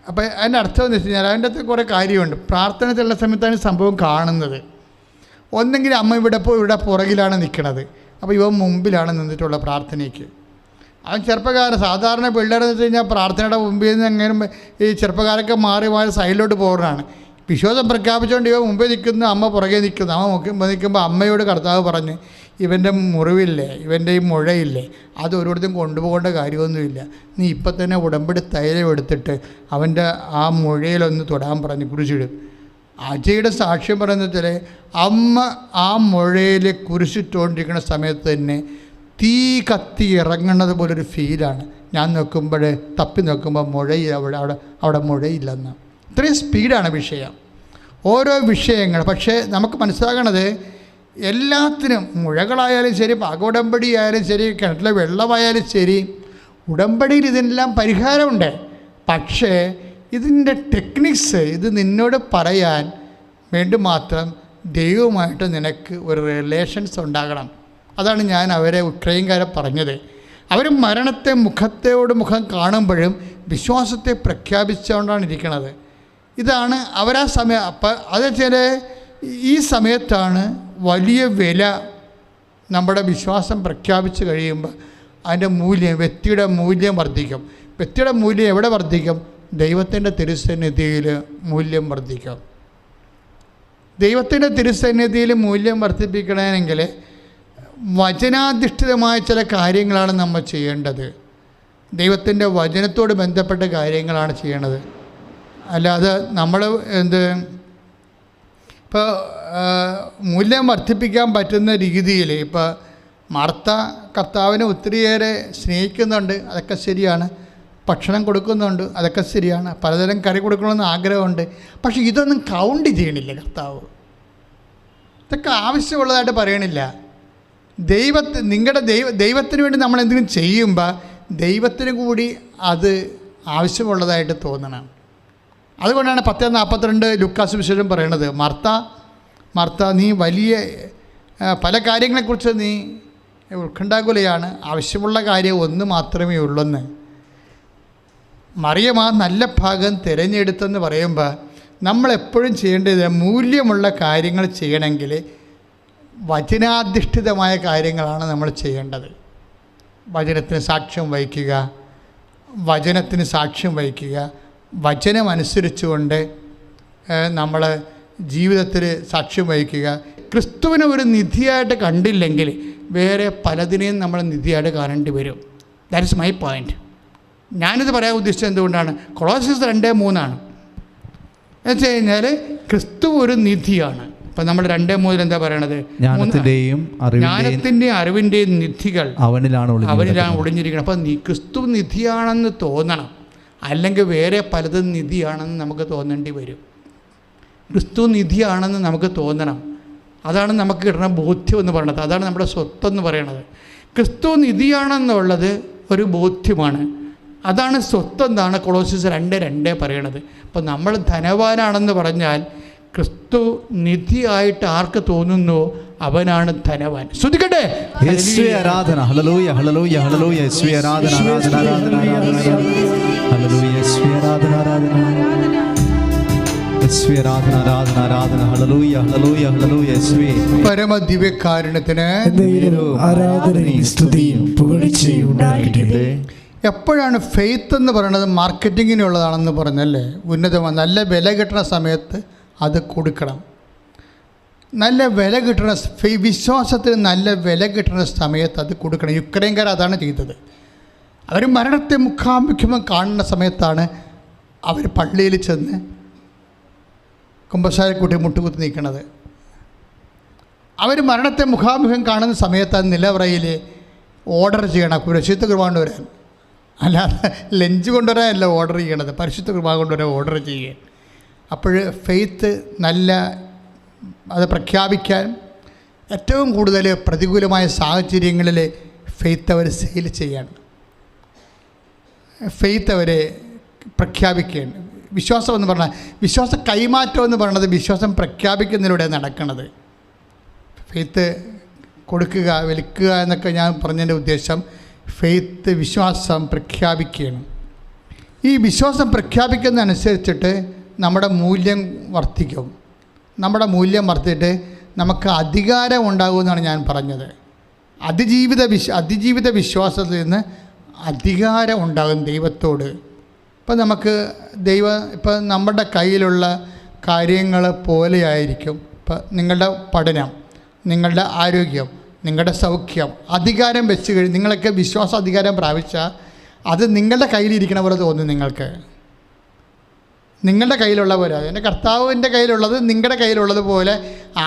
അപ്പോൾ അതിൻ്റെ അർത്ഥം എന്ന് വെച്ച് കഴിഞ്ഞാൽ, അതിൻ്റെ അകത്ത് കുറേ കാര്യമുണ്ട്. പ്രാർത്ഥന ചെല്ലുന്ന സമയത്താണ് സംഭവം കാണുന്നത്. ഒന്നെങ്കിൽ അമ്മ ഇവിടെ പുറകിലാണ് നിൽക്കുന്നത്, അപ്പോൾ ഇവൻ മുമ്പിലാണ് നിന്നിട്ടുള്ള പ്രാർത്ഥനയ്ക്ക്. അവൻ ചെറുപ്പക്കാരൻ, സാധാരണ പിള്ളേരെന്ന് വെച്ച് കഴിഞ്ഞാൽ പ്രാർത്ഥനയുടെ മുമ്പിൽ നിന്ന് എങ്ങനെ ഈ ചെറുപ്പക്കാരൊക്കെ മാറി സൈഡിലോട്ട് പോകുന്നതാണ്. വിശ്വാസം പ്രഖ്യാപിച്ചുകൊണ്ട് ഇവ മുമ്പേ നിൽക്കുന്നു, അമ്മ പുറകെ നിൽക്കുന്നു. അമ്മ മുമ്പ് നിൽക്കുമ്പോൾ അമ്മയോട് കർത്താവ് പറഞ്ഞ്, ഇവൻ്റെ മുറിവില്ലേ, ഇവൻ്റെ ഈ മുഴയില്ലേ, അത് ഒരിടത്തും കൊണ്ടുപോകേണ്ട കാര്യമൊന്നുമില്ല. നീ ഇപ്പം തന്നെ ഉടമ്പടി തൈലം എടുത്തിട്ട് അവൻ്റെ ആ മുഴയിലൊന്ന് തൊടാൻ പറഞ്ഞ് കുരിശിടും. അജയുടെ സാക്ഷ്യം പറയുന്നത്, അമ്മ ആ മുഴയിൽ കുരിശിട്ടുകൊണ്ടിരിക്കുന്ന സമയത്ത് തന്നെ തീ കത്തി ഇറങ്ങുന്നത് പോലൊരു ഫീലാണ്. ഞാൻ നോക്കുമ്പോൾ, തപ്പി നോക്കുമ്പോൾ മുഴയില്ല, അവിടെ മുഴയില്ലെന്ന്. ഇത്രയും സ്പീഡാണ് വിഷയം, ഓരോ വിഷയങ്ങൾ. പക്ഷേ നമുക്ക് മനസ്സിലാകണത്, എല്ലാത്തിനും മുഴകളായാലും ശരി, പാകോടമ്പടി ആയാലും ശരി, കിണറ്റിലെ വെള്ളമായാലും ശരി, ഉടമ്പടിയിൽ ഇതിനെല്ലാം പരിഹാരമുണ്ട്. പക്ഷേ ഇതിൻ്റെ ടെക്നിക്സ് ഇത് നിന്നോട് പറയാൻ വേണ്ടി മാത്രം ദൈവവുമായിട്ട് നിനക്ക് ഒരു റിലേഷൻസ് ഉണ്ടാകണം. അതാണ് ഞാൻ അവരെ ഉക്രൈൻകാരെ പറഞ്ഞത്. അവർ മരണത്തെ മുഖത്തോട് മുഖം കാണുമ്പോഴും വിശ്വാസത്തെ പ്രഖ്യാപിച്ചുകൊണ്ടാണ് ഇരിക്കുന്നത്. ഇതാണ് അവരാ സമയം. അപ്പം അത് ചില ഈ സമയത്താണ് വലിയ വില നമ്മുടെ വിശ്വാസം പ്രഖ്യാപിച്ച് കഴിയുമ്പോൾ അതിൻ്റെ മൂല്യം, വ്യക്തിയുടെ മൂല്യം വർദ്ധിക്കും. വ്യക്തിയുടെ മൂല്യം എവിടെ വർദ്ധിക്കും? ദൈവത്തിൻ്റെ തിരുസന്നിധിയിൽ മൂല്യം വർദ്ധിക്കും. ദൈവത്തിൻ്റെ തിരുസന്നിധിയിൽ മൂല്യം വർദ്ധിപ്പിക്കണമെങ്കിൽ വചനാധിഷ്ഠിതമായ ചില കാര്യങ്ങളാണ് നമ്മൾ ചെയ്യേണ്ടത്. ദൈവത്തിൻ്റെ വചനത്തോട് ബന്ധപ്പെട്ട കാര്യങ്ങളാണ് ചെയ്യേണ്ടത്. അല്ലാതെ നമ്മൾ ഇപ്പോൾ മൂല്യം വർദ്ധിപ്പിക്കാൻ പറ്റുന്ന രീതിയിൽ, ഇപ്പോൾ മാർത്ത കർത്താവിനെ ഒത്തിരിയേറെ സ്നേഹിക്കുന്നുണ്ട്, അതൊക്കെ ശരിയാണ്. ഭക്ഷണം കൊടുക്കുന്നുണ്ട്, അതൊക്കെ ശരിയാണ്. പലതരം കറി കൊടുക്കണമെന്ന് ആഗ്രഹമുണ്ട്. പക്ഷേ ഇതൊന്നും കൗണ്ട് ചെയ്യണില്ല കർത്താവ്. ഇതൊക്കെ ആവശ്യമുള്ളതായിട്ട് പറയണില്ല. ദൈവത്തിന് വേണ്ടി നമ്മൾ എന്തെങ്കിലും ചെയ്യുമ്പോൾ ദൈവത്തിന് കൂടി അത് ആവശ്യമുള്ളതായിട്ട് തോന്നണം. അതുകൊണ്ടാണ് 10:42 ലൂക്കാസ് വിശേഷം പറയണത്, മാർത്ത നീ വലിയ പല കാര്യങ്ങളെക്കുറിച്ച് നീ ഉത്കണ്ഠാകുലയാണ്, ആവശ്യമുള്ള കാര്യം ഒന്ന് മാത്രമേ ഉള്ളെന്ന്. മറിയം ആ നല്ല ഭാഗം തിരഞ്ഞെടുത്തെന്ന് പറയുമ്പോൾ നമ്മളെപ്പോഴും ചെയ്യേണ്ടത്, മൂല്യമുള്ള കാര്യങ്ങൾ ചെയ്യണമെങ്കിൽ വചനാധിഷ്ഠിതമായ കാര്യങ്ങളാണ് നമ്മൾ ചെയ്യേണ്ടത്. വചനത്തിന് സാക്ഷ്യം വഹിക്കുക, വചനമനുസരിച്ചുകൊണ്ട് നമ്മൾ ജീവിതത്തിൽ സാക്ഷ്യം വഹിക്കുക. ക്രിസ്തുവിനെ ഒരു നിധിയായിട്ട് കണ്ടില്ലെങ്കിൽ വേറെ പലതിനെയും നമ്മൾ നിധിയായിട്ട് കാണേണ്ടി വരും. That is my point. ഞാനിത് പറയാൻ ഉദ്ദേശിച്ചത് എന്തുകൊണ്ടാണ്? കൊളോസ്യസ് 2:3 എന്ന് വെച്ച് കഴിഞ്ഞാൽ ക്രിസ്തു ഒരു നിധിയാണ്. ഇപ്പം നമ്മൾ 2:3 എന്താ പറയണത്? ജ്ഞാനത്തിൻ്റെയും അറിവിൻ്റെയും നിധികൾ അവനിലാണ് ഒളിഞ്ഞിരിക്കുന്നത്. അപ്പം ക്രിസ്തു നിധിയാണെന്ന് തോന്നണം, അല്ലെങ്കിൽ വേറെ പലതും നിധിയാണെന്ന് നമുക്ക് തോന്നേണ്ടി വരും. ക്രിസ്തു നിധിയാണെന്ന് നമുക്ക് തോന്നണം. അതാണ് നമുക്ക് കിട്ടുന്ന ബോധ്യം എന്ന് പറയുന്നത്. അതാണ് നമ്മുടെ സ്വത്തെന്ന് പറയണത്. ക്രിസ്തു നിധിയാണെന്നുള്ളത് ഒരു ബോധ്യമാണ്. അതാണ് സ്വത്തെന്നാണ് കൊളോസ്യസ് 2:2 പറയണത്. അപ്പോൾ നമ്മൾ ധനവാനാണെന്ന് പറഞ്ഞാൽ ക്രിസ്തു നിധിയായിട്ട് ആർക്ക് തോന്നുന്നു അവനാണ് ധനവാൻ. ശ്രദ്ധിക്കട്ടെ, ആരാധന, ഹല്ലേലൂയ, ഹല്ലേലൂയ, ഹല്ലേലൂയ, യേശുവേ ആരാധന, ആരാധന, ആരാധന, ഹല്ലേലൂയ, യേശുവേ ആരാധന, ആരാധന, യേശുവേ ആരാധന, ആരാധന, ആരാധന, ഹല്ലേലൂയ, ഹല്ലേലൂയ, ഹല്ലേലൂയ, യേശുവേ പരമദിവ്യകാരുണ്യത്തിന് ആരാധനയും സ്തുതിയും പുകഴ്ചയും ഉണ്ടാകട്ടെ. എപ്പോഴാണ് ഫെയ്ത്ത് എന്ന് പറയുന്നത് മാർക്കറ്റിങ്ങിനുള്ളതാണെന്ന് പറഞ്ഞല്ലേ? ഉന്നതമാണ്, നല്ല വില കിട്ടുന്ന സമയത്ത് അത് കൊടുക്കണം. നല്ല വില കിട്ടുന്ന വിശ്വാസത്തിന് നല്ല വില കിട്ടുന്ന സമയത്ത് അത് കൊടുക്കണം. യുക്രൈൻകാർ അതാണ് ചെയ്തത്. അവർ മരണത്തെ മുഖാമുഖം കാണുന്ന സമയത്താണ് അവർ പള്ളിയിൽ ചെന്ന് കുമ്പസാരക്കൂട്ടി മുട്ടുകുത്തി നിൽക്കുന്നത്. അവർ മരണത്തെ മുഖാമുഖം കാണുന്ന സമയത്താണ് നിലവറയിൽ ഓർഡർ ചെയ്യണം പരിശുദ്ധ കുർബാന കൊണ്ടുവരാൻ. അല്ലാതെ ലഞ്ച് കൊണ്ടുവരാനല്ല ഓർഡർ ചെയ്യണത്, പരിശുദ്ധ കുർബാന കൊണ്ടുവരാൻ ഓർഡർ ചെയ്യുക. അപ്പോൾ ഫെയ്ത്ത് നല്ല അത് പ്രഖ്യാപിക്കാൻ ഏറ്റവും കൂടുതൽ പ്രതികൂലമായ സാഹചര്യങ്ങളിൽ ഫെയ്ത്ത് അവർ സെയിൽ ചെയ്യാണ്, ഫെയ്ത്ത് അവരെ പ്രഖ്യാപിക്കുകയാണ്. വിശ്വാസം എന്ന് പറഞ്ഞാൽ വിശ്വാസ കൈമാറ്റം എന്ന് പറയുന്നത് വിശ്വാസം പ്രഖ്യാപിക്കുന്നതിലൂടെ നടക്കുന്നത്. ഫെയ്ത്ത് കൊടുക്കുക വിൽക്കുക എന്നൊക്കെ ഞാൻ പറഞ്ഞതിൻ്റെ ഉദ്ദേശം ഫെയ്ത്ത് വിശ്വാസം പ്രഖ്യാപിക്കുകയാണ്. ഈ വിശ്വാസം പ്രഖ്യാപിക്കുന്നതനുസരിച്ചിട്ട് നമ്മുടെ മൂല്യം വർദ്ധിക്കും. നമ്മുടെ മൂല്യം വർദ്ധിച്ചിട്ട് നമുക്ക് അധികാരം ഉണ്ടാകുമെന്നാണ് ഞാൻ പറഞ്ഞത്. അതിജീവിത വിശ്വാസത്തിൽ നിന്ന് അധികാരം ഉണ്ടാകും ദൈവത്തോട്. ഇപ്പം നമുക്ക് ഇപ്പം നമ്മുടെ കയ്യിലുള്ള കാര്യങ്ങൾ പോലെയായിരിക്കും. ഇപ്പം നിങ്ങളുടെ പഠനം, നിങ്ങളുടെ ആരോഗ്യം, നിങ്ങളുടെ സൗഖ്യം, അധികാരം വെച്ച് കഴിഞ്ഞ് നിങ്ങളൊക്കെ വിശ്വാസ അധികാരം പ്രാപിച്ചാൽ അത് നിങ്ങളുടെ കയ്യിലിരിക്കണ പോലെ തോന്നും. നിങ്ങളുടെ കയ്യിലുള്ള പോലെ, എൻ്റെ കർത്താവിൻ്റെ കയ്യിലുള്ളത് നിങ്ങളുടെ കയ്യിലുള്ളത് പോലെ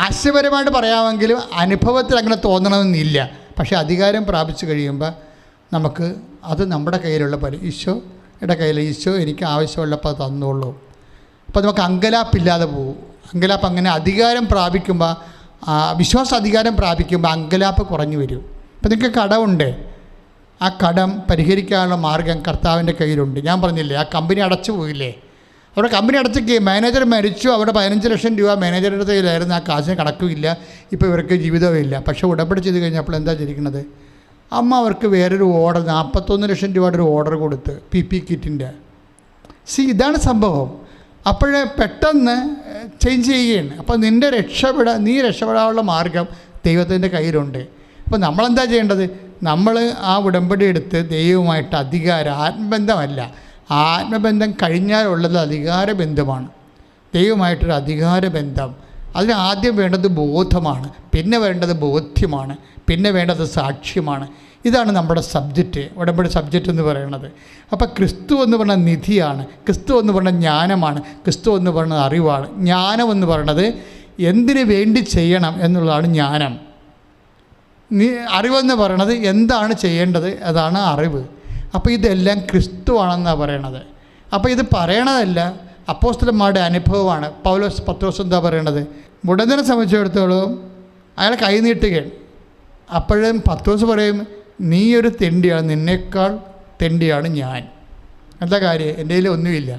ആശയപരമായിട്ട് പറയാമെങ്കിലും അനുഭവത്തിൽ അങ്ങനെ തോന്നണമെന്നില്ല. പക്ഷേ അധികാരം പ്രാപിച്ചു കഴിയുമ്പോൾ നമുക്ക് അത് നമ്മുടെ കയ്യിലുള്ള പോലെ ഈശോയുടെ കയ്യിൽ ഈശോ എനിക്ക് ആവശ്യമുള്ളപ്പോൾ തന്നോളൂ. അപ്പോൾ നമുക്ക് അങ്കലാപ്പില്ലാതെ പോകും. അങ്കലാപ്പ് അങ്ങനെ അധികാരം പ്രാപിക്കുമ്പോൾ വിശ്വാസ അധികാരം പ്രാപിക്കുമ്പോൾ അങ്കലാപ്പ് കുറഞ്ഞു വരും. അപ്പോൾ നിങ്ങൾക്ക് കടമുണ്ട്, ആ കടം പരിഹരിക്കാനുള്ള മാർഗം കർത്താവിൻ്റെ കയ്യിലുണ്ട്. ഞാൻ പറഞ്ഞില്ലേ, ആ കമ്പനി അടച്ചു പോയില്ലേ, അവിടെ കമ്പനി അടച്ചേക്ക് മാനേജർ മരിച്ചു, അവിടെ 15 ലക്ഷം രൂപ മാനേജറുടെ കയ്യിലായിരുന്നു, ആ കാശിന് കണക്കുമില്ല, ഇപ്പോൾ ഇവർക്ക് ജീവിതമില്ല. പക്ഷേ ഉടമ്പടി ചെയ്ത് കഴിഞ്ഞപ്പോൾ എന്താ ചെയ്തിരിക്കുന്നത്, അമ്മ അവർക്ക് വേറൊരു ഓർഡർ 41 ലക്ഷം രൂപയുടെ ഒരു ഓർഡർ കൊടുത്ത് PP കിറ്റിൻ്റെ. ഇതാണ് സംഭവം. അപ്പോഴേ പെട്ടെന്ന് ചേഞ്ച് ചെയ്യുകയാണ്. അപ്പോൾ നീ രക്ഷപ്പെടാനുള്ള മാർഗം ദൈവത്തിൻ്റെ കയ്യിലുണ്ട്. അപ്പോൾ നമ്മളെന്താ ചെയ്യേണ്ടത്, നമ്മൾ ആ ഉടമ്പടി എടുത്ത് ദൈവവുമായിട്ട് ആത്മബന്ധമല്ല, ആത്മബന്ധം കഴിഞ്ഞാലുള്ളത് അധികാരബന്ധമാണ്. ദൈവമായിട്ടൊരു അധികാരബന്ധം. അതിന് ആദ്യം വേണ്ടത് ബോധമാണ്, പിന്നെ വേണ്ടത് ബോധ്യമാണ്, പിന്നെ വേണ്ടത് സാക്ഷ്യമാണ്. ഇതാണ് നമ്മുടെ സബ്ജക്റ്റ്, ഉടമ്പടി സബ്ജക്റ്റ് എന്ന് പറയുന്നത്. അപ്പോൾ ക്രിസ്തു എന്ന് പറഞ്ഞ നിധിയാണ്, ക്രിസ്തു എന്ന് പറഞ്ഞ ജ്ഞാനമാണ്, ക്രിസ്തു എന്ന് പറയുന്നത് അറിവാണ്. ജ്ഞാനം എന്ന് പറയുന്നത് എന്തിനു വേണ്ടി ചെയ്യണം എന്നുള്ളതാണ് ജ്ഞാനം. അറിവെന്ന് പറയണത് എന്താണ് ചെയ്യേണ്ടത്, അതാണ് അറിവ്. അപ്പോൾ ഇതെല്ലാം ക്രിസ്തുവാണെന്നാണ് പറയണത്. അപ്പോൾ ഇത് പറയണതല്ല, അപ്പോസ്തലന്മാരുടെ അനുഭവമാണ്. പത്രോസ് എന്താ പറയണത്, മുടന്തനെ സംബന്ധിച്ചിടത്തോളം അയാൾ കൈ നീട്ടുകയാണ്. അപ്പോഴും പത്രോസ് പറയും, നീ ഒരു തെണ്ടിയാണ്, നിന്നേക്കാൾ തെണ്ടിയാണ് ഞാൻ. എന്താ കാര്യം, എൻ്റെ കയ്യിൽ ഒന്നുമില്ല.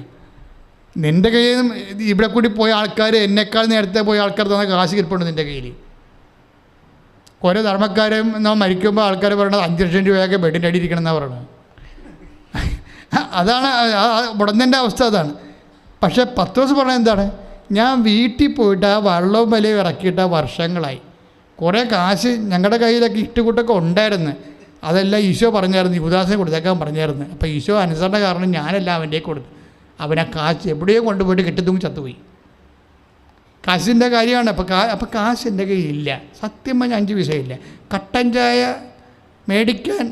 നിൻ്റെ കയ്യിൽ നിന്നും ഇവിടെ കൂടി പോയ ആൾക്കാർ, എന്നെക്കാൾ നേരത്തെ പോയ ആൾക്കാർ തന്ന കാശ് കിട്ടുന്നുണ്ട് നിൻ്റെ കയ്യിൽ. ഓരോ ധർമ്മക്കാരും നമ്മൾ മരിക്കുമ്പോൾ ആൾക്കാർ പറയണത് 5 ലക്ഷം രൂപയൊക്കെ ബെഡിൻ്റെ അടി ഇരിക്കണം എന്നാണ് പറയണത്. അതാണ് മുടന്തൻ്റെ അവസ്ഥ, അതാണ്. പക്ഷേ പത്രോസ് പറഞ്ഞത് എന്താണ്, ഞാൻ വീട്ടിൽ പോയിട്ട് ആ വള്ളവും വിലയും ഇറക്കിയിട്ട് വർഷങ്ങളായി, കുറേ കാശ് ഞങ്ങളുടെ കയ്യിലൊക്കെ ഇട്ടുകൂട്ടൊക്കെ ഉണ്ടായിരുന്നു, അതെല്ലാം ഈശോ പറഞ്ഞായിരുന്നു, യുവദാസിനെ കൊടുത്തേക്കാൻ പറഞ്ഞായിരുന്നു. അപ്പോൾ ഈശോ അനുസരണ കാരണം ഞാനെല്ലാം അവൻ്റെ കൊടുത്തു. അവൻ ആ കാശ് എവിടെയോ കൊണ്ടുപോയിട്ട് കെട്ടിത്തൂങ്ങി ചത്തുപോയി. കാശിൻ്റെ കാര്യമാണ്. അപ്പോൾ കാശ് എൻ്റെ കയ്യിലില്ല, സത്യം പറഞ്ഞാൽ 5 പൈസയില്ല. കട്ടൻ ചായ മേടിക്കാൻ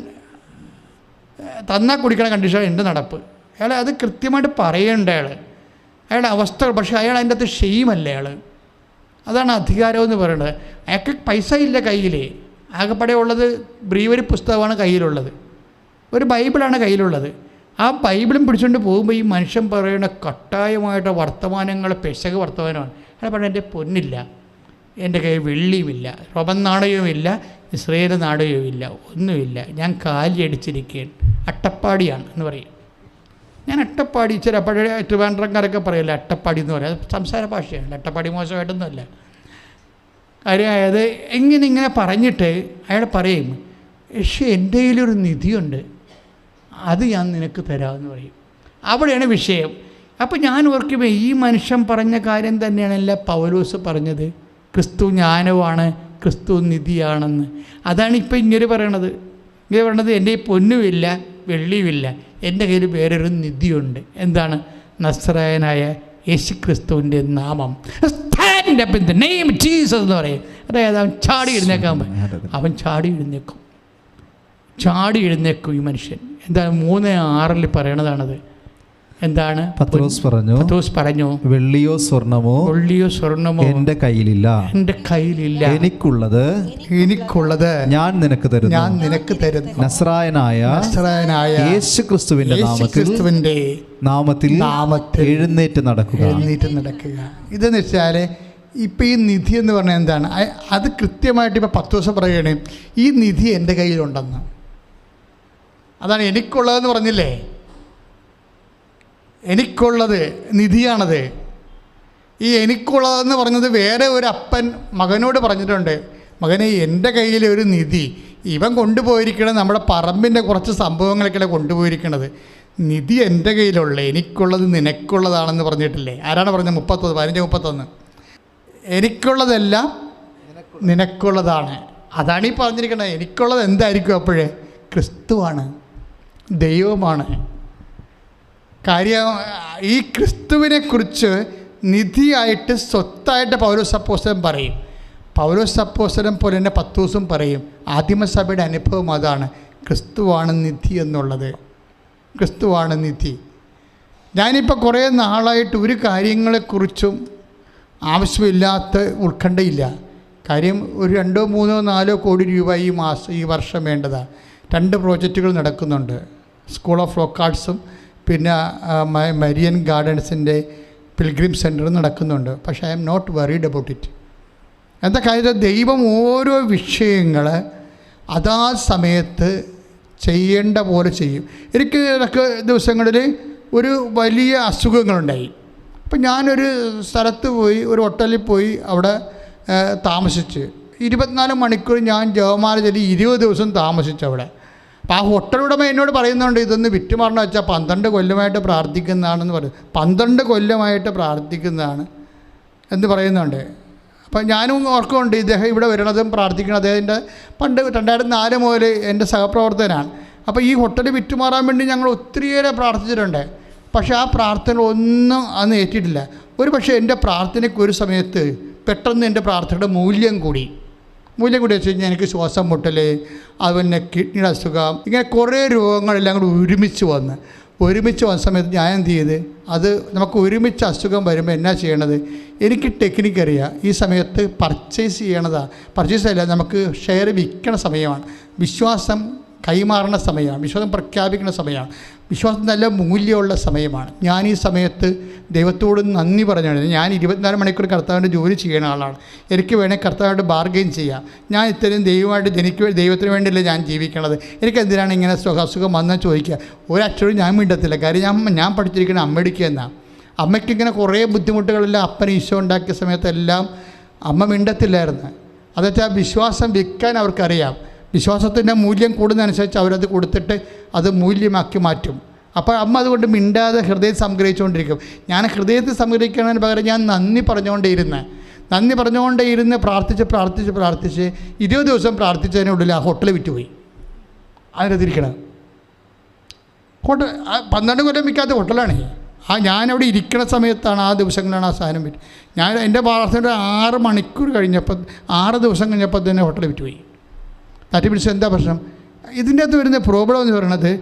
തന്നാൽ കുടിക്കണ കണ്ടീഷൻ എൻ്റെ നടപ്പ്. അയാൾ അത് കൃത്യമായിട്ട് പറയേണ്ട അയാളുടെ അവസ്ഥ. പക്ഷേ അയാൾ അതിൻ്റെ അകത്ത് ഷെയിമല്ല അയാൾ. അതാണ് അധികാരം എന്ന് പറയുന്നത്. അയാൾക്ക് പൈസ ഇല്ല കയ്യിൽ, ആകെപ്പാടെ ഉള്ളത് ബ്രീവരി പുസ്തകമാണ് കയ്യിലുള്ളത്, ഒരു ബൈബിളാണ് കയ്യിലുള്ളത്. ആ ബൈബിളും പിടിച്ചുകൊണ്ട് പോകുമ്പോൾ ഈ മനുഷ്യൻ പറയുന്ന കട്ടായമായിട്ട് വർത്തമാനങ്ങൾ പെശക് വർത്തമാനമാണ്. അയാൾ പറഞ്ഞാൽ എൻ്റെ പൊന്നില്ല, എൻ്റെ കയ്യിൽ വെള്ളിയുമില്ല, റോമൻ നാണയവുമില്ല, ഇസ്രയേൽ നാണയവുമില്ല, ഒന്നുമില്ല, ഞാൻ കാലി അടിച്ചിരിക്കുകയാണ്, അട്ടപ്പാടിയാണ് എന്ന് പറയും. ഞാൻ അട്ടപ്പാടി, ചില പഴയ ട്രിവാൻഡ്രംകാരൊക്കെ പറയില്ല അട്ടപ്പാടി എന്ന് പറയും, അത് സംസാര ഭാഷയാണ്, അട്ടപ്പാടി മോശമായിട്ടൊന്നുമല്ല. കാര്യമായത് ഇങ്ങനെ പറഞ്ഞിട്ട് അയാൾ പറയും, പക്ഷേ എൻ്റെ കയ്യിലൊരു നിധിയുണ്ട്, അത് ഞാൻ നിനക്ക് തരാമെന്ന് പറയും. അവിടെയാണ് വിഷയം. അപ്പോൾ ഞാൻ ഓർക്കുമ്പോൾ ഈ മനുഷ്യൻ പറഞ്ഞ കാര്യം തന്നെയാണല്ല പൗലോസ് പറഞ്ഞത്, ക്രിസ്തു ജ്ഞാനമാണ്, ക്രിസ്തു നിധിയാണെന്ന്. അതാണ് ഇപ്പോൾ ഇങ്ങനെ പറയണത്. എൻ്റെ ഈ പൊന്നുമില്ല വെള്ളിയുമില്ല, എൻ്റെ കയ്യിൽ വേറൊരു നിധിയുണ്ട്. എന്താണ്? നസ്രായനായ യേശു ക്രിസ്തുവിൻ്റെ നാമം. Stand up in the name Jesus എന്ന് പറയും. അതായത് അവൻ ചാടി എഴുന്നേക്കാൻ അവൻ ചാടി എഴുന്നേക്കും, ചാടി എഴുന്നേക്കും ഈ മനുഷ്യൻ. എന്താണ് 3:6 പറയണതാണത്. എന്താണ്? പത്രോസ് പറഞ്ഞു, വെള്ളിയോ സ്വർണമോ എന്റെ കയ്യിലില്ല, എനിക്കുള്ളത് ഞാൻ നിനക്ക് തരുന്നു. നസ്രായനായ യേശുക്രിസ്തുവിന്റെ നാമത്തിൽ എഴുന്നേറ്റ് നടക്കുക. ഇതെന്ന് വെച്ചാൽ ഇപ്പം ഈ നിധി എന്ന് പറഞ്ഞാൽ എന്താണ്? അത് കൃത്യമായിട്ട് ഇപ്പം 10 ദിവസം പറയുകയാണ്, ഈ നിധി എൻ്റെ കയ്യിലുണ്ടെന്ന്. അതാണ് എനിക്കുള്ളതെന്ന് പറഞ്ഞില്ലേ. എനിക്കുള്ളത് നിധിയാണത്. ഈ എനിക്കുള്ളതെന്ന് പറഞ്ഞത് വേറെ ഒരു അപ്പൻ മകനോട് പറഞ്ഞിട്ടുണ്ട്, മകനെ എൻ്റെ കയ്യിൽ ഒരു നിധി, ഇവൻ കൊണ്ടുപോയിരിക്കണത് നമ്മുടെ പറമ്പിൻ്റെ കുറച്ച് സംഭവങ്ങളൊക്കെയാണ് കൊണ്ടുപോയിരിക്കണത്. നിധി എൻ്റെ കയ്യിലുള്ള, എനിക്കുള്ളത് നിനക്കുള്ളതാണെന്ന് പറഞ്ഞിട്ടില്ലേ? ആരാണ് പറഞ്ഞത്? 15:31. എനിക്കുള്ളതെല്ലാം നിനക്കുള്ളതാണ്. അതാണ് ഈ പറഞ്ഞിരിക്കുന്നത്. എനിക്കുള്ളത് എന്തായിരിക്കും അപ്പോഴേ? ക്രിസ്തുവാണ്, ദൈവമാണ്. കാര്യം ഈ ക്രിസ്തുവിനെക്കുറിച്ച് നിധിയായിട്ട് സ്വത്തായിട്ട് പൗലോസ് അപ്പോസ്തലൻ പറയും. പൗലോസ് അപ്പോസ്തലൻ പോലെ തന്നെ 10 ദിവസം പറയും. ആദിമസഭയുടെ അനുഭവം അതാണ്, ക്രിസ്തുവാണ് നിധി എന്നുള്ളത്. ക്രിസ്തുവാണ് നിധി. ഞാനിപ്പോൾ കുറേ നാളായിട്ട് ഒരു കാര്യങ്ങളെക്കുറിച്ചും ആവശ്യമില്ലാത്ത ഉത്കണ്ഠയില്ല. കാര്യം ഒരു 2, 3, 4 കോടി രൂപ ഈ വർഷം വേണ്ടതാണ്. 2 പ്രോജക്റ്റുകൾ നടക്കുന്നുണ്ട്. സ്കൂൾ ഓഫ് റോക്ക് ആർട്സും പിന്നെ മരിയൻ ഗാർഡൻസിൻ്റെ പിൽഗ്രിം സെൻറ്ററും നടക്കുന്നുണ്ട്. പക്ഷേ I'm not worried about it. എന്താ കാര്യം? ദൈവം ഓരോ വിഷയങ്ങൾ അതാ സമയത്ത് ചെയ്യേണ്ട പോലെ ചെയ്യും. എനിക്ക് ഇടയ്ക്ക് ദിവസങ്ങളിൽ ഒരു വലിയ അസുഖങ്ങളുണ്ടായി. അപ്പം ഞാനൊരു സ്ഥലത്ത് പോയി, ഒരു ഹോട്ടലിൽ പോയി അവിടെ താമസിച്ച് 24 മണിക്കൂർ ഞാൻ ജപമാല ചൊല്ലി 20 ദിവസം താമസിച്ചു അവിടെ. അപ്പോൾ ആ ഹോട്ടൽ ഉടമ എന്നോട് പറയുന്നുണ്ട്, ഇതൊന്ന് വിറ്റുമാറണം വെച്ചാൽ 12 കൊല്ലമായിട്ട് പ്രാർത്ഥിക്കുന്നതാണെന്ന് പറയും. 12 കൊല്ലമായിട്ട് പ്രാർത്ഥിക്കുന്നതാണ് എന്ന് പറയുന്നുണ്ട്. അപ്പം ഞാനും ഓർക്കുന്നുണ്ട്, ഇദ്ദേഹം ഇവിടെ വരണതും പ്രാർത്ഥിക്കണം. അദ്ദേഹത്തിൻ്റെ പണ്ട് 2004 മുതൽ എൻ്റെ സഹപ്രവർത്തകനാണ്. അപ്പോൾ ഈ ഹോട്ടൽ വിറ്റുമാറാൻ വേണ്ടി ഞങ്ങൾ ഒത്തിരിയേറെ പ്രാർത്ഥിച്ചിട്ടുണ്ട്. പക്ഷേ ആ പ്രാർത്ഥന ഒന്നും അന്ന് ഏറ്റിട്ടില്ല. ഒരു പക്ഷേ എൻ്റെ പ്രാർത്ഥനയ്ക്ക് ഒരു സമയത്ത് പെട്ടെന്ന് എൻ്റെ പ്രാർത്ഥനയുടെ മൂല്യം കൂടി വെച്ച് കഴിഞ്ഞാൽ എനിക്ക് ശ്വാസം മുട്ടൽ, അതുപോലെ കിഡ്നിയുടെ അസുഖം, ഇങ്ങനെ കുറേ രോഗങ്ങളെല്ലാം കൂടി ഒരുമിച്ച് വന്ന സമയത്ത് ഞാൻ എന്ത് ചെയ്ത്, അത് നമുക്ക് ഒരുമിച്ച് അസുഖം വരുമ്പോൾ എന്നാ ചെയ്യണത്? എനിക്ക് ടെക്നിക്ക് അറിയാം. ഈ സമയത്ത് പർച്ചേസ് ചെയ്യണതാണ്, പർച്ചേസ് അല്ല, നമുക്ക് ഷെയർ വിൽക്കണ സമയമാണ്, വിശ്വാസം കൈമാറുന്ന സമയമാണ്, വിശ്വാസം പ്രഖ്യാപിക്കുന്ന സമയമാണ്, വിശ്വാസം നല്ല മൂല്യമുള്ള സമയമാണ്. ഞാൻ ഈ സമയത്ത് ദൈവത്തോട് നന്ദി പറഞ്ഞാണ്. ഞാൻ 24 മണിക്കൂർ കർത്താവിൻ്റെ ജോലി ചെയ്യുന്ന ആളാണ്. എനിക്ക് വേണേൽ കർത്താവായിട്ട് ബാർഗെയിൻ ചെയ്യാം. ഞാൻ ഇത്രയും ദൈവത്തിന് വേണ്ടിയല്ലേ ഞാൻ ജീവിക്കണത്. എനിക്ക് എന്തിനാണ് ഇങ്ങനെ അസുഖം വന്നാൽ ചോദിക്കുക? ഒരക്ഷരവും ഞാൻ മിണ്ടത്തില്ല. കാര്യം ഞാൻ പഠിച്ചിരിക്കുന്ന അമ്മടിക്കുക എന്നാണ്. അമ്മയ്ക്കിങ്ങനെ കുറേ ബുദ്ധിമുട്ടുകളെല്ലാം അപ്പൻ ഈശോ ഉണ്ടാക്കിയ സമയത്തെല്ലാം അമ്മ മിണ്ടത്തില്ലായിരുന്നു. അതെച്ചാൽ വിശ്വാസം വിൽക്കാൻ അവർക്കറിയാം. വിശ്വാസത്തിൻ്റെ മൂല്യം കൂടുന്നതനുസരിച്ച് അവരത് കൊടുത്തിട്ട് അത് മൂല്യമാക്കി മാറ്റും. അപ്പോൾ അമ്മ അതുകൊണ്ട് മിണ്ടാതെ ഹൃദയം സംഗ്രഹിച്ചുകൊണ്ടിരിക്കും. ഞാൻ ഹൃദയത്തിൽ സംഗ്രഹിക്കുന്നതിന് പകരം ഞാൻ നന്ദി പറഞ്ഞുകൊണ്ടേയിരുന്ന് പ്രാർത്ഥിച്ച് 20 ദിവസം പ്രാർത്ഥിച്ചതിനുള്ളിൽ ആ ഹോട്ടൽ വിറ്റുപോയി. അതിനെതിരിക്കണം. 12 കൊല്ലം വിൽക്കാത്ത ഹോട്ടലാണ്. ഞാനവിടെ ഇരിക്കുന്ന സമയത്താണ്, ആ ദിവസങ്ങളാണ് ആ സാധനം വിറ്റ്. ഞാൻ എൻ്റെ പ്രാർത്ഥനയുടെ 6 മണിക്കൂർ കഴിഞ്ഞപ്പോൾ 6 ദിവസം കഴിഞ്ഞപ്പോൾ തന്നെ ഹോട്ടൽ വിറ്റുപോയി. തട്ടി പിടിച്ച് എന്താ പ്രശ്നം? ഇതിൻ്റെ അകത്ത് വരുന്ന പ്രോബ്ലം എന്ന് പറയുന്നത്,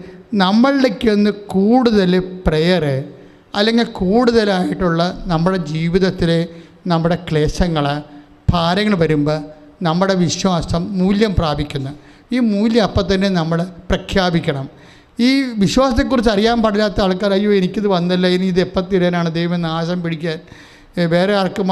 നമ്മളിലേക്കൊന്ന് കൂടുതൽ പ്രെയർ അല്ലെങ്കിൽ കൂടുതലായിട്ടുള്ള നമ്മുടെ ജീവിതത്തിലെ നമ്മുടെ ക്ലേശങ്ങൾ ഭാരങ്ങൾ വരുമ്പോൾ നമ്മുടെ വിശ്വാസം മൂല്യം പ്രാപിക്കുന്നു. ഈ മൂല്യം അപ്പം തന്നെ നമ്മൾ പ്രഖ്യാപിക്കണം. ഈ വിശ്വാസത്തെക്കുറിച്ച് അറിയാൻ പാടില്ലാത്ത ആൾക്കാർ, അയ്യോ എനിക്കിത് വന്നല്ല, ഇനി ഇത് എപ്പം തീരാനാണ്, ദൈവം നാശം പിടിക്കാൻ, വേറെ ആർക്കും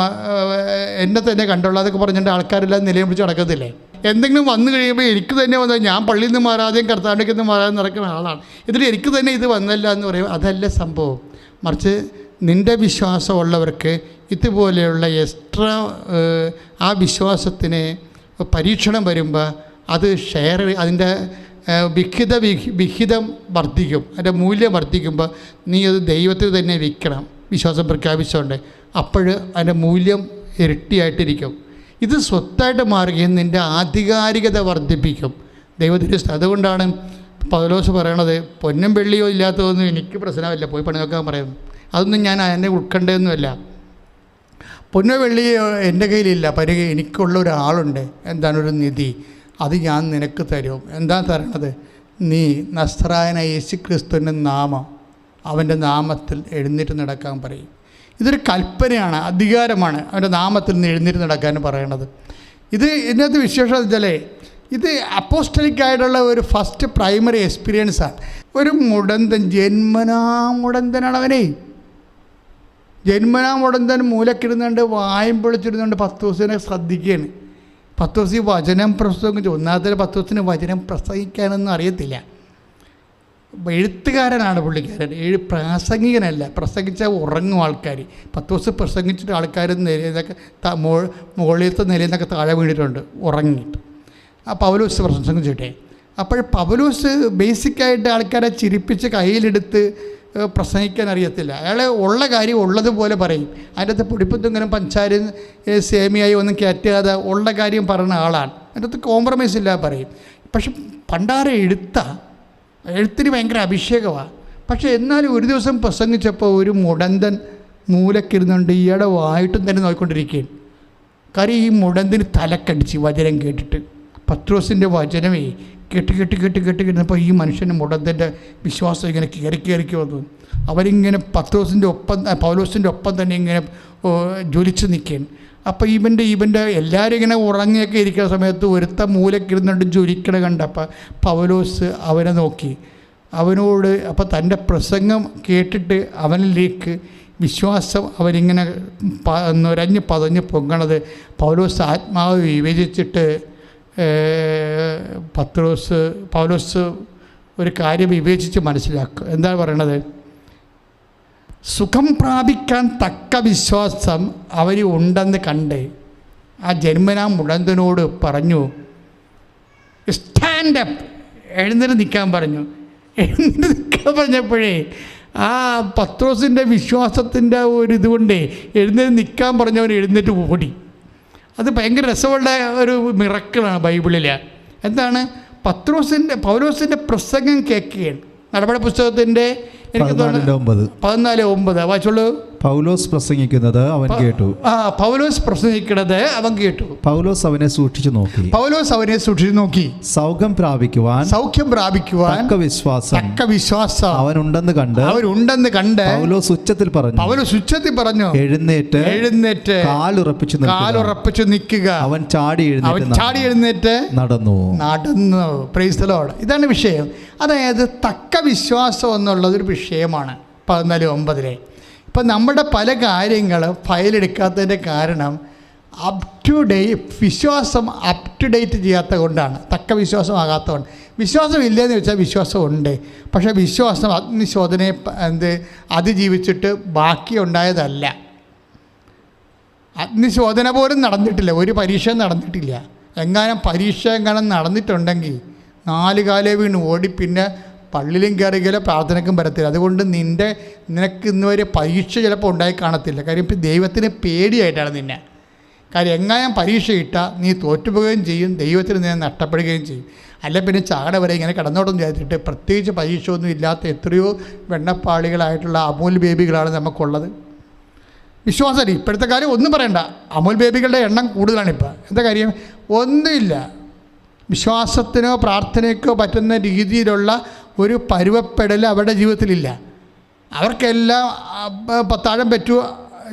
എന്നെ തന്നെ കണ്ടുള്ള അതൊക്കെ പറഞ്ഞിട്ട് ആൾക്കാരെല്ലാം നിലയം പിടിച്ച് നടക്കത്തില്ലേ? എന്തെങ്കിലും വന്നു കഴിയുമ്പോൾ എനിക്ക് തന്നെ വന്നാൽ, ഞാൻ പള്ളിയിൽ നിന്ന് മാറാതെയും കർത്താവിലേക്ക് നിന്ന് മാറാതെ നടക്കുന്ന ആളാണ്, ഇതിൽ എനിക്ക് തന്നെ ഇത് വന്നല്ല എന്ന് പറയുമ്പോൾ അതല്ല സംഭവം. മറിച്ച് നിൻ്റെ വിശ്വാസമുള്ളവർക്ക് ഇതുപോലെയുള്ള എക്സ്ട്രാ ആ വിശ്വാസത്തിന് പരീക്ഷണം വരുമ്പോൾ അത് അതിൻ്റെ വിഹിതം വർദ്ധിക്കും, അതിൻ്റെ മൂല്യം വർദ്ധിക്കുമ്പോൾ നീ അത് ദൈവത്തിൽ തന്നെ വിൽക്കണം വിശ്വാസം പ്രഖ്യാപിച്ചുകൊണ്ട്. അപ്പോൾ അതിൻ്റെ മൂല്യം ഇരട്ടിയായിട്ടിരിക്കും. ഇത് സ്വത്തായിട്ട് മാറുകയും നിൻ്റെ ആധികാരികത വർദ്ധിപ്പിക്കും ദൈവത്തിൻ്റെ. അതുകൊണ്ടാണ് പൗലോസ് പറയണത്, പൊന്നും വെള്ളിയോ ഇല്ലാത്തതൊന്നും എനിക്ക് പ്രശ്നമല്ല, പോയി പണി നോക്കാൻ പറയുന്നു. അതൊന്നും ഞാൻ അതിനെ ഉൾക്കൊണ്ടതൊന്നുമല്ല. പൊന്നോ വെള്ളിയോ എൻ്റെ കയ്യിലില്ല, എനിക്കുള്ള ഒരാളുണ്ട്. എന്താണ്? ഒരു നിധി. അത് ഞാൻ നിനക്ക് തരും. എന്താ തരണത്? നീ നസ്രായനായ യേശു ക്രിസ്തുവിൻ്റെ നാമം, അവൻ്റെ നാമത്തിൽ എഴുന്നേറ്റ് നടക്കാൻ പറയും. ഇതൊരു കൽപ്പനയാണ്, അധികാരമാണ്. അവൻ്റെ നാമത്തിൽ നിന്ന് എഴുന്നേറ്റ് നടക്കാൻ പറയണത്. ഇതിനകത്ത് വിശേഷം വെച്ചാൽ ഇത് അപ്പോസ്റ്റലിക്കായിട്ടുള്ള ഒരു ഫസ്റ്റ് പ്രൈമറി എക്സ്പീരിയൻസാണ്. ഒരു മുടന്തൻ, ജന്മനാ മുടന്തനാണ് അവനെ. ജന്മനാ മുടന്തൻ മൂലക്കിരുന്നുണ്ട്, വായും പൊളിച്ചിരുന്നുണ്ട് 10 ദിവസത്തിനെ ശ്രദ്ധിക്കുകയാണ്. 10 ദിവസം ഈ വചനം പ്രസംഗിച്ചു. ഒന്നാമത്തെ 10 ദിവസത്തിന് വചനം പ്രസംഗിക്കാനൊന്നും അറിയത്തില്ല. എഴുത്തുകാരനാണ് പുള്ളിക്കാരൻ, പ്രാസംഗികനല്ല. പ്രസംഗിച്ചാൽ ഉറങ്ങും ആൾക്കാർ. 10 ദിവസം പ്രസംഗിച്ചിട്ട് ആൾക്കാർ നിലയിലൊക്കെ മുകളിലത്തെ നിലയിൽ നിന്നൊക്കെ താഴെ വീണിട്ടുണ്ട് ഉറങ്ങിയിട്ട്. ആ പൗലോസ് പ്രസംഗിച്ചിട്ടേ. അപ്പോൾ പൗലോസ് ബേസിക്കായിട്ട് ആൾക്കാരെ ചിരിപ്പിച്ച് കയ്യിലെടുത്ത് പ്രസംഗിക്കാൻ അറിയത്തില്ല. അയാൾ ഉള്ള കാര്യം ഉള്ളതുപോലെ പറയും. അതിൻ്റെ അകത്ത് പൊടിപ്പത്തുങ്ങനെ പഞ്ചാര സേമിയായി ഒന്നും കയറ്റാതെ ഉള്ള കാര്യം പറയുന്ന ആളാണ്. അതിൻ്റെ അകത്ത് കോംപ്രമൈസ് ഇല്ല പറയും. പക്ഷെ പണ്ടാരെ എഴുത്തിന് ഭയങ്കര അഭിഷേകമാണ്. പക്ഷേ എന്നാലും ഒരു ദിവസം പ്രസംഗിച്ചപ്പോൾ ഒരു മുടന്തൻ മൂലക്കിരുന്നുണ്ട്. ഇയാളുടെ വായിട്ടും തന്നെ നോക്കിക്കൊണ്ടിരിക്കുകയാണ്. കാര്യം ഈ മുടന്തിന് തലക്കടിച്ച് വചനം കേട്ടിട്ട്. പത്രോസിൻ്റെ വചനമേ കേട്ടിരുന്നപ്പോൾ ഈ മനുഷ്യൻ്റെ മുടന്തൻ്റെ വിശ്വാസം ഇങ്ങനെ കയറി വന്നു. അവരിങ്ങനെ പൗലോസിൻ്റെ ഒപ്പം തന്നെ ഇങ്ങനെ ജ്വലിച്ച് നിൽക്കുകയാണ്. അപ്പോൾ ഇവൻ്റെ എല്ലാവരും ഇങ്ങനെ ഉറങ്ങിയൊക്കെ ഇരിക്കുന്ന സമയത്ത് ഒരുത്ത മൂലക്കിരുന്നുണ്ട് ജ്വലിക്കണ കണ്ടപ്പോൾ പൗലോസ് അവനെ നോക്കി. അവനോട് അപ്പോൾ തൻ്റെ പ്രസംഗം കേട്ടിട്ട് അവനിലേക്ക് വിശ്വാസം അവരിങ്ങനെ നുരഞ്ഞ് പതഞ്ഞ് പൊങ്ങണത് പൗലോസ് ആത്മാവ് വിവേചിച്ചിട്ട് പൗലോസ് ഒരു കാര്യം വിവേചിച്ച് മനസ്സിലാക്കുക. എന്താ പറയണത്? സുഖം പ്രാപിക്കാൻ തക്ക വിശ്വാസം അവർ ഉണ്ടെന്ന് കണ്ട് ആ ജന്മനാ മുടന്തനോട് പറഞ്ഞു, സ്റ്റാൻഡപ്പ്, എഴുന്നേറ്റ് നിൽക്കാൻ പറഞ്ഞു. എഴുന്നേറ്റ് നിൽക്കാൻ പറഞ്ഞപ്പോഴേ ആ പത്രോസിൻ്റെ വിശ്വാസത്തിൻ്റെ ഒരു ഇതുകൊണ്ടേ എഴുന്നേറ്റ് നിൽക്കാൻ പറഞ്ഞവൻ എഴുന്നേറ്റ് ഓടി. അത് ഭയങ്കര രസമുള്ള ഒരു മിറക്കിളാണ് ബൈബിളിൽ. എന്താണ്? പൗലോസിൻ്റെ പ്രസംഗം കേൾക്കുകയാണ്. നടപടി പുസ്തകത്തിൻ്റെ എനിക്ക് 14:9 വായിച്ചോളൂ. പൗലോസ് പ്രസംഗിക്കുന്നത് അവൻ കേട്ടു. പൗലോസ് പ്രസംഗിക്കുന്നത് അവൻ കേട്ടു. പൗലോസ് അവനെ സൂക്ഷിച്ചു നോക്കി. സൗഖ്യം പ്രാപിക്കുവാൻ തക്ക വിശ്വാസം അവനുണ്ടെന്ന് കണ്ട് പൗലോസ് ഉച്ചത്തിൽ പറഞ്ഞു, എഴുന്നേറ്റ് കാലുറപ്പിച്ചു നിൽക്കുക. അവൻ ചാടി എഴുന്നേറ്റ് നടന്നു. Praise the Lord. ഇതാണ് വിഷയം. അതായത് തക്ക വിശ്വാസം എന്നുള്ളതൊരു വിഷയമാണ് 14:9. ഇപ്പം നമ്മുടെ പല കാര്യങ്ങളും ഫയലെടുക്കാത്തതിൻ്റെ കാരണം വിശ്വാസം അപ് ടു ഡേറ്റ് ചെയ്യാത്ത കൊണ്ടാണ്. തക്ക വിശ്വാസമാകാത്തതുകൊണ്ട്. വിശ്വാസം ഇല്ലയെന്ന് വെച്ചാൽ വിശ്വാസമുണ്ട്. പക്ഷേ വിശ്വാസം അഗ്നിശോധനയെ അതിജീവിച്ചിട്ട് ബാക്കി ഉണ്ടായതല്ല. അഗ്നിശോധന പോലും നടന്നിട്ടില്ല, ഒരു പരീക്ഷ നടന്നിട്ടില്ല. പരീക്ഷ നടന്നിട്ടുണ്ടെങ്കിൽ 4 കാലേ വീണ് ഓടി പിന്നെ പള്ളിയിലും കയറുകയില്ല, പ്രാർത്ഥനയ്ക്കും വരത്തില്ല. അതുകൊണ്ട് നിനക്ക് ഇന്ന് വരെ പരീക്ഷ ചിലപ്പോൾ ഉണ്ടായി കാണത്തില്ല. കാര്യം ഇപ്പം ദൈവത്തിന് പേടിയായിട്ടാണ് നിന്നെ. കാര്യം പരീക്ഷ ഇട്ടാൽ നീ തോറ്റുപോവുകയും ചെയ്യും, ദൈവത്തിന് നിന്നെ നഷ്ടപ്പെടുകയും ചെയ്യും. അല്ല പിന്നെ ചാട വരെ ഇങ്ങനെ കടന്നോട്ടം ചെയ്തിട്ട് പ്രത്യേകിച്ച് പരീക്ഷ ഒന്നും ഇല്ലാത്ത എത്രയോ വെണ്ണപ്പാളികളായിട്ടുള്ള അമൂൽ ബേബികളാണ് നമുക്കുള്ളത്. വിശ്വാസം ഇപ്പോഴത്തെ കാര്യം ഒന്നും പറയണ്ട. അമൂൽ ബേബികളുടെ എണ്ണം കൂടുതലാണിപ്പോൾ. എന്താ കാര്യം? ഒന്നുമില്ല. വിശ്വാസത്തിനോ പ്രാർത്ഥനയ്ക്കോ പറ്റുന്ന രീതിയിലുള്ള ഒരു പരുവപ്പെടൽ അവരുടെ ജീവിതത്തിലില്ല. അവർക്കെല്ലാം പത്താഴം പറ്റൂ,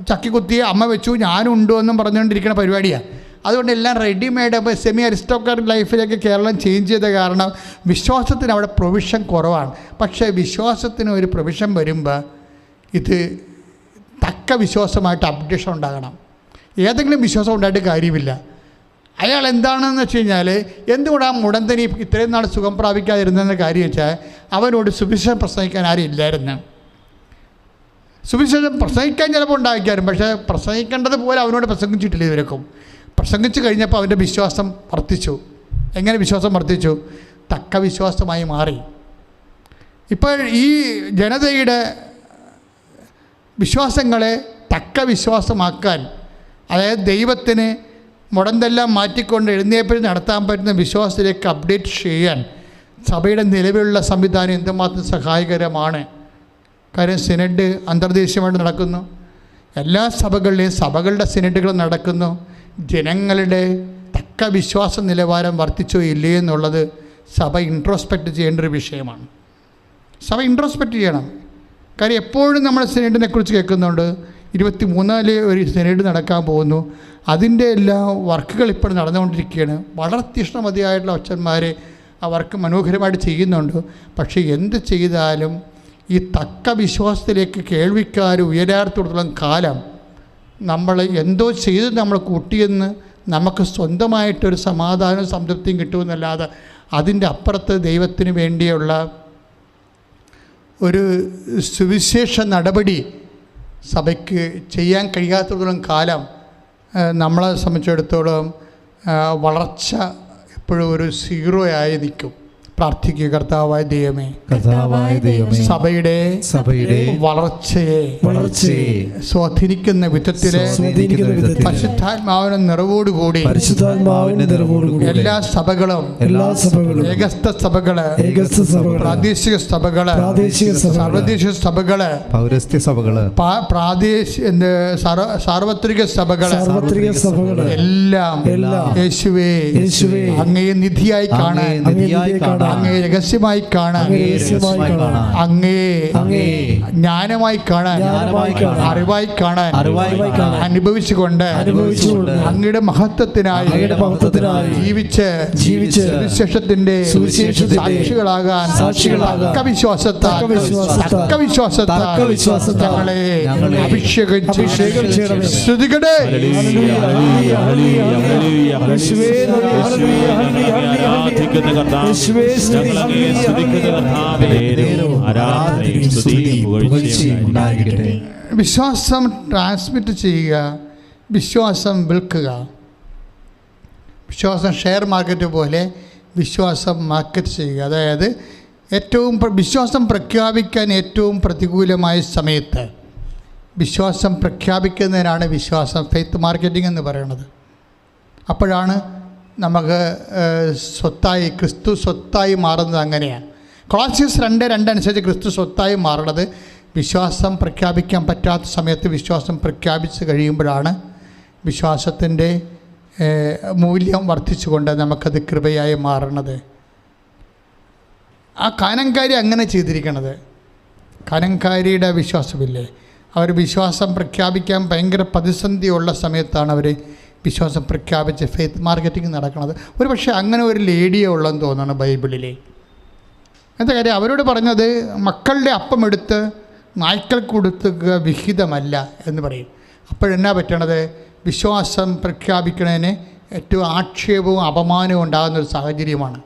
ചക്കി കുത്തി അമ്മ വെച്ചു, ഞാനുണ്ടോ എന്നും പറഞ്ഞുകൊണ്ടിരിക്കുന്ന പരിപാടിയാണ്. അതുകൊണ്ട് എല്ലാം റെഡിമെയ്ഡ് സെമി അരിസ്റ്റോക്രാറ്റിക് ലൈഫിലേക്ക് കേരളം ചേഞ്ച് ചെയ്ത കാരണം വിശ്വാസത്തിന് അവിടെ പ്രൊവിഷൻ കുറവാണ്. പക്ഷേ വിശ്വാസത്തിന് ഒരു പ്രൊവിഷൻ വരുമ്പോൾ ഇത് തക്ക വിശ്വാസമായിട്ട് അപ്ഡേഷൻ ഉണ്ടാകണം. ഏതെങ്കിലും വിശ്വാസം ഉണ്ടായിട്ട് കാര്യമില്ല. അയാൾ എന്താണെന്ന് വെച്ച് കഴിഞ്ഞാൽ എന്തുകൊണ്ടാണ് മുടന്തനി ഇത്രയും നാൾ സുഖം പ്രാപിക്കാതിരുന്നതെന്ന കാര്യം വെച്ചാൽ അവനോട് സുവിശേഷം പ്രസംഗിക്കാൻ ആരും ഇല്ലായിരുന്നു. സുവിശേഷം പ്രസംഗിക്കാൻ ചിലപ്പോൾ ഉണ്ടായിരിക്കാരും, പക്ഷേ പ്രസംഗിക്കേണ്ടതുപോലെ അവനോട് പ്രസംഗിച്ചിട്ടില്ല ഇവരൊക്കെ. പ്രസംഗിച്ച് കഴിഞ്ഞപ്പോൾ അവൻ്റെ വിശ്വാസം വർദ്ധിച്ചു. എങ്ങനെ വിശ്വാസം വർദ്ധിച്ചു? തക്ക വിശ്വാസമായി മാറി. ഇപ്പോൾ ഈ ജനതയുടെ വിശ്വാസങ്ങളെ തക്ക വിശ്വാസമാക്കാൻ, അതായത് ദൈവത്തിന് മുടന്തെല്ലാം മാറ്റിക്കൊണ്ട് എഴുന്നേൽപ്പിൽ നടത്താൻ പറ്റുന്ന വിശ്വാസത്തിലേക്ക് അപ്ഡേറ്റ് ചെയ്യാൻ സഭയുടെ നിലവിലുള്ള സംവിധാനം എന്തുമാത്രം സഹായകരമാണ്. കാര്യം സിനഡ് അന്തർദേശീയമായിട്ട് നടക്കുന്നു. എല്ലാ സഭകളിലെയും സഭകളുടെ സിനഡുകൾ നടക്കുന്നു. ജനങ്ങളുടെ തക്ക വിശ്വാസ നിലവാരം വർദ്ധിച്ചോ ഇല്ലേ എന്നുള്ളത് സഭ ഇൻട്രോസ്പെക്റ്റ് ചെയ്യേണ്ട ഒരു വിഷയമാണ്. സഭ ഇൻട്രോസ്പെക്റ്റ് ചെയ്യണം. കാര്യം എപ്പോഴും നമ്മൾ സിനഡിനെ കുറിച്ച് കേൾക്കുന്നുണ്ട്. 23 ഒരു സിനഡ് നടക്കാൻ പോകുന്നു. അതിൻ്റെ എല്ലാ വർക്കുകൾ ഇപ്പോൾ നടന്നുകൊണ്ടിരിക്കുകയാണ്. വളരെ തീക്ഷ്ണമതിയായിട്ടുള്ള അച്ഛന്മാർ ആ വർക്ക് മനോഹരമായിട്ട് ചെയ്യുന്നുണ്ട്. പക്ഷേ എന്ത് ചെയ്താലും ഈ തക്ക വിശ്വാസത്തിലേക്ക് കേൾവിക്കാർ ഉയരാത്തോളം കാലം നമ്മൾ എന്തോ ചെയ്ത് നമ്മൾ കൂട്ടിയെന്ന് നമുക്ക് സ്വന്തമായിട്ടൊരു സമാധാനവും സംതൃപ്തിയും കിട്ടുമെന്നല്ലാതെ അതിൻ്റെ അപ്പുറത്ത് ദൈവത്തിന് വേണ്ടിയുള്ള ഒരു സുവിശേഷ നടപടി സഭയ്ക്ക് ചെയ്യാൻ കഴിയാത്തത്തോളം കാലം നമ്മളെ സംബന്ധിച്ചിടത്തോളം വളർച്ച എപ്പോഴും ഒരു 0 ആയി നിൽക്കും. പ്രാർത്ഥിക്കുക, കർത്താവായ ദൈവമേ, സഭയുടെ വളർച്ചയെ സ്വാധീനിക്കുന്ന വിധത്തിലെ പരിശുദ്ധാത്മാവിന്റെ നിറവോടുകൂടി എല്ലാ സഭകളും, ഏകസ്ഥ സഭകള്, പ്രാദേശിക സഭകള്, സാർവദേശിക സഭകള്, പൗരസ്ത്യ സഭകള്, സാർവത്രിക സഭകള് എല്ലാം യേശുവേ അങ്ങയെ നിധിയായി കാണാൻ, അങ്ങയെ രഹസ്യമായി കാണാൻ, അങ്ങയെ ജ്ഞാനമായി കാണാൻ, അറിവായി കാണാൻ അനുഭവിച്ചുകൊണ്ട് അങ്ങയുടെ മഹത്വത്തിനായി ജീവിച്ച് സുവിശേഷത്തിന്റെ സാക്ഷികളാകാൻ വിശ്വാസത്താൽ ഞങ്ങളെ അഭിഷേകം സ്തുതിക്കട്ടെ. വിശ്വാസം ട്രാൻസ്മിറ്റ് ചെയ്യുക, വിശ്വാസം വിൽക്കുക. വിശ്വാസം ഷെയർ മാർക്കറ്റ് പോലെ വിശ്വാസം മാർക്കറ്റ് ചെയ്യുക. അതായത് വിശ്വാസം പ്രഖ്യാപിക്കാൻ ഏറ്റവും പ്രതികൂലമായ സമയത്ത് വിശ്വാസം പ്രഖ്യാപിക്കുന്നതിനാണ് വിശ്വാസം ഫെയ്ത്ത് മാർക്കറ്റിംഗ് എന്ന് പറയുന്നത്. അപ്പോഴാണ് നമുക്ക് ക്രിസ്തു സ്വത്തായി മാറുന്നത്. അങ്ങനെയാണ് കൊളോസ്യസ് 2:2 അനുസരിച്ച് ക്രിസ്തു സ്വത്തായി മാറുന്നത്. വിശ്വാസം പ്രഖ്യാപിക്കാൻ പറ്റാത്ത സമയത്ത് വിശ്വാസം പ്രഖ്യാപിച്ച് കഴിയുമ്പോഴാണ് വിശ്വാസത്തിൻ്റെ മൂല്യം വർദ്ധിച്ചുകൊണ്ട് നമുക്കത് കൃപയായി മാറുന്നത്. ആ കാനങ്കാരി അങ്ങനെ ചെയ്തിരിക്കണത്. കാനങ്കാരിയുടെ വിശ്വാസമില്ലേ, അവർ വിശ്വാസം പ്രഖ്യാപിക്കാൻ ഭയങ്കര പ്രതിസന്ധിയുള്ള സമയത്താണ് അവർ വിശ്വാസം പ്രഖ്യാപിച്ച് ഫെയ്ത്ത് മാർക്കറ്റിംഗ് നടക്കുന്നത്. ഒരു പക്ഷേ അങ്ങനെ ഒരു ലേഡിയെ ഉള്ളതെന്ന് തോന്നുന്നു ബൈബിളിലെ. എന്താ കാര്യം? അവരോട് പറഞ്ഞത് മക്കളുടെ അപ്പം എടുത്ത് നായ്ക്കൾക്ക് കൊടുത്തുക വിഹിതമല്ല എന്ന് പറയും. അപ്പോഴെന്നാ പറ്റണത്? വിശ്വാസം പ്രഖ്യാപിക്കുന്നതിന് ഏറ്റവും ആക്ഷേപവും അപമാനവും ഉണ്ടാകുന്നൊരു സാഹചര്യമാണ്.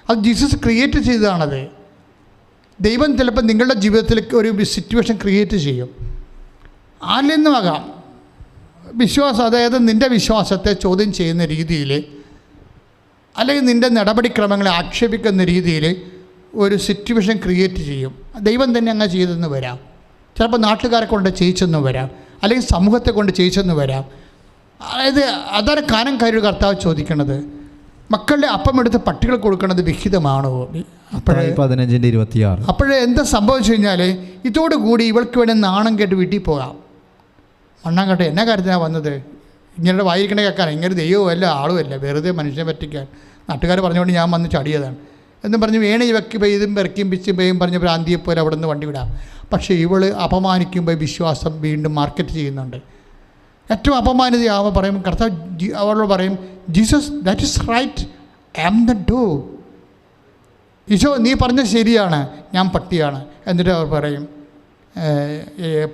അത് ജീസസ് ക്രിയേറ്റ് ചെയ്തതാണത്. ദൈവം ചിലപ്പോൾ നിങ്ങളുടെ ജീവിതത്തിൽ ഒരു സിറ്റുവേഷൻ ക്രിയേറ്റ് ചെയ്യും. ആരിൽ നിന്നുമാകാം വിശ്വാസം, അതായത് നിൻ്റെ വിശ്വാസത്തെ ചോദ്യം ചെയ്യുന്ന രീതിയിൽ, അല്ലെങ്കിൽ നിൻ്റെ നടപടിക്രമങ്ങളെ ആക്ഷേപിക്കുന്ന രീതിയിൽ ഒരു സിറ്റുവേഷൻ ക്രിയേറ്റ് ചെയ്യും. ദൈവം തന്നെ അങ്ങ് ചെയ്തെന്ന് വരാം. ചിലപ്പോൾ നാട്ടുകാരെ കൊണ്ട് ചെയ്യിച്ചെന്ന് വരാം, അല്ലെങ്കിൽ സമൂഹത്തെ കൊണ്ട് ചെയ്യിച്ചെന്ന് വരാം. അതായത് അതാണ് കാനങ്കാരി കർത്താവ് ചോദിക്കണത്. മക്കളുടെ അപ്പം എടുത്ത് പട്ടികൾ കൊടുക്കുന്നത് വിഹിതമാണോ? അപ്പോഴേ എന്താ സംഭവിച്ചു കഴിഞ്ഞാൽ ഇതോടുകൂടി ഇവൾക്ക് വേണ്ടി നാണം കേട്ട് വീട്ടിൽ പോകാം. മണ്ണാൻ കേട്ടെ എന്നാ കാര്യത്തിനാണ് വന്നത്? ഇങ്ങനെ വായിരിക്കണ കേൾക്കാൻ, ഇങ്ങനെ ദൈവവും അല്ല ആളും അല്ല, വെറുതെ മനുഷ്യനെ പറ്റിക്കാൻ നാട്ടുകാർ പറഞ്ഞുകൊണ്ട് ഞാൻ വന്ന് ചടിയതാണ് എന്നും പറഞ്ഞ് വേണേ ഇവയ്ക്ക് പെയ്തും പെരക്കിയും പിച്ചും പെയ്യും പറഞ്ഞ് ഭ്രാന്തിയെപ്പോലെ അവിടെ നിന്ന് വണ്ടി വിടാം. പക്ഷേ ഇവൾ അപമാനിക്കുമ്പോൾ വിശ്വാസം വീണ്ടും മാർക്കറ്റ് ചെയ്യുന്നുണ്ട്. ഏറ്റവും അപമാനിതയാവുക പറയും കർത്താവ് അവളോട് പറയും, Jesus that is right, I am the door. Isho നീ പറഞ്ഞത് ശരിയാണ്, ഞാൻ പട്ടിയാണ്. എന്നിട്ട് അവർ പറയും,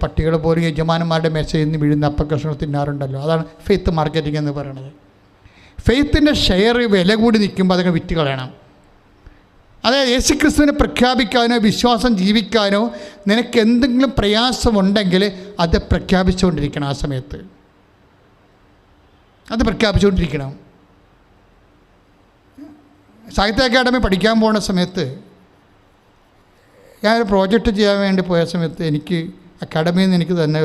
പട്ടികൾ പോലും യജമാനന്മാരുടെ മേശയിൽ നിന്ന് വീഴുന്ന അപ്പക്കഷ്ണം തിന്നാറുണ്ടല്ലോ. അതാണ് ഫെയ്ത്ത് മാർക്കറ്റിംഗ് എന്ന് പറയുന്നത്. ഫെയ്ത്തിൻ്റെ ഷെയർ വില കൂടി നിൽക്കുമ്പോൾ അതൊക്കെ വിറ്റ് കളയണം. അതായത് യേശുക്രിസ്തുവിനെ പ്രഖ്യാപിക്കാനോ വിശ്വാസം ജീവിക്കാനോ നിനക്ക് എന്തെങ്കിലും പ്രയാസമുണ്ടെങ്കിൽ അത് പ്രഖ്യാപിച്ചുകൊണ്ടിരിക്കണം. ആ സമയത്ത് അത് പ്രഖ്യാപിച്ചുകൊണ്ടിരിക്കണം. സാഹിത്യ അക്കാദമി പഠിക്കാൻ പോകുന്ന സമയത്ത് ഞാനൊരു പ്രോജക്റ്റ് ചെയ്യാൻ വേണ്ടി പോയ സമയത്ത് എനിക്ക് അക്കാഡമിയിൽ നിന്ന് എനിക്ക് തന്നെ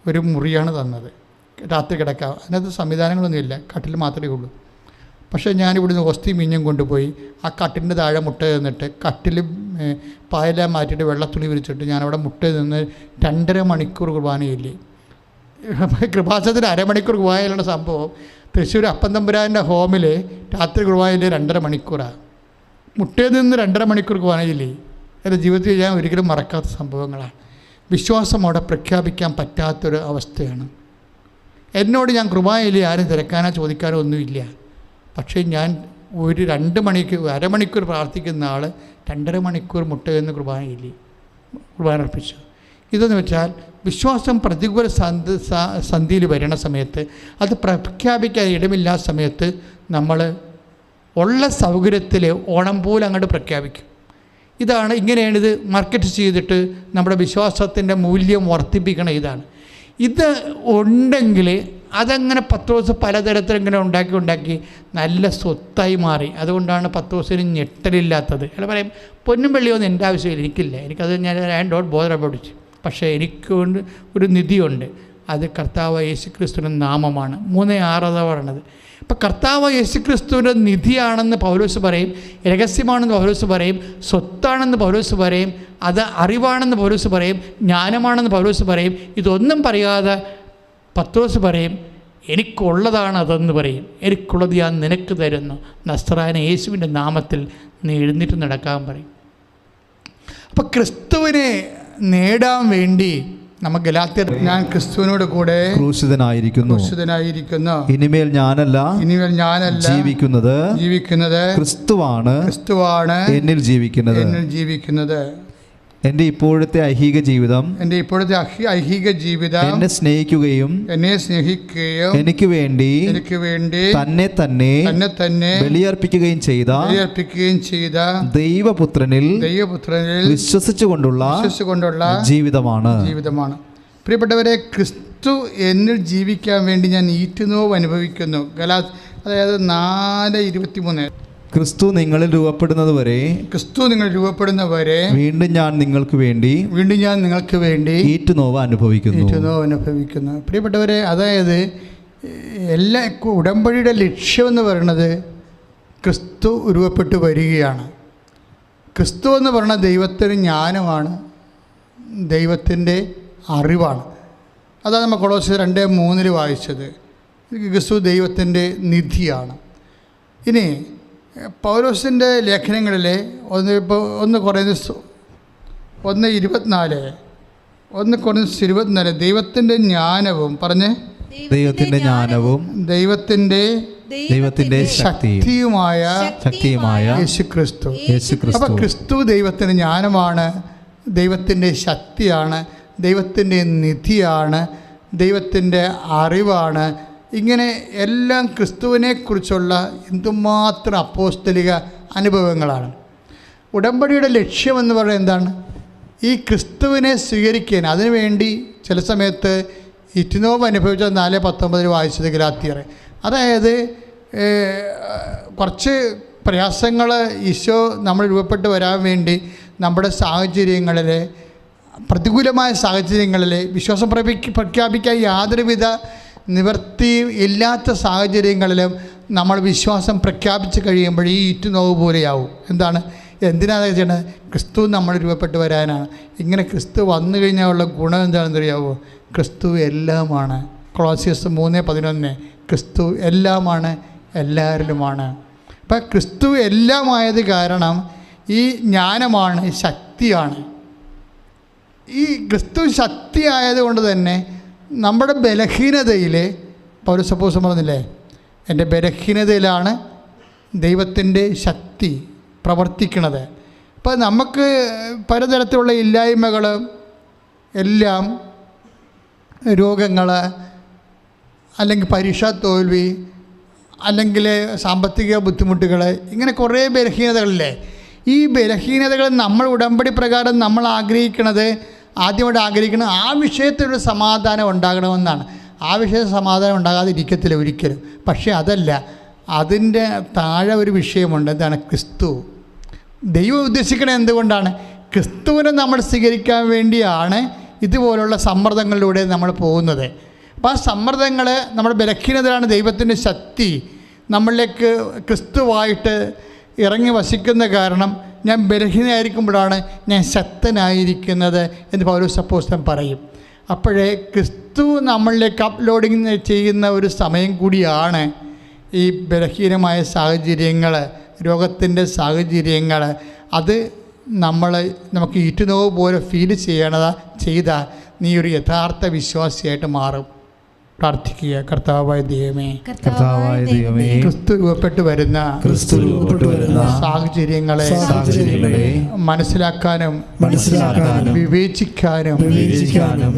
ഒരു മുറിയാണ് തന്നത്. രാത്രി കിടക്കാം. അതിനകത്ത് സംവിധാനങ്ങളൊന്നുമില്ല, കട്ടിൽ മാത്രമേ ഉള്ളൂ. പക്ഷേ ഞാനിവിടുന്ന് ഹോസ്തി മീഞ്ഞും കൊണ്ടുപോയി ആ കട്ടിലിൻ്റെ താഴെ മുട്ട നിന്നിട്ട് കട്ടിൽ പായല മാറ്റിയിട്ട് വെള്ളത്തുണി വിരിച്ചിട്ട് ഞാനവിടെ മുട്ട നിന്ന് 2.5 മണിക്കൂർ കുർബാനയില്ലേ. കൃപാസനത്തിന് അരമണിക്കൂർ കുർബാനയിലുള്ള സംഭവം തൃശ്ശൂർ അപ്പന്തമ്പുരാൻ്റെ ഹോമിൽ രാത്രി കുർബാനയിൽ 2.5 മണിക്കൂറാണ്. മുട്ടയിൽ നിന്ന് 2.5 മണിക്കൂർ കുർബാനയില്ലേ. എൻ്റെ ജീവിതത്തിൽ ഞാൻ ഒരിക്കലും മറക്കാത്ത സംഭവങ്ങളാണ്. വിശ്വാസം അവിടെ പ്രഖ്യാപിക്കാൻ പറ്റാത്തൊരു അവസ്ഥയാണ്. എന്നോട് ഞാൻ കുർബാനയിൽ ആരും തിരക്കാനോ ചോദിക്കാനോ ഒന്നുമില്ല. പക്ഷേ ഞാൻ ഒരു 2 മണിക്കൂർ അരമണിക്കൂർ പ്രാർത്ഥിക്കുന്ന ആൾ 2.5 മണിക്കൂർ മുട്ടയെന്ന് കുർബാന അർപ്പിച്ചു. ഇതെന്ന് വെച്ചാൽ വിശ്വാസം പ്രതികൂല സന്ധിയിൽ വരുന്ന സമയത്ത്, അത് പ്രഖ്യാപിക്കാൻ ഇടമില്ലാത്ത സമയത്ത് നമ്മൾ ഉള്ള സൗകര്യത്തിൽ ഓണം പോലെ അങ്ങോട്ട് പ്രഖ്യാപിക്കും. ഇതാണ്, ഇങ്ങനെയാണ് ഇത് മാർക്കറ്റ് ചെയ്തിട്ട് നമ്മുടെ വിശ്വാസത്തിൻ്റെ മൂല്യം വർദ്ധിപ്പിക്കണം. ഇത് ഉണ്ടെങ്കിൽ അതങ്ങനെ പത്രോസ് പലതരത്തിൽ ഇങ്ങനെ ഉണ്ടാക്കി നല്ല സ്വത്തായി മാറി. അതുകൊണ്ടാണ് പത്രോസിന് ഞെട്ടലില്ലാത്തത്. അയാൾ പറയും, പൊന്നും വെള്ളിയൊന്നും എൻ്റെ ആവശ്യമില്ല, എനിക്കില്ല, എനിക്കത് ഞാൻ ഡോട്ട് ബോധർ അബൌട്ട്. പക്ഷേ എനിക്കൊണ്ട് ഒരു നിധിയുണ്ട്, അത് കർത്താവ് യേശുക്രിസ്തുവിൻ്റെ നാമമാണ്. 3:6 പറയണത്. ഇപ്പം കർത്താവ് യേശുക്രിസ്തുവിൻ്റെ നിധിയാണെന്ന് പൗലോസ് പറയും, രഹസ്യമാണെന്ന് പൗലോസ് പറയും, സ്വത്താണെന്ന് പൗലോസ് പറയും, അത് അറിവാണെന്ന് പൗലോസ് പറയും, ജ്ഞാനമാണെന്ന് പൗലോസ് പറയും. ഇതൊന്നും പറയാതെ പത്രോസ് പറയും, എനിക്കുള്ളതാണ് അതെന്ന് പറയും. എനിക്കുള്ളത് ഞാൻ നിനക്ക് തരുന്നു, നസ്രായന യേശുവിൻ്റെ നാമത്തിൽ നീ എഴുന്നേറ്റ് നടക്കാൻ പറയും. അപ്പം ക്രിസ്തുവിനെ നേടാൻ വേണ്ടി നമുക്ക് ഗലാത്യർ, ഞാൻ ക്രിസ്തുവിനോട് കൂടെ ക്രൂശിതനായിരിക്കുന്നു, ഇനിമേൽ ഞാനല്ല ജീവിക്കുന്നത് ക്രിസ്തുവാണ് എന്നിൽ ജീവിക്കുന്നത്. എൻ്റെ ഇപ്പോഴത്തെ ഐഹിക ജീവിതം എന്നെ സ്നേഹിക്കുകയും എനിക്ക് വേണ്ടി തന്നെ ബലിയർപ്പിക്കുകയും ചെയ്ത ദൈവപുത്രനിൽ വിശ്വസിച്ചുകൊണ്ടുള്ള ജീവിതമാണ്. പ്രിയപ്പെട്ടവരെ, ക്രിസ്തു എന്നിൽ ജീവിക്കാൻ വേണ്ടി ഞാൻ ഈറ്റുനോവ് അനുഭവിക്കുന്നു. അതായത് 4:23. ക്രിസ്തു നിങ്ങളിൽ രൂപപ്പെടുന്നത് വരെ വീണ്ടും ഞാൻ നിങ്ങൾക്ക് വേണ്ടി ഈറ്റുനോവ് അനുഭവിക്കുന്നു. പ്രിയപ്പെട്ടവരെ, അതായത് എല്ലാ ഉടമ്പടിയുടെ ലക്ഷ്യമെന്ന് പറയുന്നത് ക്രിസ്തു രൂപപ്പെട്ടു വരികയാണ്. ക്രിസ്തു എന്ന് പറയുന്നത് ദൈവത്തിൻ്റെ ജ്ഞാനമാണ്, ദൈവത്തിൻ്റെ അറിവാണ്. അതാണ് നമ്മൾ കൊളോസ്യർ 2:3 വായിച്ചത്. ക്രിസ്തു ദൈവത്തിൻ്റെ നിധിയാണ്. ഇനി പൗലോസിൻ്റെ ലേഖനങ്ങളിലെ 1:24 ദൈവത്തിൻ്റെ ജ്ഞാനവും ദൈവത്തിൻ്റെ ശക്തിയുമായ യേശുക്രിസ്തു. അപ്പം ക്രിസ്തു ദൈവത്തിൻ്റെ ജ്ഞാനമാണ്, ദൈവത്തിൻ്റെ ശക്തിയാണ്, ദൈവത്തിൻ്റെ നിധിയാണ്, ദൈവത്തിൻ്റെ അറിവാണ്. ഇങ്ങനെ എല്ലാം ക്രിസ്തുവിനെക്കുറിച്ചുള്ള എന്തുമാത്രം അപ്പോസ്തലിക അനുഭവങ്ങളാണ്. ഉടമ്പടിയുടെ ലക്ഷ്യമെന്ന് പറയുന്നത് എന്താണ്? ഈ ക്രിസ്തുവിനെ സ്വീകരിക്കാൻ. അതിനുവേണ്ടി ചില സമയത്ത് ഈറ്റുനോവ് അനുഭവിച്ച 4:19 വായിച്ചത് ഗലാത്യർ. അതായത് കുറച്ച് പ്രയാസങ്ങൾ ഈശോ നമ്മൾ രൂപപ്പെട്ട് വരാൻ വേണ്ടി നമ്മുടെ സാഹചര്യങ്ങളിൽ, പ്രതികൂലമായ സാഹചര്യങ്ങളിൽ വിശ്വാസം പ്രഖ്യാപിക്കാൻ യാതൊരുവിധ നിവൃത്തിയും ഇല്ലാത്ത സാഹചര്യങ്ങളിലും നമ്മൾ വിശ്വാസം പ്രഖ്യാപിച്ച് കഴിയുമ്പോൾ ഈ ഈറ്റുനോവ് പോലെയാവും. എന്തിനാണ് ചെയ്യണത്? ക്രിസ്തു നമ്മൾ രൂപപ്പെട്ട് വരാനാണ്. ഇങ്ങനെ ക്രിസ്തു വന്നു കഴിഞ്ഞാലുള്ള ഗുണം എന്താണെന്ന് അറിയാവോ? ക്രിസ്തു എല്ലാമാണ്. കൊളോസ്യസ് 3:11 ക്രിസ്തു എല്ലാമാണ്, എല്ലാവരിലുമാണ്. അപ്പം ക്രിസ്തു എല്ലാമായത് കാരണം ഈ ജ്ഞാനമാണ്, ശക്തിയാണ്. ഈ ക്രിസ്തു ശക്തി ആയതുകൊണ്ട് തന്നെ നമ്മുടെ ബലഹീനതയിൽ പൗലോസ് പറഞ്ഞില്ലേ, എൻ്റെ ബലഹീനതയിലാണ് ദൈവത്തിൻ്റെ ശക്തി പ്രവർത്തിക്കുന്നത്. അപ്പോൾ നമുക്ക് പലതരത്തിലുള്ള ഇല്ലായ്മകൾ, എല്ലാം രോഗങ്ങൾ, അല്ലെങ്കിൽ പരീക്ഷാ തോൽവി, അല്ലെങ്കിൽ സാമ്പത്തിക ബുദ്ധിമുട്ടുകൾ, ഇങ്ങനെ കുറേ ബലഹീനതകളില്ലേ. ഈ ബലഹീനതകൾ നമ്മൾ ഉടമ്പടി പ്രകാരം നമ്മൾ ആദ്യമായിട്ട് ആഗ്രഹിക്കുന്നത് ആ വിഷയത്തിലൊരു സമാധാനം ഉണ്ടാകണമെന്നാണ്. ആ വിഷയത്തിൽ സമാധാനം ഉണ്ടാകാതിരിക്കത്തില്ല ഒരിക്കലും. പക്ഷേ അതല്ല, അതിൻ്റെ താഴെ ഒരു വിഷയമുണ്ട്. എന്താണ്? ക്രിസ്തു. ദൈവം ഉദ്ദേശിക്കണത് എന്തുകൊണ്ടാണ്? ക്രിസ്തുവിനെ നമ്മൾ സ്വീകരിക്കാൻ വേണ്ടിയാണ് ഇതുപോലുള്ള സമ്മർദ്ദങ്ങളിലൂടെ നമ്മൾ പോകുന്നത്. അപ്പോൾ ആ സമ്മർദ്ദങ്ങൾ നമ്മുടെ ബലഹീനതയാണ് ദൈവത്തിൻ്റെ ശക്തി നമ്മളിലേക്ക് ക്രിസ്തുവായിട്ട് ഇറങ്ങി വസിക്കുന്ന കാരണം ഞാൻ ബലഹീനനായിരിക്കുമ്പോഴാണ് ഞാൻ ശക്തനായിരിക്കുന്നത് എന്ന് പൗലോസ് അപ്പോസ്തലൻ പറയും. അപ്പോഴേ ക്രിസ്തു നമ്മളിലേക്ക് അപ്ലോഡിങ് ചെയ്യുന്ന ഒരു സമയം കൂടിയാണ് ഈ ബലഹീനമായ സാഹചര്യങ്ങൾ, രോഗത്തിൻ്റെ സാഹചര്യങ്ങൾ. അത് നമുക്ക് ഈറ്റുനോവ് പോലെ ഫീൽ ചെയ്താൽ നീ ഒരു യഥാർത്ഥ വിശ്വാസിയായിട്ട് മാറും. പ്രാർത്ഥിക്കുക. കർത്താവായ ദൈവമേ, ക്രിസ്തു രൂപപ്പെട്ടു വരുന്ന സാഹചര്യങ്ങളെ മനസ്സിലാക്കാനും വിവേചിക്കാനും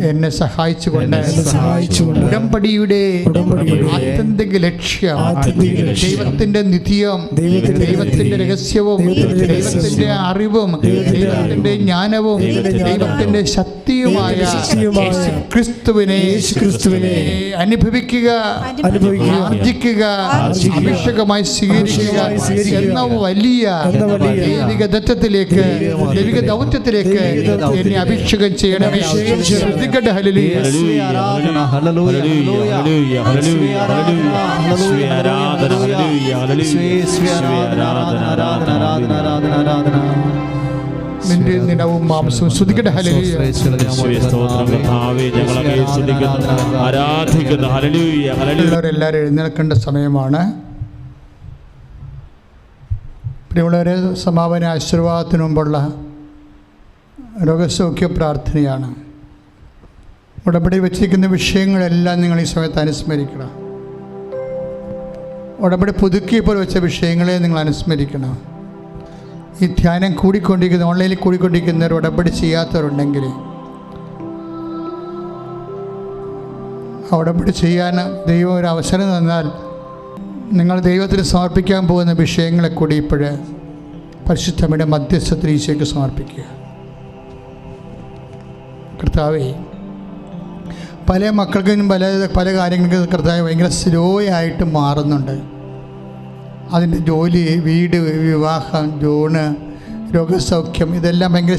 എന്നെ സഹായിച്ചുകൊണ്ട് ഉടമ്പടിയുടെ ആത്യന്തിക ലക്ഷ്യം, ദൈവത്തിൻ്റെ നിത്യം, ദൈവത്തിൻ്റെ രഹസ്യവും, ദൈവത്തിൻ്റെ അറിവും, ദൈവത്തിൻ്റെ ജ്ഞാനവും, ദൈവത്തിൻ്റെ ശക്തിയുമായ ക്രിസ്തുവിനെ അനുഭവിക്കുക, ആർജിക്കുക, അഭിഷേകമായി സ്വീകരിക്കുക എന്ന വലിയ ദൈവിക ദൗത്യത്തിലേക്ക് എന്നെ അഭിഷേകം ചെയ്യണമേ. നിന്റെ നിലവും മാംസവും സ്തുതിക്കട്ടെ. എല്ലാവരും എഴുന്നേൽക്കേണ്ട സമയമാണ്. പ്രിയമുള്ളവരെ, സമാപന ആശീർവാദത്തിന് മുമ്പുള്ള രോഗസൗഖ്യ പ്രാർത്ഥനയാണ്. ഉടമ്പടി വച്ചിരിക്കുന്ന വിഷയങ്ങളെല്ലാം നിങ്ങൾ ഈ സമയത്ത് അനുസ്മരിക്കണം. ഉടമ്പടി പുതുക്കിയപ്പോൾ വെച്ച വിഷയങ്ങളെ നിങ്ങൾ അനുസ്മരിക്കണം. ഈ ധ്യാനം കൂടിക്കൊണ്ടിരിക്കുന്ന, ഓൺലൈനിൽ കൂടിക്കൊണ്ടിരിക്കുന്നവർ ഉടമ്പടി ചെയ്യാത്തവരുണ്ടെങ്കിൽ ഉടമ്പടി ചെയ്യാൻ ദൈവം ഒരു അവസരം തന്നാൽ നിങ്ങൾ ദൈവത്തിന് സമർപ്പിക്കാൻ പോകുന്ന വിഷയങ്ങളെ കൂടി ഇപ്പോഴ് പരിശുദ്ധമ്മയുടെ മധ്യസ്ഥത്തിൽ ഈശോയ്ക്ക് സമർപ്പിക്കുക. കർത്താവേ, പല മക്കൾക്കും പല കാര്യങ്ങൾക്കും കർത്താവ് ഭയങ്കര സ്ലോ ആയിട്ട് മാറുന്നുണ്ട്. അതിൻ്റെ ജോലി, വീട്, വിവാഹം, ജോണ്, രോഗസൗഖ്യം, ഇതെല്ലാം ഭയങ്കര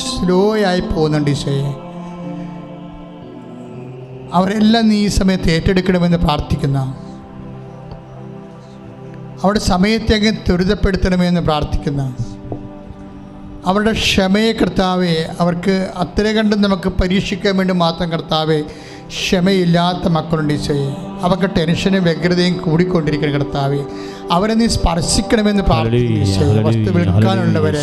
സ്ലോ ആയി പോകുന്നുണ്ട് ഈശോയെ. അവരെല്ലാം നീ ഈ സമയത്ത് ഏറ്റെടുക്കണമെന്ന് പ്രാർത്ഥിക്കുന്ന, അവരുടെ സമയത്തെ അങ്ങ് ത്വരിതപ്പെടുത്തണമെന്ന് പ്രാർത്ഥിക്കുന്ന, അവരുടെ ക്ഷമയെ കർത്താവെ, അവർക്ക് അത്ര കണ്ട് നമുക്ക് പരീക്ഷിക്കാൻ വേണ്ടി മാത്രം കർത്താവെ ക്ഷമയില്ലാത്ത മക്കളുണ്ട് ഈശോയെ. അവർക്ക് ടെൻഷനും വ്യഗ്രതയും കൂടിക്കൊണ്ടിരിക്കുന്ന കർത്താവെ, അവരെ നീ സ്പർശിക്കണമെന്ന് പ്രാർത്ഥിക്കുന്നു. വസ്തു വിൽക്കാനുള്ളവരെ,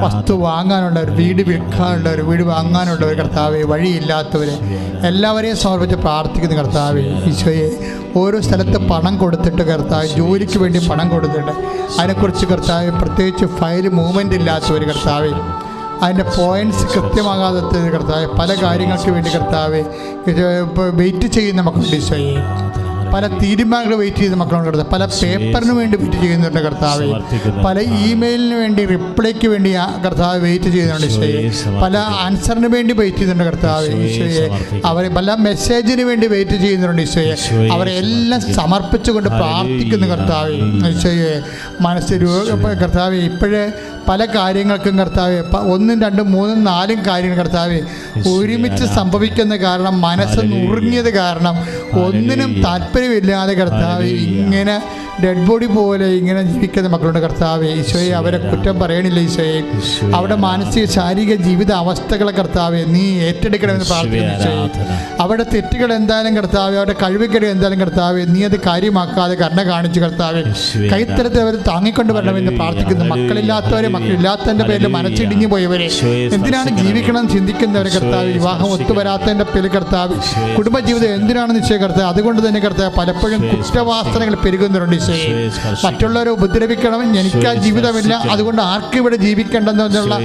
വസ്തു വാങ്ങാനുള്ളവർ, വീട് വിൽക്കാനുള്ളവർ, വീട് വാങ്ങാനുള്ളവർ കർത്താവെ, വഴിയില്ലാത്തവരെ എല്ലാവരെയും സമർപ്പിച്ച് പ്രാർത്ഥിക്കുന്ന കർത്താവെ ഈശോയെ. ഓരോ സ്ഥലത്ത് പണം കൊടുത്തിട്ട് കർത്താവ്, ജോലിക്ക് വേണ്ടി പണം കൊടുത്തിട്ട് അതിനെക്കുറിച്ച് കർത്താവ് പ്രത്യേകിച്ച് ഫയൽ മൂവ്മെൻ്റ് ഇല്ലാത്തവർ കർത്താവെ, അതിൻ്റെ പോയിൻറ്റ്സ് കൃത്യമാകാത്ത കർത്താവ്, പല കാര്യങ്ങൾക്ക് വേണ്ടി കർത്താവ് വെയിറ്റ് ചെയ്യുന്ന മക്കളുണ്ട് ഈശോയെ. പല തീരുമാനങ്ങൾ വെയിറ്റ് ചെയ്യുന്ന മക്കളുണ്ട് കർത്താവ്. പല പേപ്പറിന് വേണ്ടി വെയിറ്റ് ചെയ്യുന്നുണ്ട് കർത്താവ്. പല ഇമെയിലിന് വേണ്ടി, റിപ്ലൈക്ക് വേണ്ടി കർത്താവ് വെയിറ്റ് ചെയ്യുന്നുണ്ട് ഈശോയെ. പല ആൻസറിന് വേണ്ടി വെയിറ്റ് ചെയ്യുന്നുണ്ട് കർത്താവ് ഈശോയെ. അവരെ പല മെസ്സേജിന് വേണ്ടി വെയിറ്റ് ചെയ്യുന്നുണ്ട് ഈശോയെ. അവരെ എല്ലാം സമർപ്പിച്ചുകൊണ്ട് പ്രാർത്ഥിക്കുന്നു കർത്താവ് ഈശോയെ. മനസ്സിൽ കർത്താവ് ഇപ്പോഴേ പല കാര്യങ്ങൾക്കും കർത്താവ് 1, 2, 3, 4 കാര്യങ്ങൾ കർത്താവ് ഒരുമിച്ച് സംഭവിക്കുന്ന കാരണം, മനസ്സ് നുറുങ്ങിയത് കാരണം, ഒന്നിനും താല്പര്യമില്ലാതെ കർത്താവ് ഇങ്ങനെ ഡെഡ് ബോഡി പോലെ ഇങ്ങനെ ജീവിക്കുന്ന മക്കളുടെ കർത്താവ് ഈശോയെ. അവരെ കുറ്റം പറയണില്ല ഈശോയെ. അവരുടെ മാനസിക ശാരീരിക ജീവിത അവസ്ഥകളെ കർത്താവ് നീ ഏറ്റെടുക്കണമെന്ന് പ്രാർത്ഥിക്കുന്നു ഈശോയെ. അവരുടെ തെറ്റുകൾ എന്തായാലും കർത്താവ്, അവരുടെ കഴിവുകൾ എന്തായാലും കർത്താവ് നീ അത് കാര്യമാക്കാതെ കരുണ കാണിച്ചു കർത്താവ്. കൈത്തരത്തിൽ അവർ താങ്ങിക്കൊണ്ട് വരണമെന്ന് പ്രാർത്ഥിക്കുന്നു. മക്കളില്ലാത്തവരെ, മക്കളില്ലാത്തതിൻ്റെ പേരിൽ മനസ്സിടിഞ്ഞു പോയവരെ, എന്തിനാണ് ജീവിക്കണം ചിന്തിക്കുന്നവരെ കർത്താവ്, വിവാഹം ഒത്തുവരാത്തതിൻ്റെ പേരിൽ കർത്താവ്, കുടുംബജീവിതം എന്തിനാണെന്ന് നിശ്ചയ കർത്താവ്. അതുകൊണ്ട് തന്നെ കർത്താവ് പലപ്പോഴും കുറ്റവാസനകൾ പെരുകുന്നുണ്ട്. മറ്റുള്ളവരെ ഉപദ്രവിക്കണം, എനിക്ക് ആ ജീവിതമില്ല, അതുകൊണ്ട് ആർക്കും ഇവിടെ ജീവിക്കേണ്ടെന്നുള്ള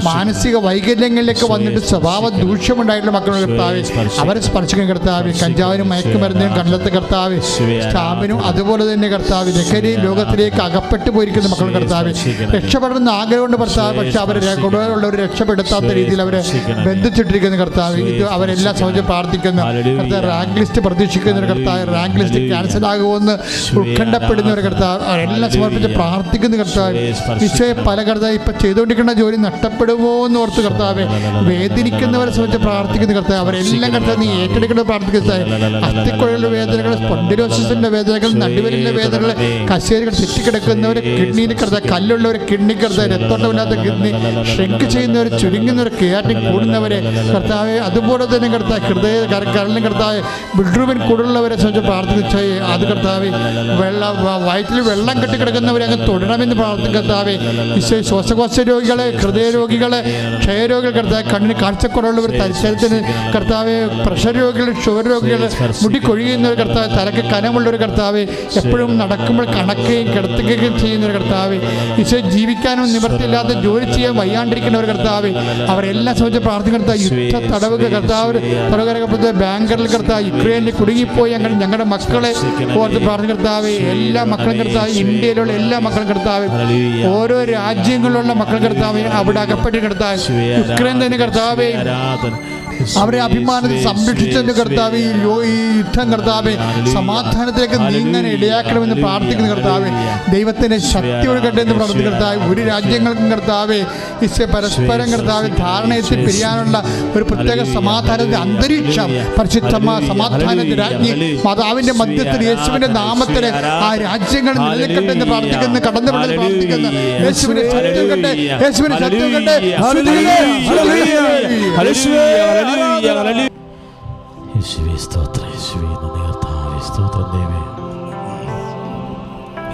മാനസിക വൈകല്യങ്ങളിലേക്ക് വന്നിട്ട് സ്വഭാവ ദൂഷ്യമുണ്ടായിട്ടുള്ള മക്കളുടെ കർത്താവ്, അവരെ സ്പർശിക്കുന്ന കർത്താവ്. കഞ്ചാവിനും മയക്കുമരുന്നിനും കണ്ടെത്ത കർത്താവ്, സ്റ്റാമ്പിനും അതുപോലെ തന്നെ കർത്താവ് ലഹരി ലോകത്തിലേക്ക് അകപ്പെട്ടു പോയിരിക്കുന്ന മക്കളുടെ കർത്താവ്, രക്ഷപ്പെടണമെന്ന് ആഗ്രഹമുണ്ട് കർത്താവ്. പക്ഷെ അവരെ കൂടുതലുള്ളവർ രക്ഷപ്പെടുത്താത്ത രീതിയിൽ അവരെ ബന്ധിച്ചിട്ടിരിക്കുന്ന കർത്താവ്. ഇത് അവരെല്ലാം സംബന്ധിച്ച് പ്രാർത്ഥിക്കുന്നു കർത്താവ്. റാങ്ക് ലിസ്റ്റ് പ്രതീക്ഷിക്കുന്ന കർത്താവ്, റാങ്ക് ലിസ്റ്റ് ക്യാൻസൽ ആകുമെന്ന് ഉത്കണ്ഠപ്പെടുന്ന കഷ്ടപ്പെടുന്നവരെ കർത്താവ് അവരെല്ലാം സമർപ്പിച്ച് പ്രാർത്ഥിക്കുന്ന കർത്താവ്. ഈശോയെ പല കർത്താവ് ഇപ്പം ചെയ്തുകൊണ്ടിരിക്കുന്ന ജോലി നഷ്ടപ്പെടുമോ എന്ന് ഓർത്ത് കർത്താവെ വേദനിക്കുന്നവരെ സംബന്ധിച്ച് പ്രാർത്ഥിക്കുന്ന കർത്താവ്. അവരെല്ലാം കർത്താവ് നീ ഏറ്റെടുക്കേണ്ടത് പ്രാർത്ഥിക്കുന്ന അസ്ഥിക്കുഴലിൻ്റെ വേദനകൾ, സ്പോണ്ടിലോസിസിൻ്റെ വേദനകൾ, നടുവലിൻ്റെ വേദനകൾ, കശേരികൾ തെറ്റിക്കിടക്കുന്നവർ, കിഡ്നിയിൽ കർത്താവ് കല്ലുള്ളവർ, കിഡ്നി കർത്താവ് രക്തോട്ടമില്ലാത്ത കിഡ്നി ഷ്രിങ്ക് ചെയ്യുന്നവർ, ചുരുങ്ങുന്നവർ, ക്രിയാറ്റിൻ കൂടുന്നവരെ കർത്താവെ, അതുപോലെ തന്നെ കർത്താവ് ഹൃദയ കരളിലും കർത്താവ് ബിൽഡ്രൂമിൻ കൂടുള്ളവരെ സംബന്ധിച്ച് പ്രാർത്ഥിച്ച അത് കർത്താവ് വയറ്റിൽ വെള്ളം കെട്ടിക്കിടക്കുന്നവരെ അങ്ങ് തൊടണമെന്ന് പ്രാർത്ഥിക്കും കർത്താവെ. ശ്വാസകോശ രോഗികളെ, ഹൃദയ രോഗികളെ, ക്ഷയരോഗികൾ കർത്താവ്, കണ്ണിന് കാഴ്ചക്കുറവുള്ളവർ, ശരീരത്തിന് കർത്താവ് പ്രഷർ രോഗികൾ, ഷുഗർ രോഗികൾ, മുടി കൊഴിയുന്നവർ കർത്താവ്, തലക്ക് കനമുള്ളൊരു കർത്താവ്, എപ്പോഴും നടക്കുമ്പോൾ കണക്കുകയും കിടത്തുകയും ചെയ്യുന്നൊരു കർത്താവ്, ഈശോ ജീവിക്കാനും നിവൃത്തിയില്ലാതെ ജോലി ചെയ്യാൻ വയ്യാണ്ടിരിക്കുന്നവർ കർത്താവ്, അവരെല്ലാം സംബന്ധിച്ച് പ്രാർത്ഥിക്കുന്ന കർത്താവ്. യുദ്ധ തടവുക കർത്താവ്, തടവുകാരെ ബാങ്കറിൽ കർത്താവ്, യുക്രൈനിൽ കുടുങ്ങിപ്പോയി ഞങ്ങളുടെ മക്കളെ ഓർത്ത് പ്രാർത്ഥിക്കുന്ന കർത്താവ്. എല്ലാ മക്കളും കർത്താവ്, ഇന്ത്യയിലുള്ള എല്ലാ മക്കളും കർത്താവ്, ഓരോ രാജ്യങ്ങളിലുള്ള മക്കൾ കർത്താവ് അവിടെ അകപ്പെട്ട് കർത്താവ്, യുക്രൈൻ തന്നെ കർത്താവ് അവരെ അഭിമാനത്തെ സംരക്ഷിച്ചതിൻ്റെ കർത്താവ്. ഈ യുദ്ധം കർത്താവ് സമാധാനത്തിലേക്ക് നീങ്ങാൻ ഇടയാക്കണമെന്ന് പ്രാർത്ഥിക്കുന്ന കർത്താവ്. ദൈവത്തിൻ്റെ ശക്തി ഒഴുകട്ടെ എന്ന് പ്രാർത്ഥിക്കുന്ന കർത്താവ്. ഒരു രാജ്യങ്ങൾക്കും കർത്താവ് പരസ്പരം കർത്താവ് ധാരണയെത്തി പിരിയാനുള്ള ഒരു പ്രത്യേക സമാധാനത്തിന്റെ അന്തരീക്ഷം പരിശുദ്ധമായ സമാധാനത്തിന്റെ രാജ്ഞി മാതാവിന്റെ മധ്യത്തിൽ യേശുവിന്റെ നാമത്തിൽ ആ രാജ്യങ്ങൾ നിലനിൽക്കട്ടെ എന്ന് പ്രാർത്ഥിക്കുന്ന കടന്നുപെടുന്ന പ്രാർത്ഥിക്കുന്ന യേശുവിന്റെ സത്യം കണ്ടേ, യേശുവിന്റെ സത്യം കണ്ടേ.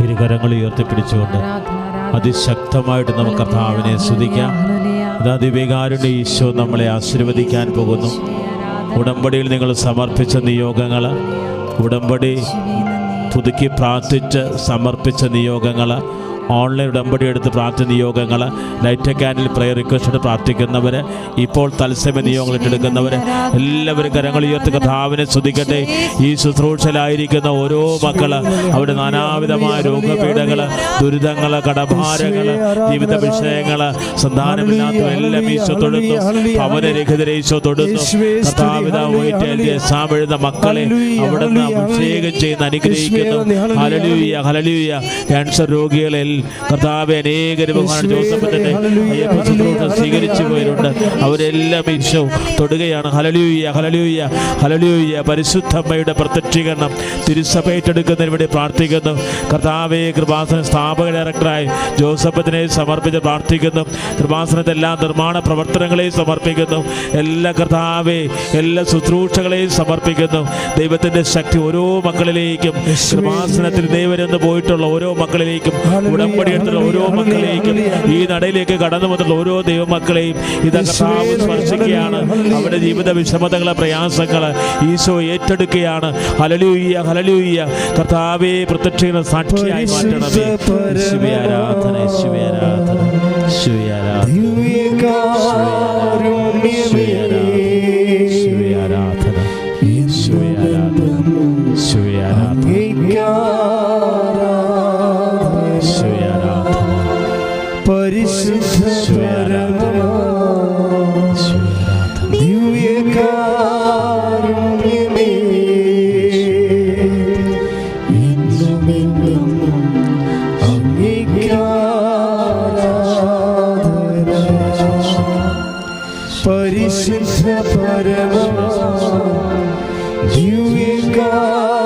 ഇരുകരങ്ങൾ ഉയർത്തിപ്പിടിച്ചുകൊണ്ട് അതിശക്തമായിട്ട് നമുക്ക് കർത്താവിനെ സ്തുതിക്കാം. അതിവികാരുടെ ഈശോ നമ്മളെ ആശീർവദിക്കാൻ പോകുന്നു. ഉടമ്പടിയിൽ നിങ്ങൾ സമർപ്പിച്ച നിയോഗങ്ങൾ, ഉടമ്പടി പുതുക്കി പ്രാർത്ഥിച്ച് സമർപ്പിച്ച നിയോഗങ്ങൾ, ഓൺലൈൻ ഉടമ്പടി എടുത്ത് പ്രാർത്ഥന നിയോഗങ്ങൾ, ലൈറ്റ് ക്യാൻഡിൽ പ്രയർ റിക്വസ്റ്റ് പ്രാർത്ഥിക്കുന്നവർ, ഇപ്പോൾ തത്സമയ നിയോഗങ്ങൾ ഏറ്റെടുക്കുന്നവർ എല്ലാവരും കരങ്ങൾ ഉയർത്തി കർത്താവിനെ സ്തുതിക്കട്ടെ. ഈ ശുശ്രൂഷയിലായിരിക്കുന്ന ഓരോ മക്കൾ അവരുടെ നാനാവിധമായ രോഗപീഠകൾ, ദുരിതങ്ങൾ, കടഭാരങ്ങൾ, ജീവിത വിഷയങ്ങൾ, സന്താനമില്ലാത്തവരെല്ലാം ഈശോ തൊടുന്നു. ഭവനരഹിതരെ ഈശോ തൊടുന്നു. കർത്താവിത എഴുന്ന മക്കളെ അവിടുന്ന് അഭിഷേകം ചെയ്യുന്ന അനുഗ്രഹിക്കുന്നു. Hallelujah, hallelujah. ക്യാൻസർ രോഗികളെ കർത്താവെ അനേകരും ജോസഫിന്റെ അയ്യപ്പ ശുശ്രൂഷ സ്വീകരിച്ചു പോയിട്ടുണ്ട്. അവരെല്ലാം ഈശോ തൊടുകയാണ്. ഹല്ലേലൂയ, ഹല്ലേലൂയ, ഹല്ലേലൂയ. പരിശുദ്ധമ്മയുടെ പ്രത്യക്ഷീകരണം തിരുസഭ ഏറ്റെടുക്കുന്നതിന് വേണ്ടി പ്രാർത്ഥിക്കുന്നു. കർത്താവെ കൃപാസന സ്ഥാപക ഡയറക്ടറായി ജോസഫത്തിനെ സമർപ്പിച്ച് പ്രാർത്ഥിക്കുന്നു. കൃപാസനത്തെ എല്ലാ നിർമ്മാണ പ്രവർത്തനങ്ങളെയും സമർപ്പിക്കുന്നു. എല്ലാ കർത്താവെ എല്ലാ ശുശ്രൂഷകളെയും സമർപ്പിക്കുന്നു. ദൈവത്തിന്റെ ശക്തി ഓരോ മക്കളിലേക്കും, കൃപാസനത്തിൽ ദൈവരെന്ന് പോയിട്ടുള്ള ഓരോ മക്കളിലേക്കും, ഉടമ്പടി എടുത്തുള്ള ഓരോ മക്കളെയും, ഈ നടയിലേക്ക് കടന്നു വന്നിട്ടുള്ള ഓരോ ദൈവമക്കളെയും ഇത് കർത്താവ് സ്പർശിക്കുകയാണ്. അവരുടെ ജീവിത വിഷമതകളെ, പ്രയാസങ്ങള് ഈശോ ഏറ്റെടുക്കുകയാണ്. ഹല്ലേലൂയ, ഹല്ലേലൂയ. കർത്താവേ പ്രത്യക്ഷ സാക്ഷിയായി മാറ്റണമേ. യേശുവേ ആരാധന, യേശുവേ ആരാധന, യേശുവേ ആരാധന, യേശുവേ ആരാധന, യേശുവേ ആരാധന, യേശുവേ ആരാധന. പരിശുദ്ധ ദിവ്യകാരുണ്യമേ, എന്നുമെന്നും അങ്ങേക്കാരാധന. പരിശുദ്ധ പരമ ദിവ്യകാരുണ്യമേ,